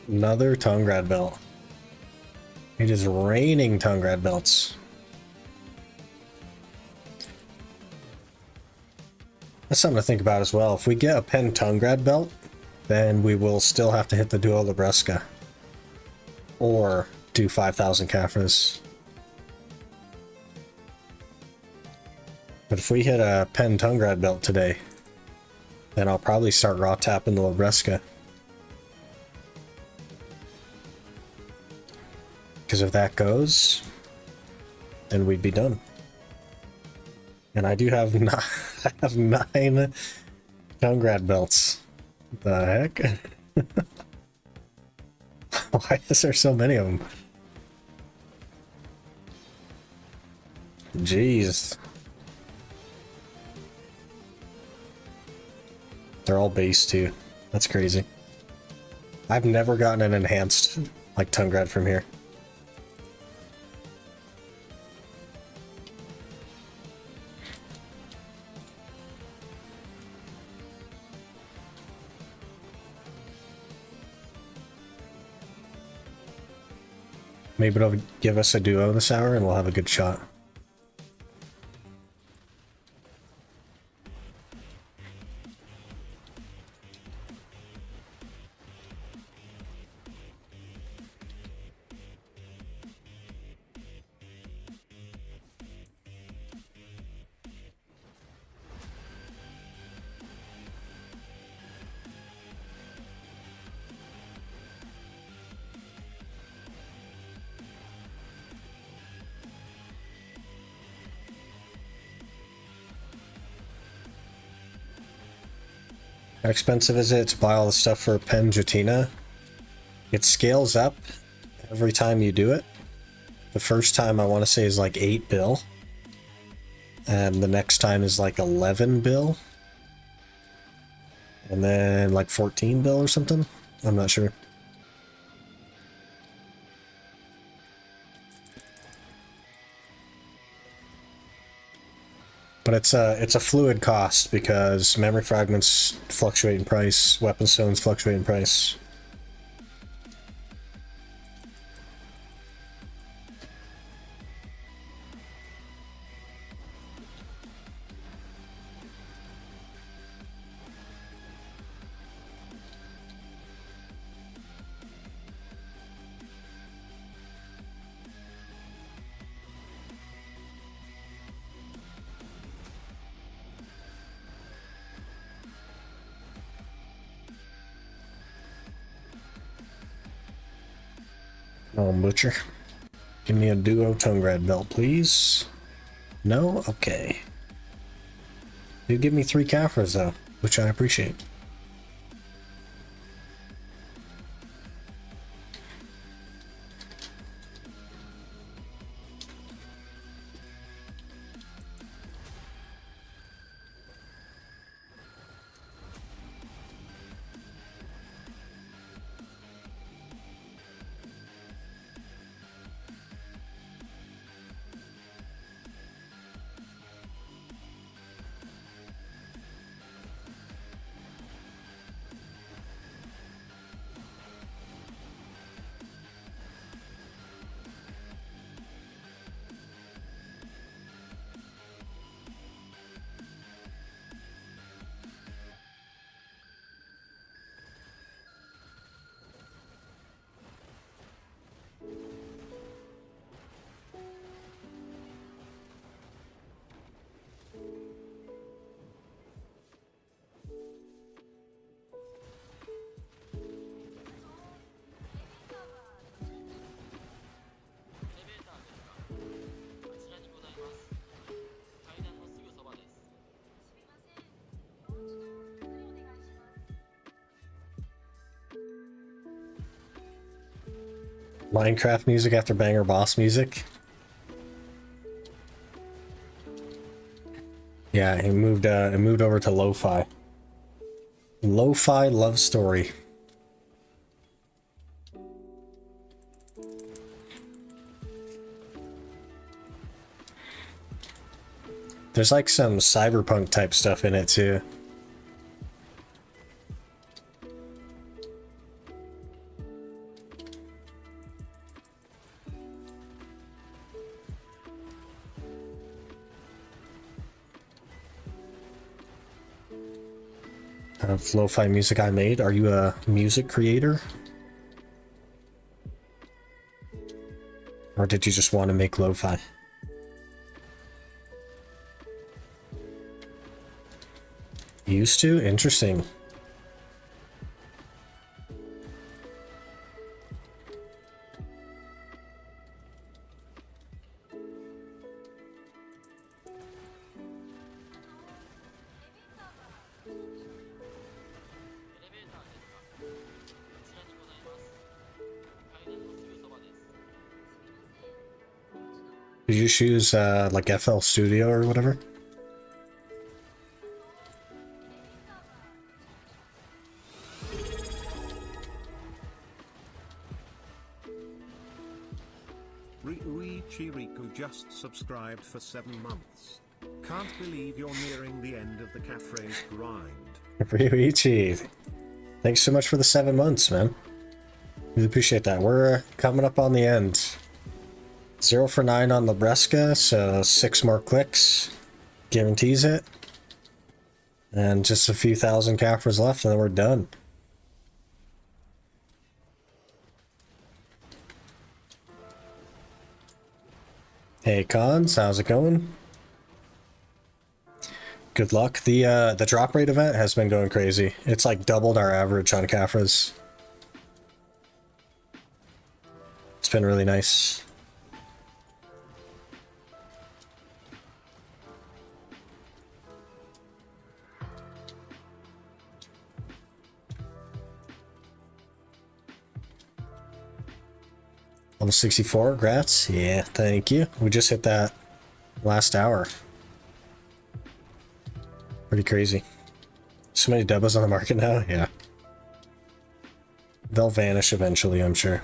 Another Tongrad belt. It is raining Tongrad belts. That's something to think about as well. If we get a pen Tongrad belt, then we will still have to hit the Duo Labreska. Or do 5,000 Caphras. But if we hit a pen Tongrad belt today, then I'll probably start raw tapping the Labreska. Because if that goes, then we'd be done. And I do have I have 9 Tongrad belts. The heck? Why is there so many of them? Jeez. They're all base too. That's crazy. I've never gotten an enhanced like Tongrad from here. Maybe it'll give us a duo this hour and we'll have a good shot. How expensive is it to buy all the stuff for Pen Jotina? It scales up every time you do it. The first time I want to say is like 8 bill. And the next time is like 11 bill. And then like 14 bill or something. I'm not sure. But it's a fluid cost because memory fragments fluctuate in price, weapon stones fluctuate in price. Oh, Butcher. Give me a Duo Tongue Red belt, please. No? Okay. You give me 3 Caphras, though, which I appreciate. Minecraft music after banger boss music. Yeah, it moved over to lo-fi. Lo-fi love story. There's like some cyberpunk type stuff in it too. Lo-fi music I made. Are you a music creator? Or did you just want to make lo-fi? Used to? Interesting. Did you choose like FL Studio or whatever? Riku just subscribed for 7 months. Can't believe you're nearing the end of the Caphras grind. Ryuichi, thanks so much for the 7 months, man. Really appreciate that. We're coming up on the end. 0 for 9 on Labreska, so 6 more clicks. Guarantees it. And just a few thousand Caphras left, and then we're done. Hey Cons, how's it going? Good luck. The drop rate event has been going crazy. It's like doubled our average on Caphras. It's been really nice. Level 64, grats. Yeah, thank you. We just hit that last hour. Pretty crazy. So many Debas on the market now, yeah. They'll vanish eventually, I'm sure.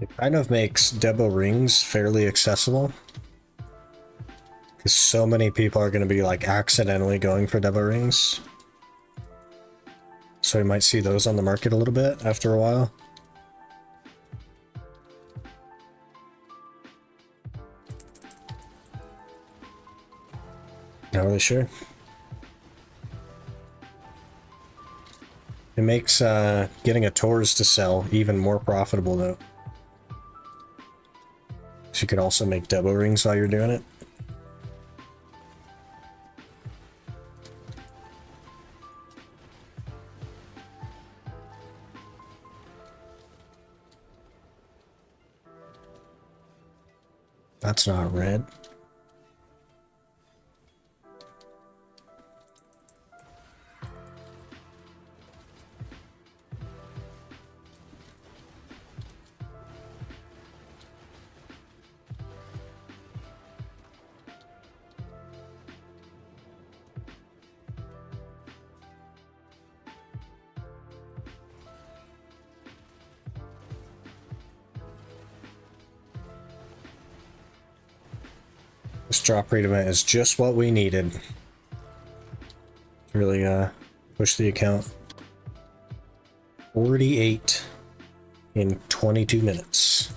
It kind of makes Debo rings fairly accessible. Because so many people are going to be like accidentally going for Debo rings. So we might see those on the market a little bit after a while. Not really sure. It makes getting a Tours to sell even more profitable though. So you could also make Debo rings while you're doing it. That's not red. This drop rate event is just what we needed to really push the account. 48 in 22 minutes.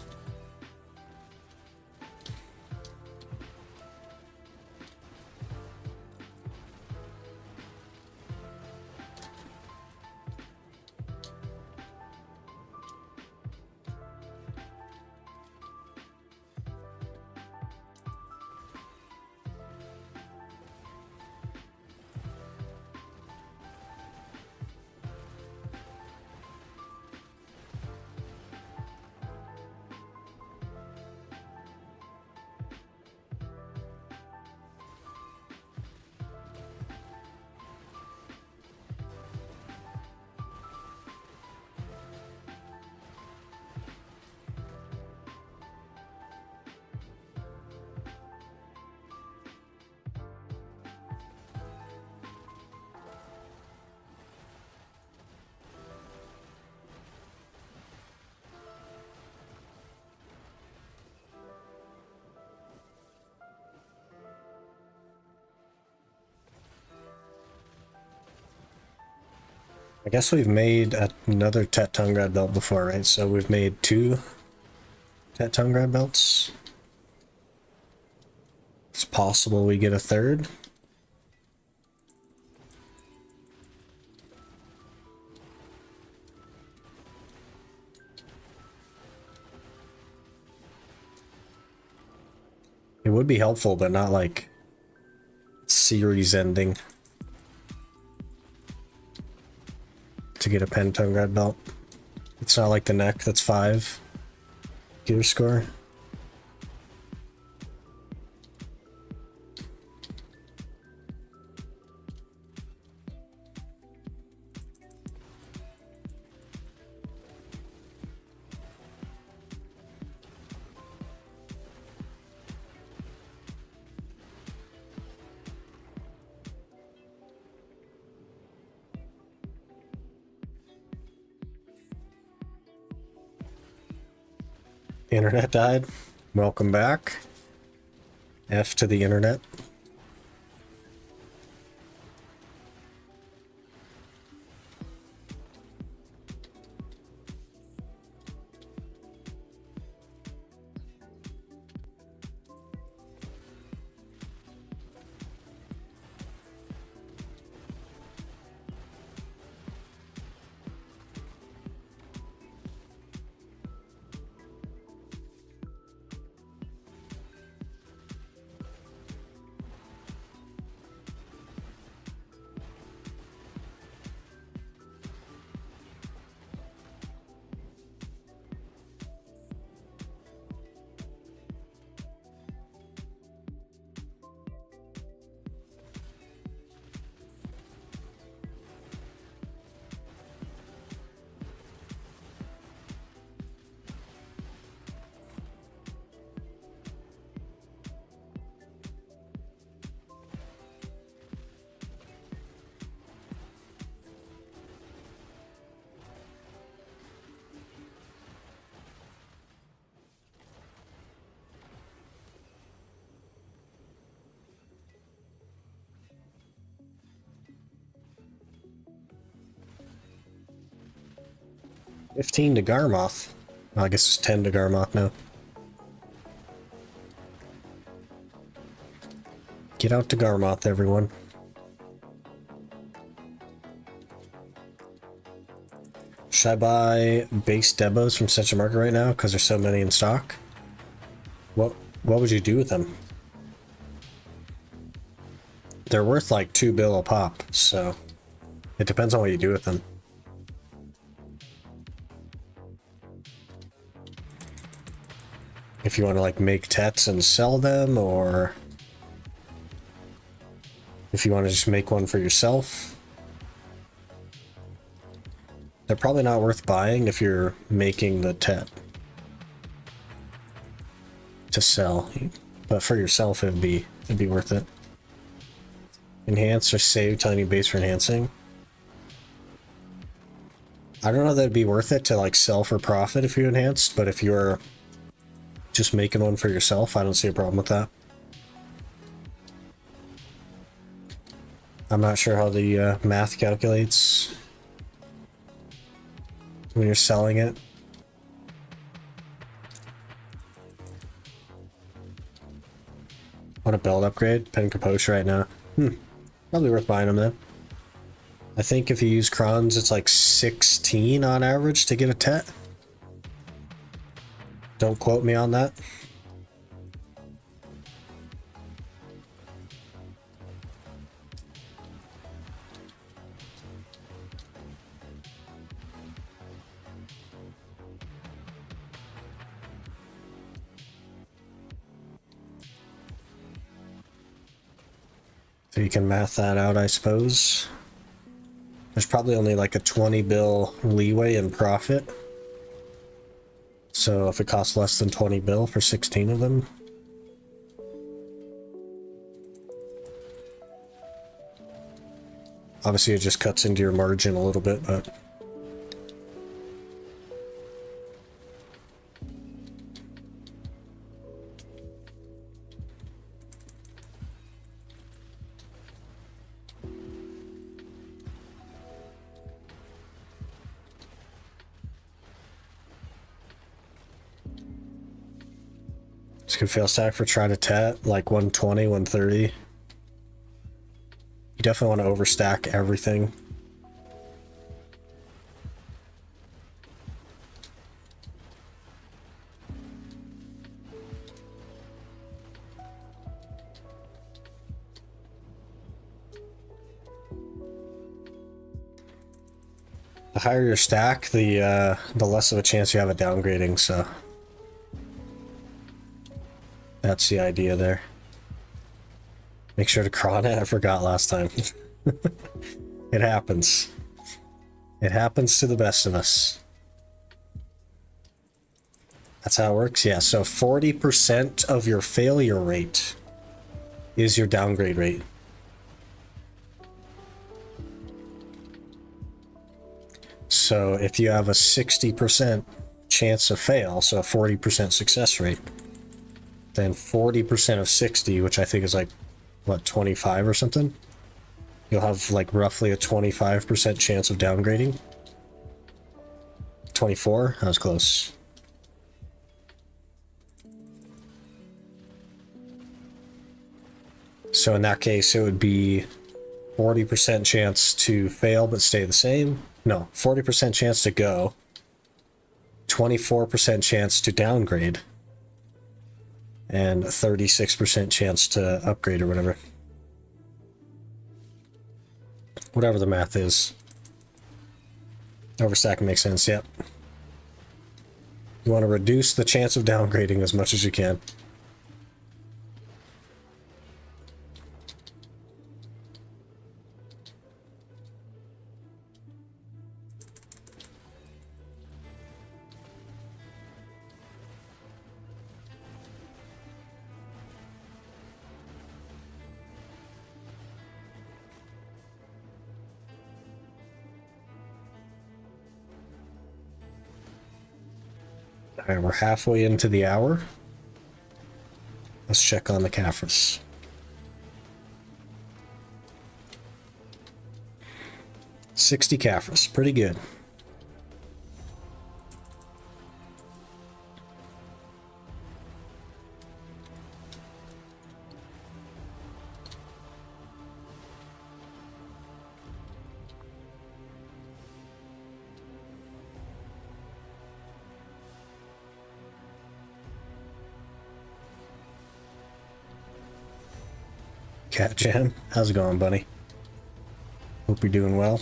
I guess we've made another Tet Tongue Grad belt before, right? So we've made 2 Tet Tongue Grad belts. It's possible we get a third. It would be helpful, but not like series ending to get a Pen Tongue Grad belt. It's not like the neck, that's 5 gear score. Internet died. Welcome back. F to the internet. 15 to Garmoth. Well, I guess it's 10 to Garmoth now. Get out to Garmoth, everyone. Should I buy base Debos from Central Market right now because there's so many in stock? What would you do with them? They're worth like 2 bill a pop, so it depends on what you do with them. If you want to like make tets and sell them, or if you want to just make one for yourself. They're probably not worth buying if you're making the tet to sell, but for yourself it'd be worth it. Enhance or save tiny base for enhancing. I don't know that it'd be worth it to like sell for profit if you enhanced, but if you're just making one for yourself, I don't see a problem with that. I'm not sure how the math calculates when you're selling it. Want a build upgrade? Pen Composure right now. Probably worth buying them then. I think if you use crons, it's like 16 on average to get a tet. Don't quote me on that. So you can math that out, I suppose. There's probably only like a 20 bill leeway in profit. So if it costs less than 20 bill for 16 of them. Obviously it just cuts into your margin a little bit, but... This could fail stack for try to tat, like 120, 130. You definitely want to overstack everything. The higher your stack, the less of a chance you have of downgrading, so... That's the idea there. Make sure to cron it. I forgot last time. It happens. It happens to the best of us. That's how it works? Yeah, so 40% of your failure rate is your downgrade rate. So if you have a 60% chance of fail, so a 40% success rate, then 40% of 60, which I think is like, what, 25 or something? You'll have like roughly a 25% chance of downgrading. 24? That was close. So in that case, it would be 40% chance to fail but stay the same. No, 40% chance to go. 24% chance to downgrade. And 36% chance to upgrade or whatever. Whatever the math is. Overstacking makes sense, yep. You want to reduce the chance of downgrading as much as you can. Alright, we're halfway into the hour. Let's check on the Caphras. $60 Caphras, pretty good. Cat Jam, how's it going, buddy? Hope you're doing well.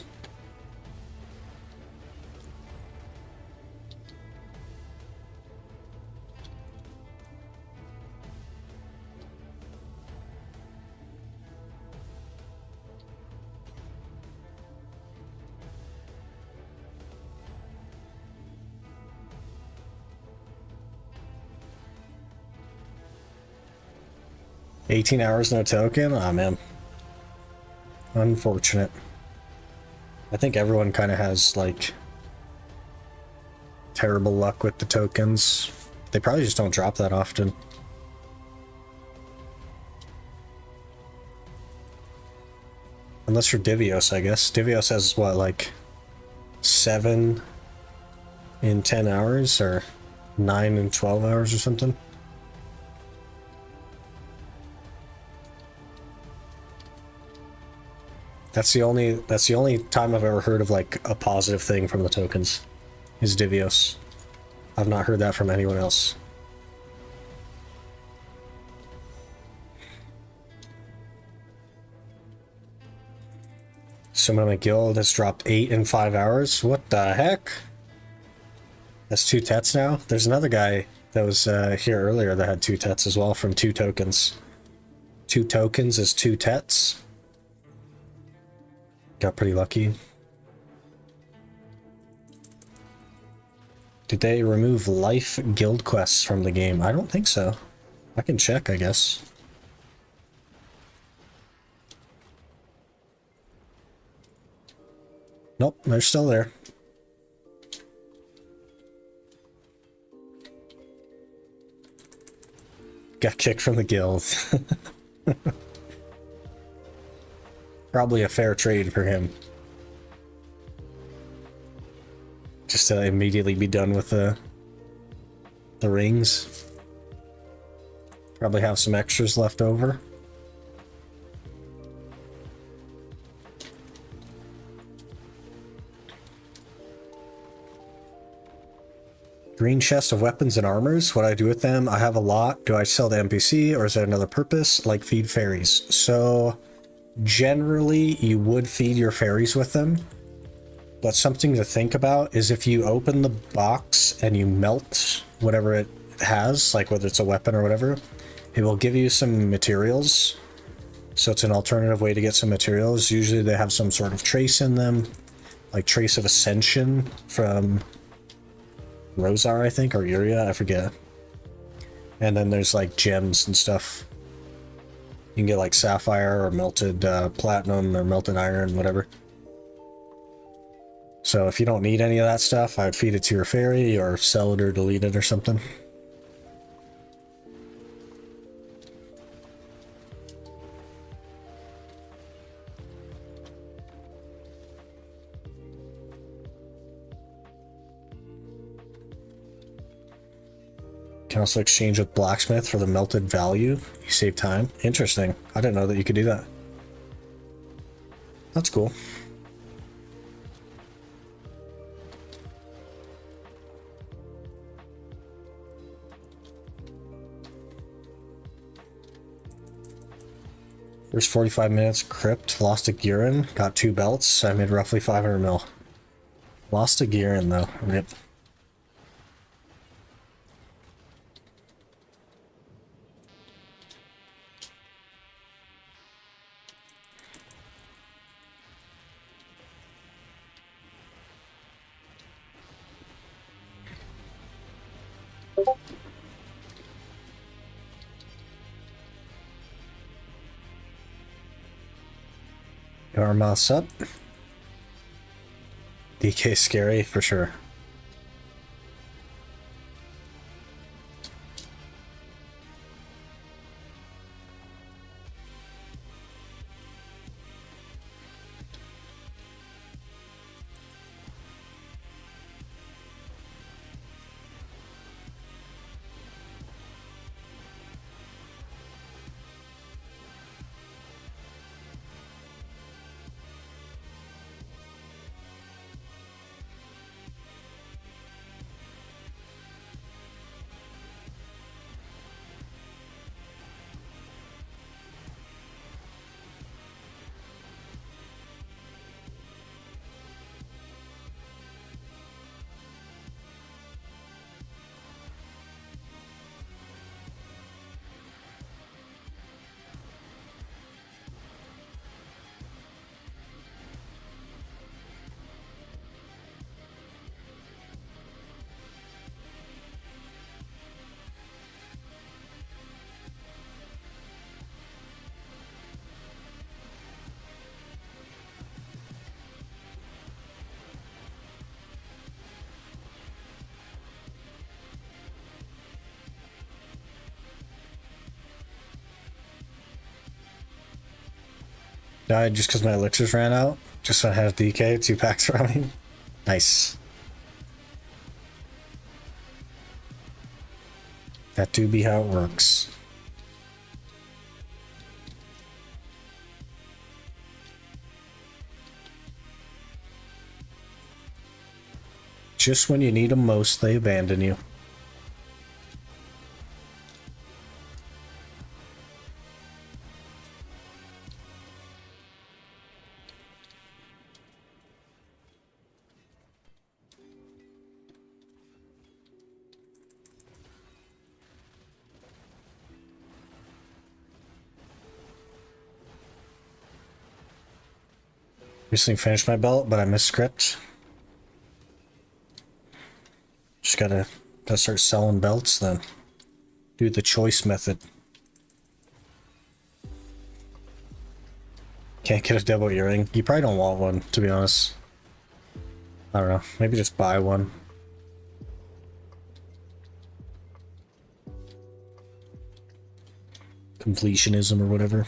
$18 no token? Aw, man. Unfortunate. I think everyone kind of has, like, terrible luck with the tokens. They probably just don't drop that often. Unless you're Divios, I guess. Divios has, what, like, 7 in 10 hours, or 9 in 12 hours or something? That's the only time I've ever heard of, like, a positive thing from the tokens, is Divios. I've not heard that from anyone else. Someone in my guild has dropped 8 in 5 hours? What the heck? That's 2 tets now? There's another guy that was here earlier that had 2 tets as well from 2 tokens. 2 tokens is 2 tets. Got pretty lucky. Did they remove life guild quests from the game? I don't think so. I can check, I guess. Nope, they're still there. Got kicked from the guild. Probably a fair trade for him. Just to immediately be done with the rings. Probably have some extras left over. Green chest of weapons and armors. What do I do with them? I have a lot. Do I sell to NPC or is there another purpose? Like feed fairies. So generally you would feed your fairies with them. But something to think about is if you open the box and you melt whatever it has, like whether it's a weapon or whatever, it will give you some materials. So it's an alternative way to get some materials. Usually they have some sort of trace in them, like Trace of Ascension from Rosar, I think, or Uria, I forget. And then there's like gems and stuff. You can get like sapphire or melted platinum or melted iron, whatever. So if you don't need any of that stuff, I would feed it to your fairy or sell it or delete it or something. Can also exchange with blacksmith for the melted value. You save time. Interesting. I didn't know that you could do that. That's cool. First 45 minutes, crypt, lost a Girin, got 2 belts, I made roughly 500 mil. Lost a Girin though, rip. Our mouse up. DK scary for sure. Died just because my elixirs ran out. Just so I had DK, 2 packs around me. Nice. That do be how it works. Just when you need them most, they abandon you. Recently finished my belt, but I missed script. Just gotta start selling belts then. Do the choice method. Can't get a double earring. You probably don't want one, to be honest. I don't know. Maybe just buy one. Completionism or whatever.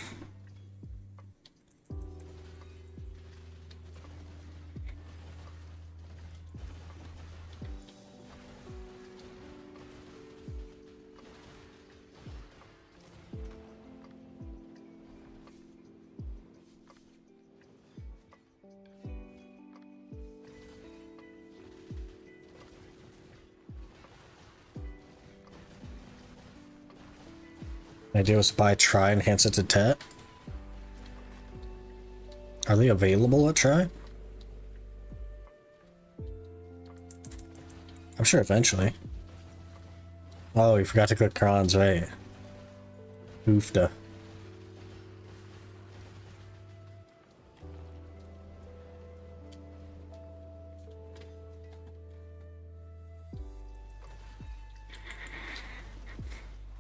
My idea was to buy try, enhance it to tet. Are they available at try? I'm sure eventually. Oh, you forgot to click crons, right? Oofda.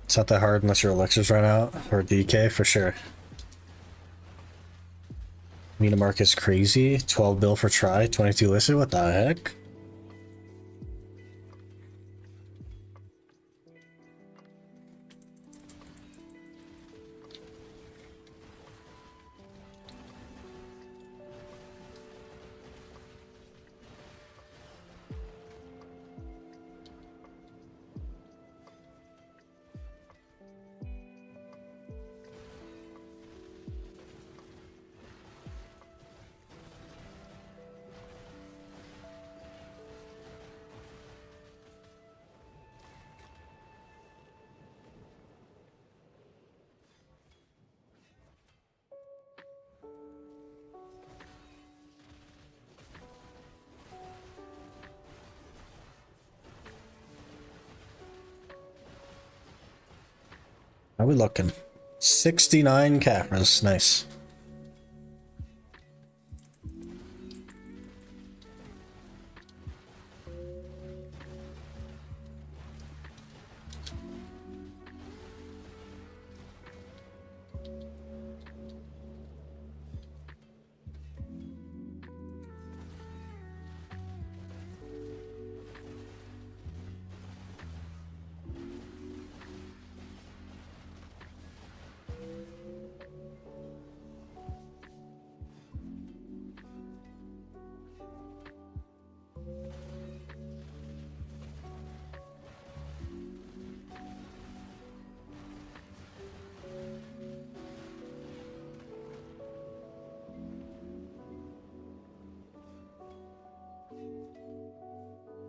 It's not that hard unless your elixirs run out, or DK for sure. Mina Mark is crazy. 12 bill for try, 22 listed. What the heck? How we looking? 69 Caphras, nice.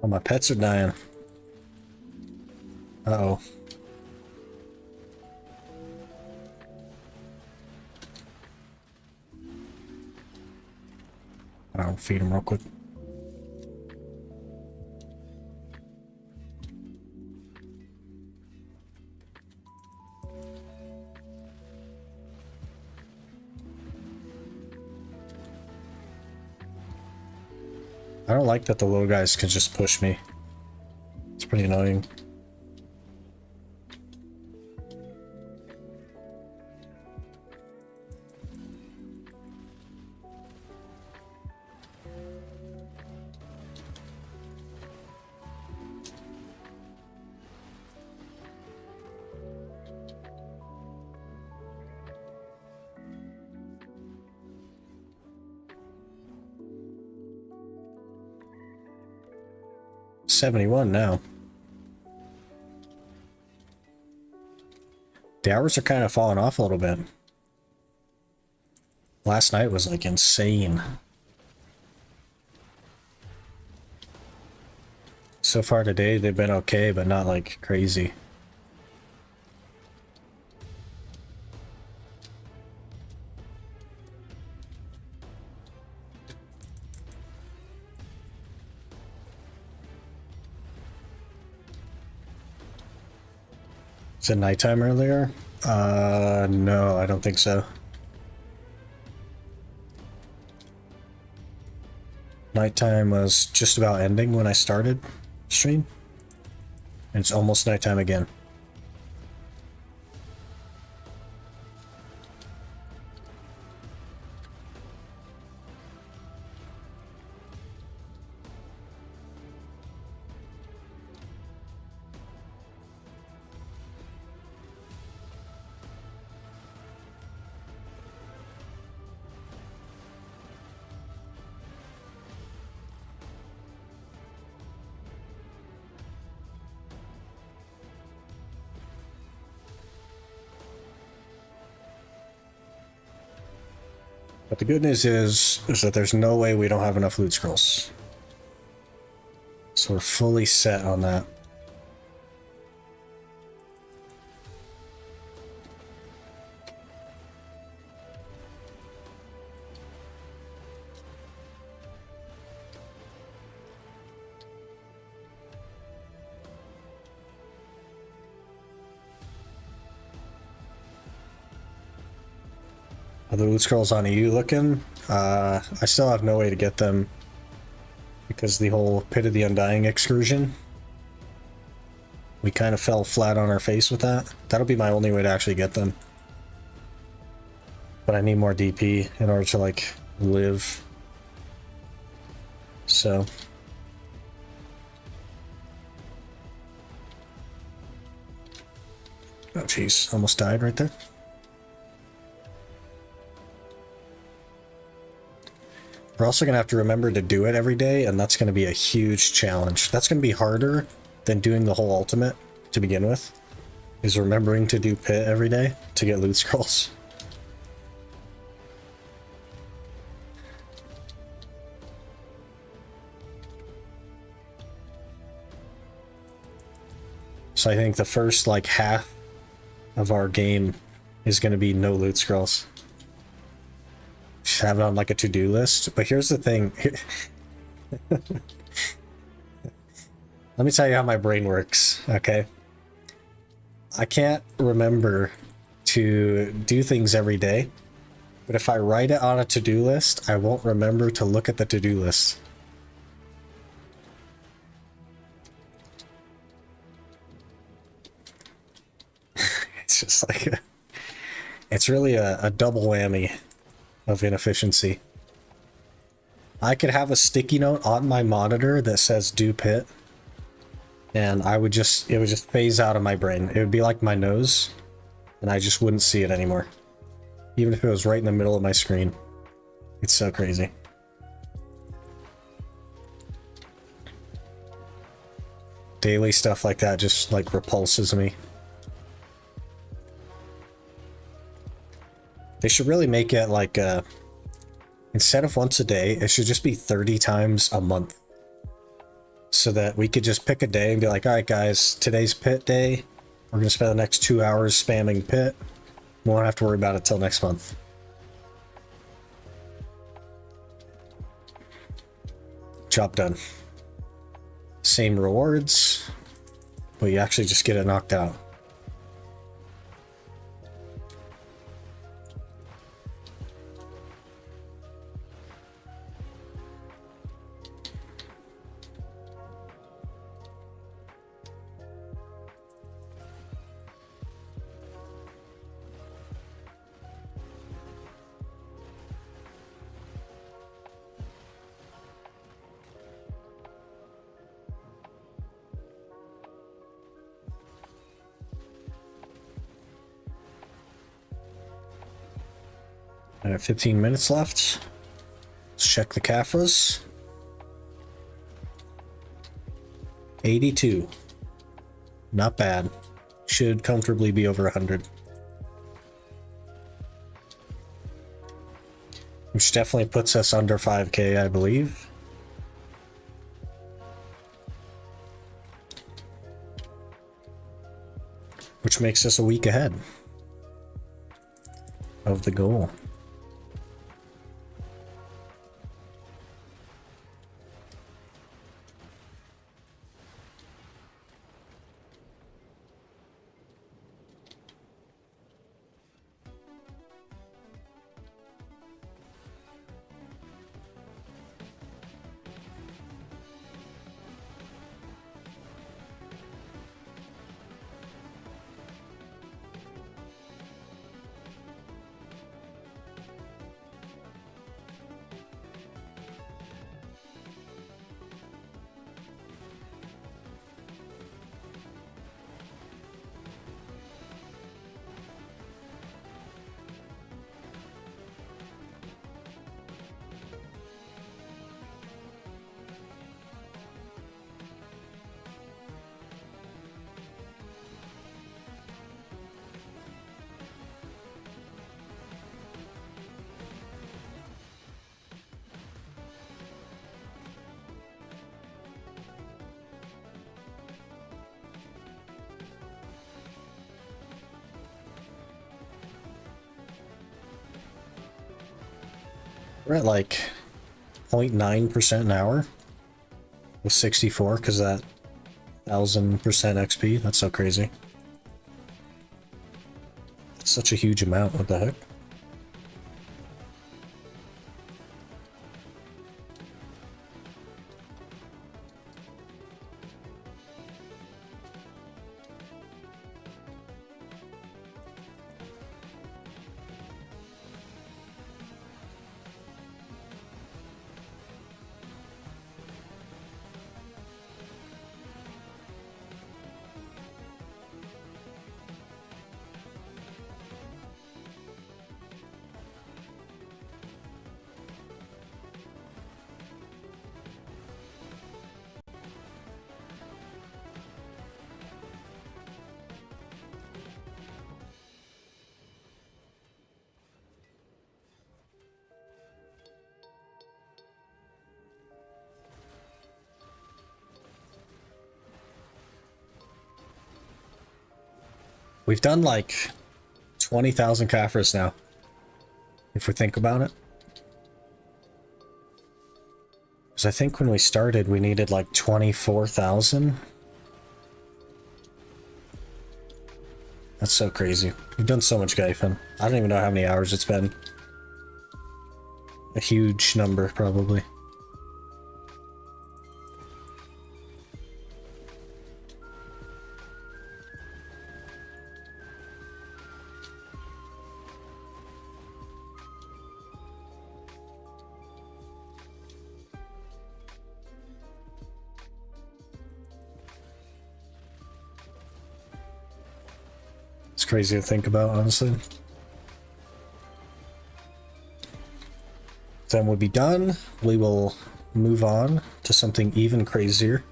Oh, my pets are dying. Uh-oh. I'll feed them real quick. I don't like that the little guys can just push me. It's pretty annoying. 71 now. The hours are kind of falling off a little bit. Last night was like insane. So far today, they've been okay, but not like crazy. Is it nighttime earlier? No, I don't think so. Nighttime was just about ending when I started stream. And it's almost nighttime again. But the good news is that there's no way we don't have enough loot scrolls. So we're fully set on that. Are the loot scrolls on EU looking? I still have no way to get them because the whole Pit of the Undying excursion, we kind of fell flat on our face with that. That'll be my only way to actually get them. But I need more DP in order to like live. So oh jeez, almost died right there. We're also going to have to remember to do it every day, and that's going to be a huge challenge. That's going to be harder than doing the whole ultimate to begin with, is remembering to do pit every day to get loot scrolls. So I think the first like half of our game is going to be no loot scrolls. Have it on like a to-do list. But here's the thing. Let me tell you how my brain works, okay? I can't remember to do things every day, but if I write it on a to-do list, I won't remember to look at the to-do list. It's just like it's really a double whammy of inefficiency. I could have a sticky note on my monitor that says do pit, and it would just phase out of my brain. It would be like my nose, and I just wouldn't see it anymore. Even if it was right in the middle of my screen. It's so crazy. Daily stuff like that just like repulses me. They should really make it like instead of once a day, it should just be 30 times a month. So that we could just pick a day and be like, all right guys, today's pit day. We're gonna spend the next 2 hours spamming pit. We won't have to worry about it till next month. Job done. Same rewards, but you actually just get it knocked out. I have 15 minutes left. Let's check the Caphras. 82. Not bad. Should comfortably be over 100. Which definitely puts us under 5k, I believe. Which makes us a week ahead of the goal. We're at like 0.9% an hour with 64 because that 1000% XP. That's so crazy. That's such a huge amount. What the heck? We've done like 20,000 Caphras now, if we think about it. Because I think when we started, we needed like 24,000. That's so crazy. We've done so much Gyphon. I don't even know how many hours it's been. A huge number, probably. It's crazy to think about, honestly. Then we'll be done. We will move on to something even crazier.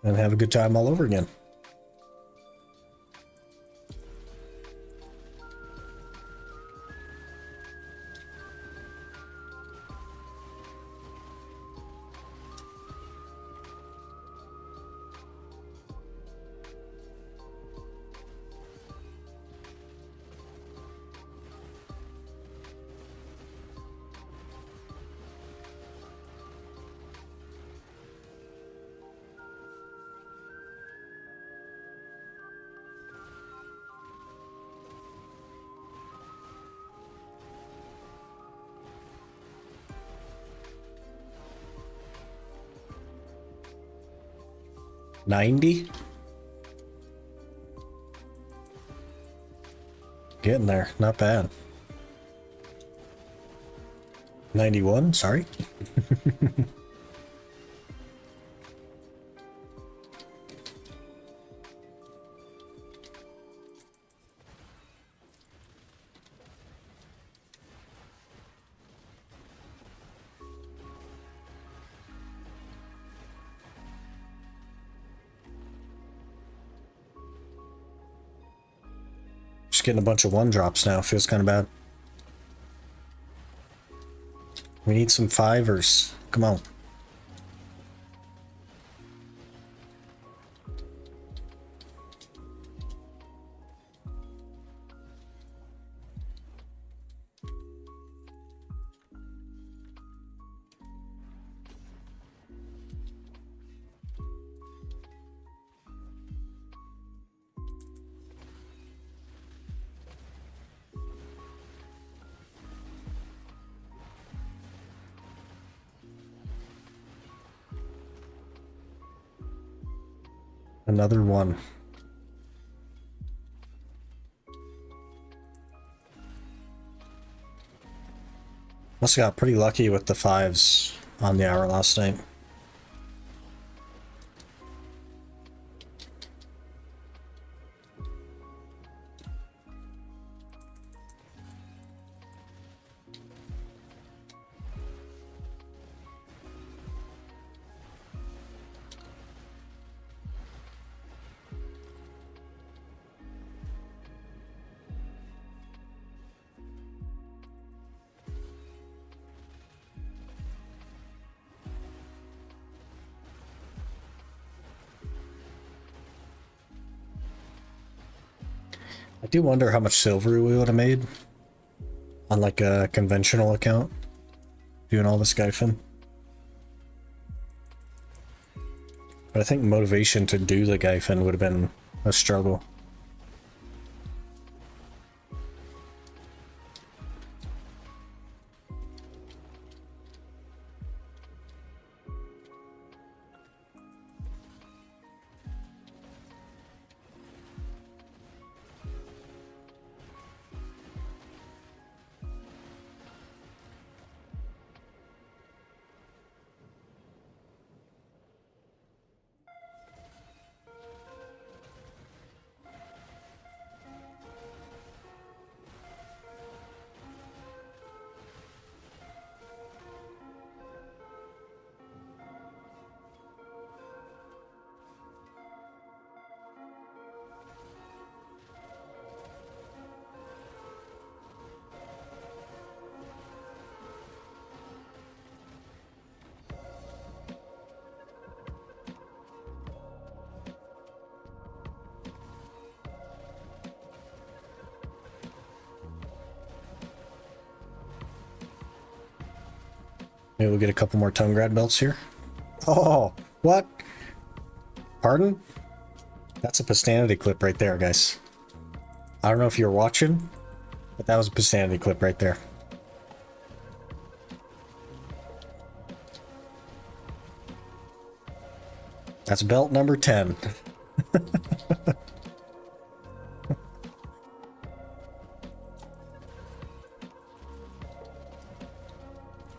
And have a good time all over again. $90? Getting there, not bad. 91, sorry. getting a bunch of one drops now. Feels kind of bad. We need some fivers. Come on. Another one. Must have got pretty lucky with the fives on the hour last night. I do wonder how much silver we would have made on like a conventional account doing all this Gyphon. But I think motivation to do the Gyphon would have been a struggle. Maybe we'll get a couple more tongue grad belts here. Oh, what? Pardon? That's a Pastanity clip right there, guys. I don't know if you're watching, but that was a Pastanity clip right there. That's belt number 10.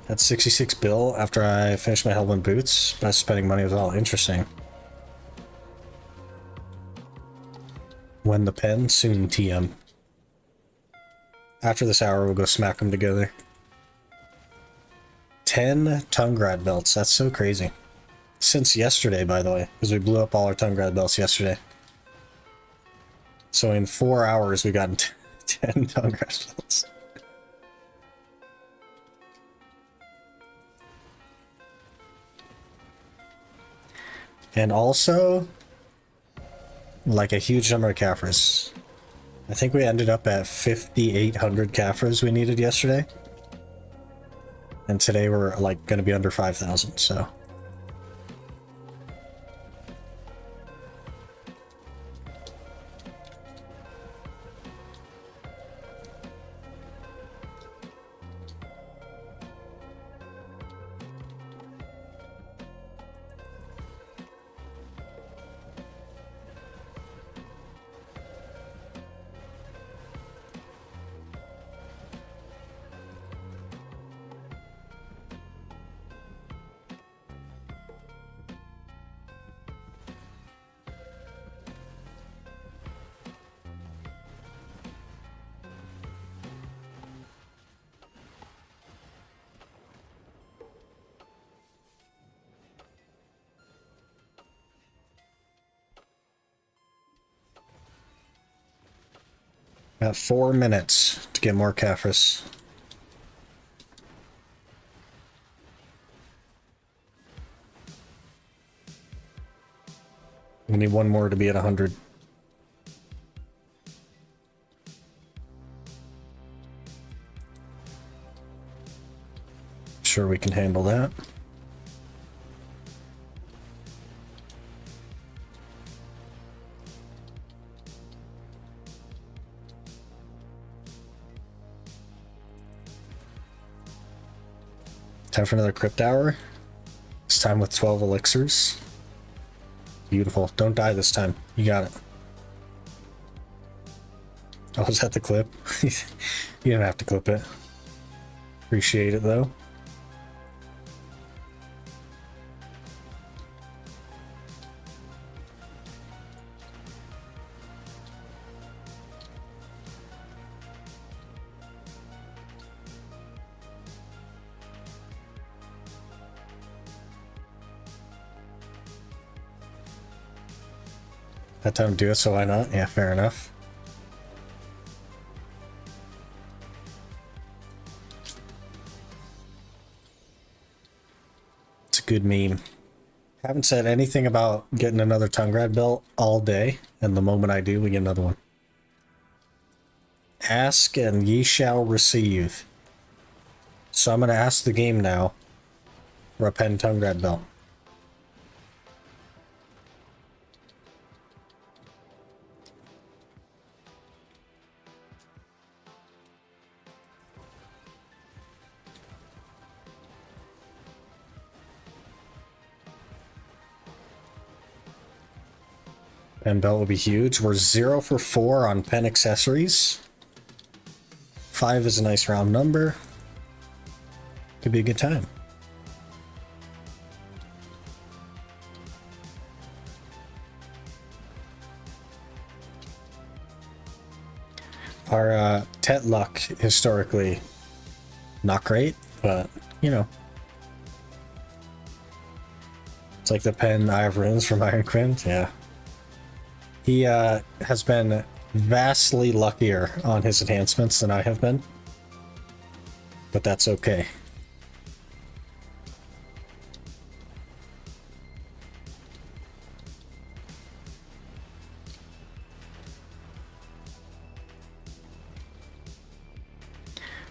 That's 66 bill after I finished my Hellwind boots. Best spending money was all interesting. When the pen, soon TM. After this hour, we'll go smack them together. 10 tongue grad belts. That's so crazy. Since yesterday, by the way, because we blew up all our tongue grad belts yesterday. So in 4 hours, we got 10 tongue grad belts. And also, like a huge number of Caphras. I think we ended up at 5,800 Caphras we needed yesterday. And today we're like going to be under 5,000, so. Got 4 minutes to get more Caphras. We need one more to be at 100. Sure we can handle that. Time for another crypt hour. This time with 12 elixirs. Beautiful. Don't die this time. You got it. Oh, is that the clip? You didn't have to clip it. Appreciate it though. That time to do it, so why not? Yeah, fair enough. It's a good meme. Haven't said anything about getting another tongue grad belt all day, and the moment I do, we get another one. Ask and ye shall receive. So I'm going to ask the game now for a pen tongue grad belt. Pen belt will be huge. We're 0 for 4 on pen accessories. 5 is a nice round number. Could be a good time. Our Tet luck historically not great, but you know. It's like the pen Eye of Runes from Iron Quinn, yeah. He has been vastly luckier on his enhancements than I have been. But that's okay.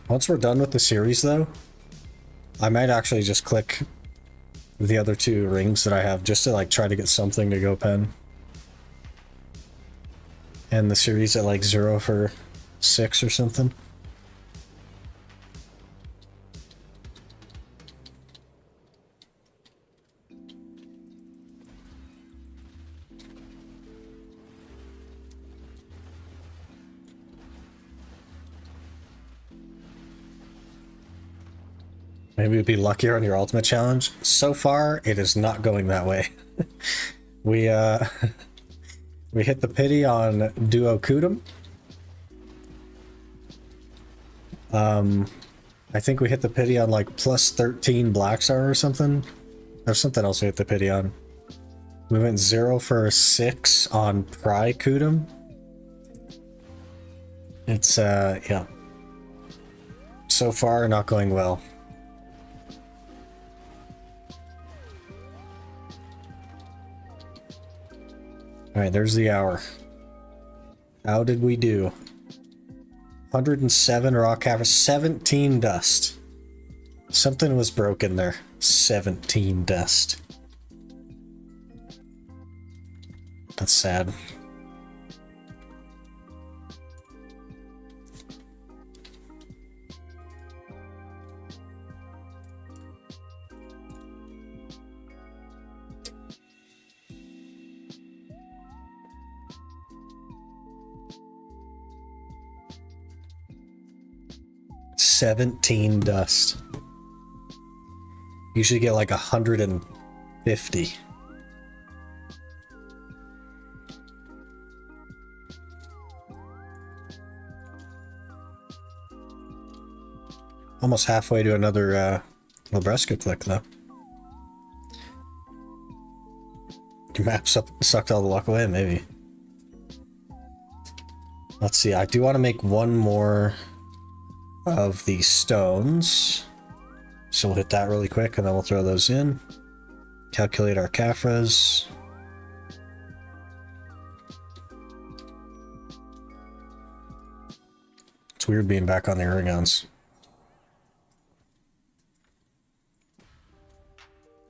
Once we're done with the series though, I might actually just click the other 2 rings that I have just to like try to get something to go pen. And the series at like 0 for 6 or something. Maybe we'd be luckier on your ultimate challenge. So far, it is not going that way. We we hit the pity on Duo Kudum. I think we hit the pity on like plus 13 Black Star or something. There's something else we hit the pity on. We went 0 for 6 on Pry Kudum. It's yeah. So far not going well. Alright, there's the hour. How did we do? 107 raw Caphras, 17 dust. Something was broken there. 17 dust. That's sad. $17 dust. You should get like 150. Almost halfway to another Labreska click though. Your map sucked all the luck away, maybe. Let's see, I do want to make one more of these stones. So we'll hit that really quick and then we'll throw those in. Calculate our Caphras. It's weird being back on the Origons.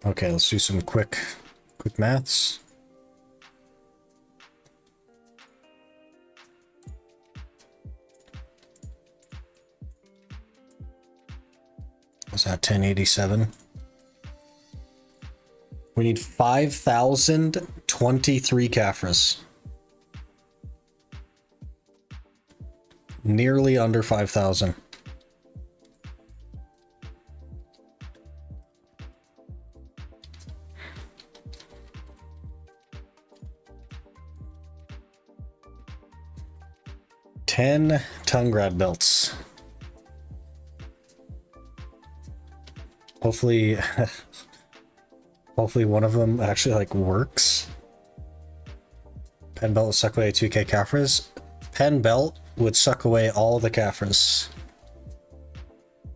Okay, let's do some quick maths. Was that 1087? We need 5,023 Caphras. Nearly under 5,000. Ten Tungrad belts. Hopefully, hopefully one of them actually like works. Pen belt would suck away 2k Caphras. Pen belt would suck away all the Caphras.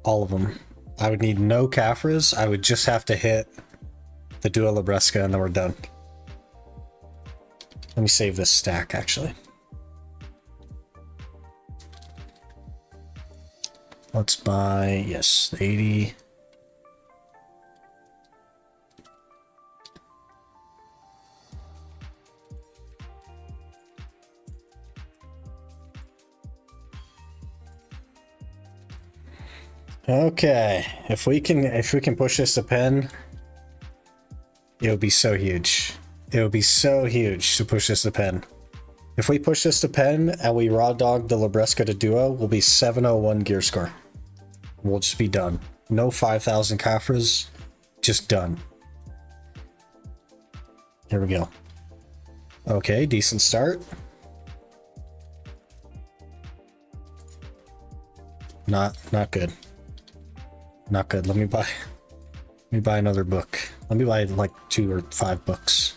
All of them. I would need no Caphras. I would just have to hit the Duo Labreska and then we're done. Let me save this stack actually. Let's buy, yes, 80. Okay, if we can push this to pen, it would be so huge. It would be so huge to push this to pen. If we push this to pen and we raw dog the Labreska to duo, we'll be 701 gear score. We'll just be done. No 5,000 Caphras, just done. Here we go. Okay, decent start. Not good. Not good. Let me buy another book. Let me buy like 2 or 5 books.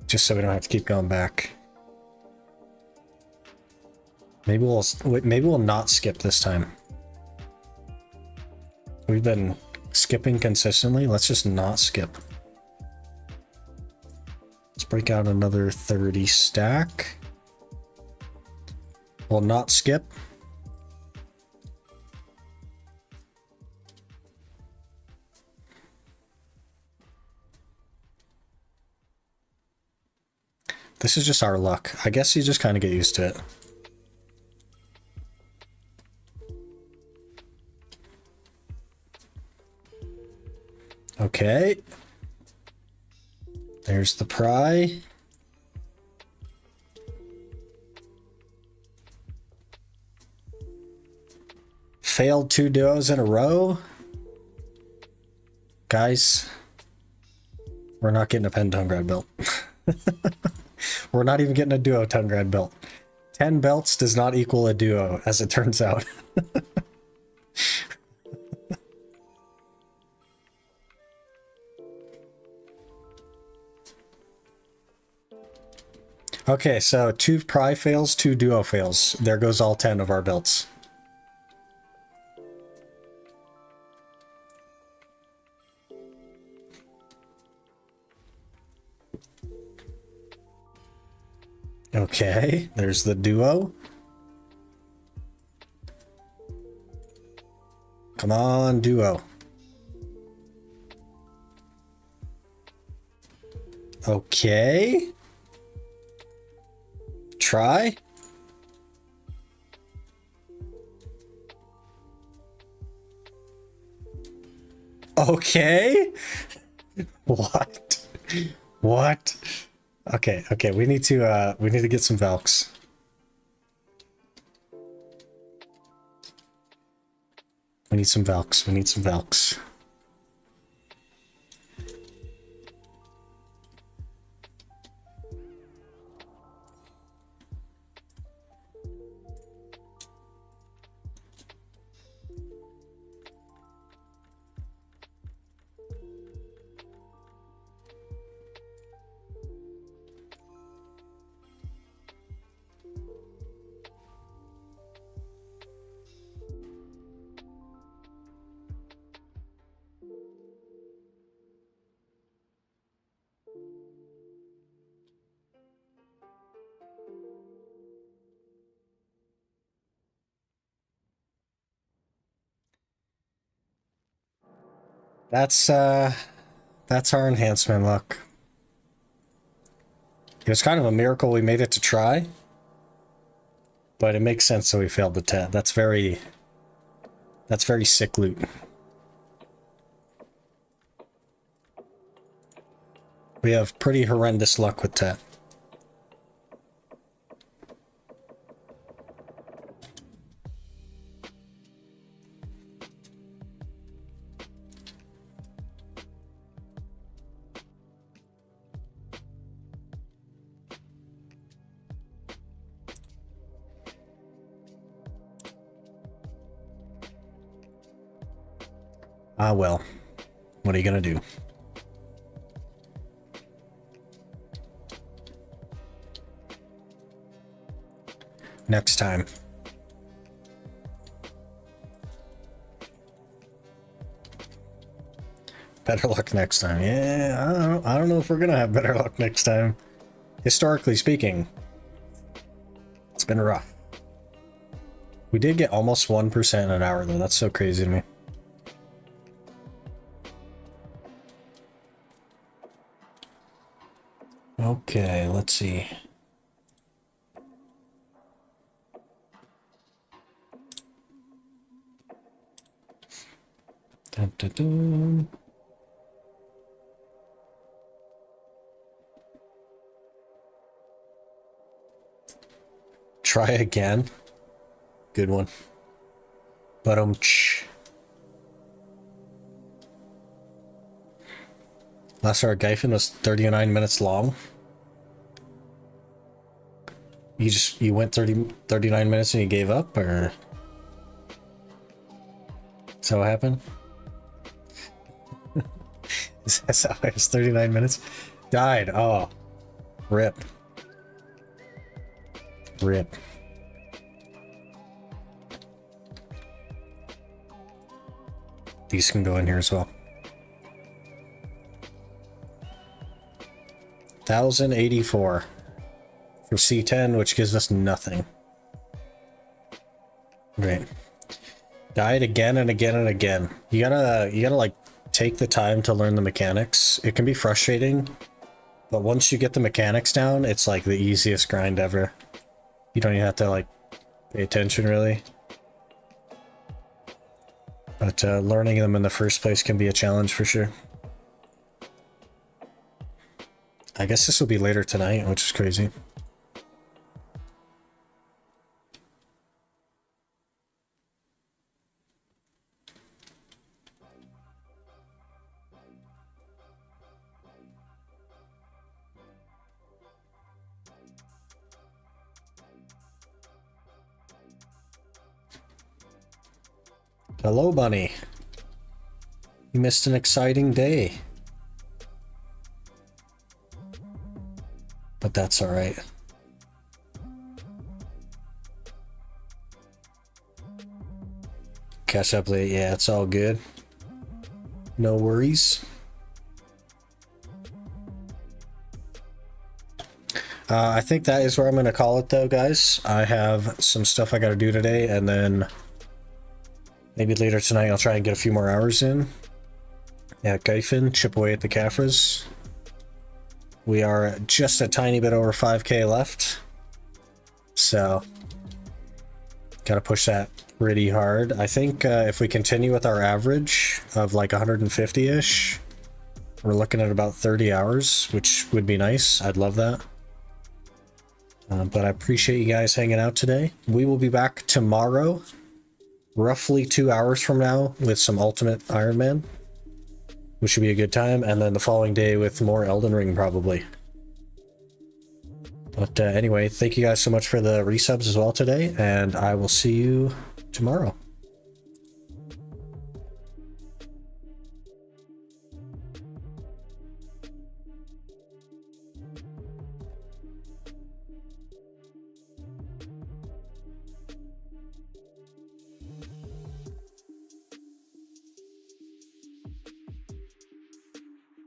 Just so we don't have to keep going back. Maybe we'll not skip this time. We've been skipping consistently. Let's just not skip. Let's break out another 30 stack. We'll not skip. This is just our luck. I guess you just kind of get used to it. Okay. There's the pry. Failed 2 duos in a row. Guys, we're not getting a pen Tungrad belt. We're not even getting a duo Tungrad belt. 10 belts does not equal a duo, as it turns out. Okay, so 2 pry fails, 2 duo fails. There goes all 10 of our belts. Okay, there's the duo. Come on, duo. Okay. Try. Okay. What? What? Okay, we need to get some Valks. We need some Valks. That's our enhancement luck. It was kind of a miracle we made it to try, but it makes sense that we failed the test. That's very sick loot. We have pretty horrendous luck with that. Ah, well, what are you gonna do? Next time. Better luck next time. Yeah, I don't know if we're gonna have better luck next time. Historically speaking, it's been rough. We did get almost 1% an hour though. That's so crazy to me. Okay, let's see. Dun, dun, dun. Try again. Good one. But last hour Gyphon was 39 minutes long. You went 39 minutes and you gave up, or is that what happened? Is that how it was? 39 minutes? Died. Oh. Rip. Rip. These can go in here as well. 1,084 for C10, which gives us nothing. Great. Died again and again and again. You gotta like take the time to learn the mechanics. It can be frustrating, but once you get the mechanics down, it's like the easiest grind ever. You don't even have to like pay attention really. But learning them in the first place can be a challenge for sure. I guess this will be later tonight, which is crazy. Hello, Bunny. You missed an exciting day. But that's alright. Catch up late, yeah, it's all good. No worries. I think that is where I'm going to call it though, guys. I have some stuff I got to do today, and then maybe later tonight I'll try and get a few more hours in. Yeah, Gyphon, chip away at the Caphras. We are just a tiny bit over 5k left. So, gotta push that pretty hard. I think if we continue with our average of like 150-ish, we're looking at about 30 hours, which would be nice. I'd love that. But I appreciate you guys hanging out today. We will be back tomorrow, roughly 2 hours from now, with some Ultimate Iron Man, which should be a good time, and then the following day with more Elden Ring probably. But anyway, thank you guys so much for the resubs as well today, and I will see you tomorrow.